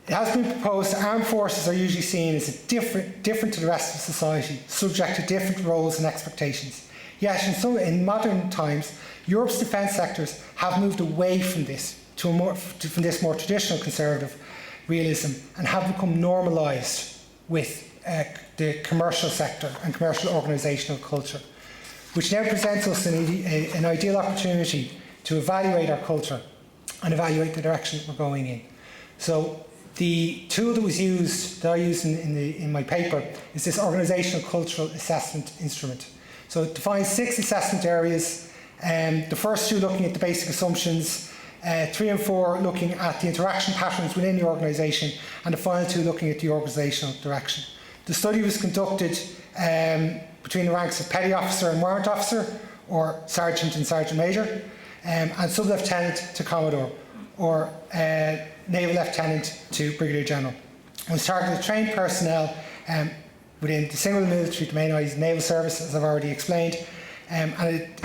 It has been proposed that armed forces are usually seen as different to the rest of society, subject to different roles and expectations. Yet in modern times, Europe's defence sectors have moved away from this from this more traditional conservative realism and have become normalised with the commercial sector and commercial organisational culture, which now presents us an ideal opportunity to evaluate our culture and evaluate the direction we're going in. So the tool that I use in my paper is this organisational cultural assessment instrument. So it defines 6 assessment areas, the first 2 looking at the basic assumptions, 3 and 4 looking at the interaction patterns within the organisation, and the final 2 looking at the organisational direction. The study was conducted between the ranks of petty officer and warrant officer, or sergeant and sergeant major, and sub-lieutenant to commodore, or naval lieutenant to brigadier general. It was targeted trained personnel within the single military domain, i.e. naval service, as I've already explained, and it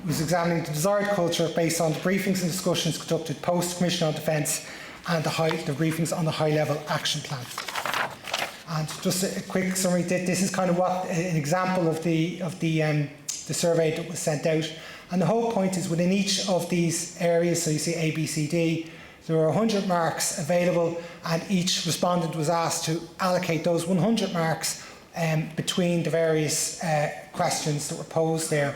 was examining the desired culture based on the briefings and discussions conducted post-Commission on Defence and the briefings on the high-level action plan. And just a quick summary, this is kind of what an example of the survey that was sent out. And the whole point is within each of these areas, so you see A, B, C, D, there were 100 marks available, and each respondent was asked to allocate those 100 marks between the various questions that were posed there.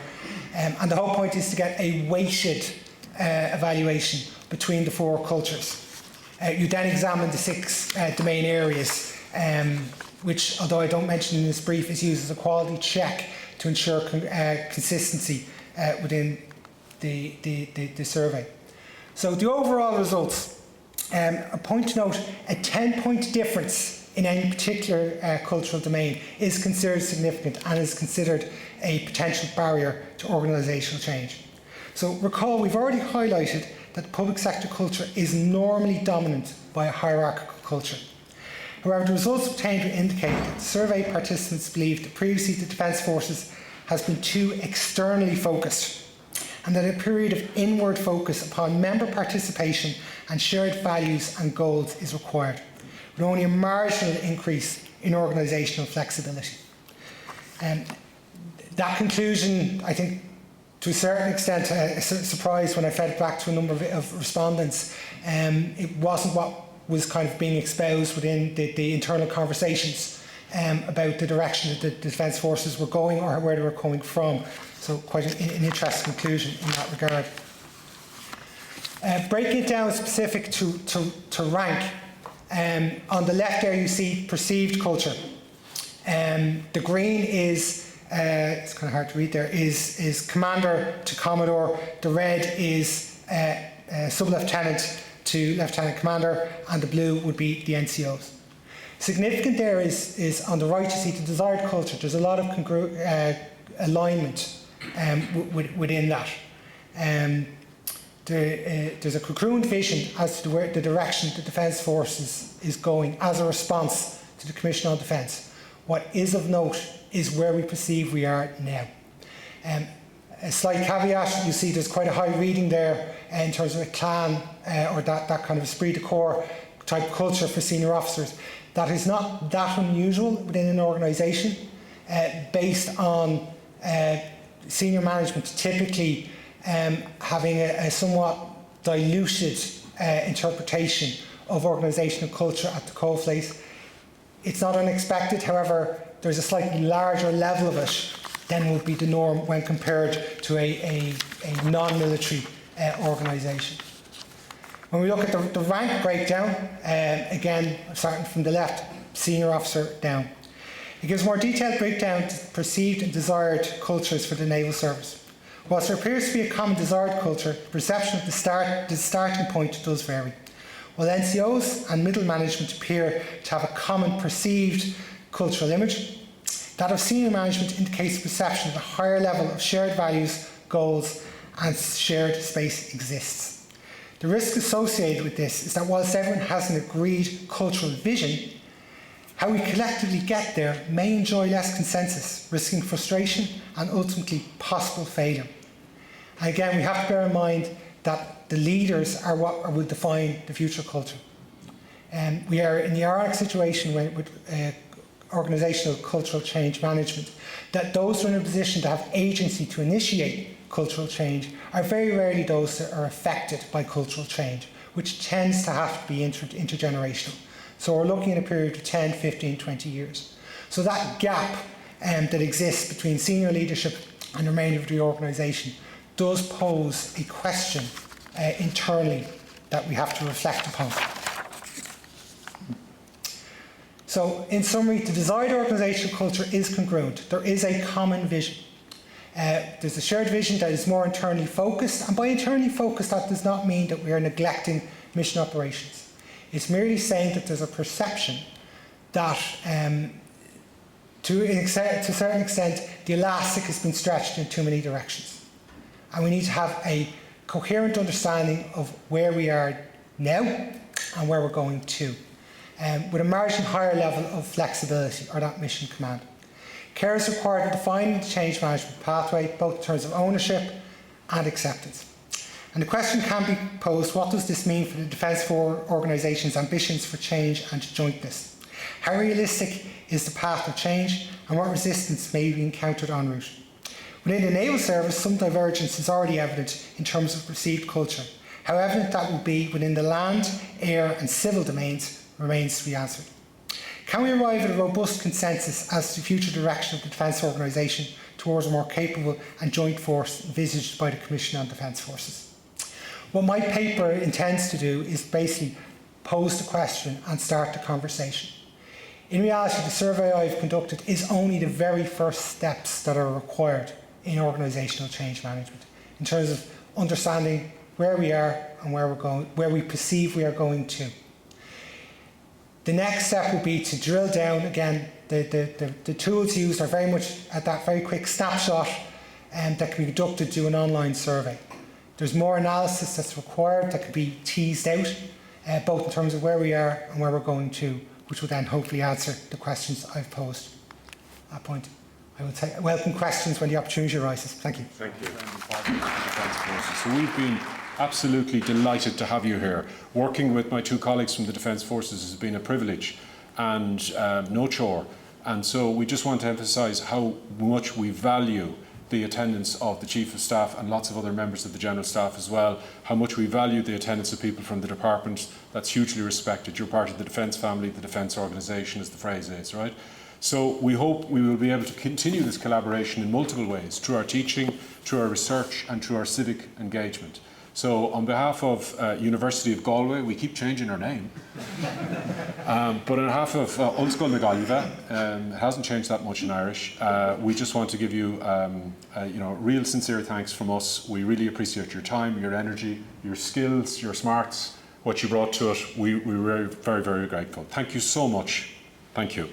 And the whole point is to get a weighted evaluation between the 4 cultures. You then examine the 6 domain areas, which, although I don't mention in this brief, is used as a quality check to ensure consistency within the survey. So the overall results, a point to note, a 10-point difference in any particular cultural domain is considered significant and is considered a potential barrier to organisational change. So recall, we've already highlighted that the public sector culture is normally dominant by a hierarchical culture. However, the results obtained would indicate that the survey participants believed that previously the Defence Forces has been too externally focused, and that a period of inward focus upon member participation and shared values and goals is required, with only a marginal increase in organisational flexibility. That conclusion, I think, to a certain extent, a surprise when I fed it back to a number of respondents. It wasn't what was kind of being espoused within the internal conversations about the direction that the Defence Forces were going or where they were coming from. So quite an interesting conclusion in that regard. Breaking it down specific to rank, on the left there you see perceived culture. The green is, it's kind of hard to read there, is commander to commodore. The red is sub-lieutenant to lieutenant commander, and the blue would be the NCOs. Significant there is on the right you see the desired culture. There's a lot of alignment within that. There's a congruent vision as to the direction the Defence Forces is going as a response to the Commission on Defence. What is of note is where we perceive we are now. A slight caveat, you see there's quite a high reading there in terms of a clan or that kind of esprit de corps type culture for senior officers. That is not that unusual within an organisation based on senior management typically having a somewhat diluted interpretation of organisational culture at the coalface. It's not unexpected, however, there's a slightly larger level of it than would be the norm when compared to a non-military organisation. When we look at the rank breakdown, again, starting from the left, senior officer down, it gives more detailed breakdown to perceived and desired cultures for the naval service. Whilst there appears to be a common desired culture, the perception of the starting point does vary. While NCOs and middle management appear to have a common perceived cultural image, that of senior management indicates the perception that a higher level of shared values, goals, and shared space exists. The risk associated with this is that whilst everyone has an agreed cultural vision, how we collectively get there may enjoy less consensus, risking frustration and ultimately possible failure. And again, we have to bear in mind that the leaders are what will define the future culture. We are in the ironic situation with organisational cultural change management, that those who are in a position to have agency to initiate cultural change are very rarely those that are affected by cultural change, which tends to have to be intergenerational. So we're looking at a period of 10, 15, 20 years. So that gap that exists between senior leadership and the remainder of the organisation does pose a question internally that we have to reflect upon. So in summary, the desired organisational culture is congruent. There is a common vision. There's a shared vision that is more internally focused, and by internally focused that does not mean that we are neglecting mission operations. It's merely saying that there's a perception that to a certain extent the elastic has been stretched in too many directions. And we need to have a coherent understanding of where we are now and where we're going to, with a margin higher level of flexibility, or that mission command. Care is required to define the change management pathway, both in terms of ownership and acceptance. And the question can be posed, what does this mean for the Defence Force Organisation's ambitions for change and jointness? How realistic is the path of change, and what resistance may be encountered en route? Within the Naval Service, some divergence is already evident in terms of perceived culture. How evident that will be within the land, air and civil domains remains to be answered. Can we arrive at a robust consensus as to the future direction of the Defence Organisation towards a more capable and joint force envisaged by the Commission on Defence Forces? What my paper intends to do is basically pose the question and start the conversation. In reality, the survey I've conducted is only the very first steps that are required in organisational change management, in terms of understanding where we are and where we're going, where we perceive we are going to. The next step will be to drill down again. The tools used are very much at that very quick snapshot that can be conducted through an online survey. There's more analysis that's required that could be teased out, both in terms of where we are and where we're going to, which will then hopefully answer the questions I've posed at that point. I will welcome questions when the opportunity arises. Thank you. Thank you. So we've been absolutely delighted to have you here. Working with my two colleagues from the Defence Forces has been a privilege and no chore. And so we just want to emphasise how much we value the attendance of the Chief of Staff and lots of other members of the General Staff as well, how much we value the attendance of people from the department. That's hugely respected. You're part of the Defence family, the Defence organisation, as the phrase is, right? So we hope we will be able to continue this collaboration in multiple ways, through our teaching, through our research and through our civic engagement. So on behalf of University of Galway, we keep changing our name, but on behalf of Unscoil na Gaillimhe, it hasn't changed that much in Irish, we just want to give you, real sincere thanks from us. We really appreciate your time, your energy, your skills, your smarts, what you brought to it. We're very, very grateful. Thank you so much. Thank you.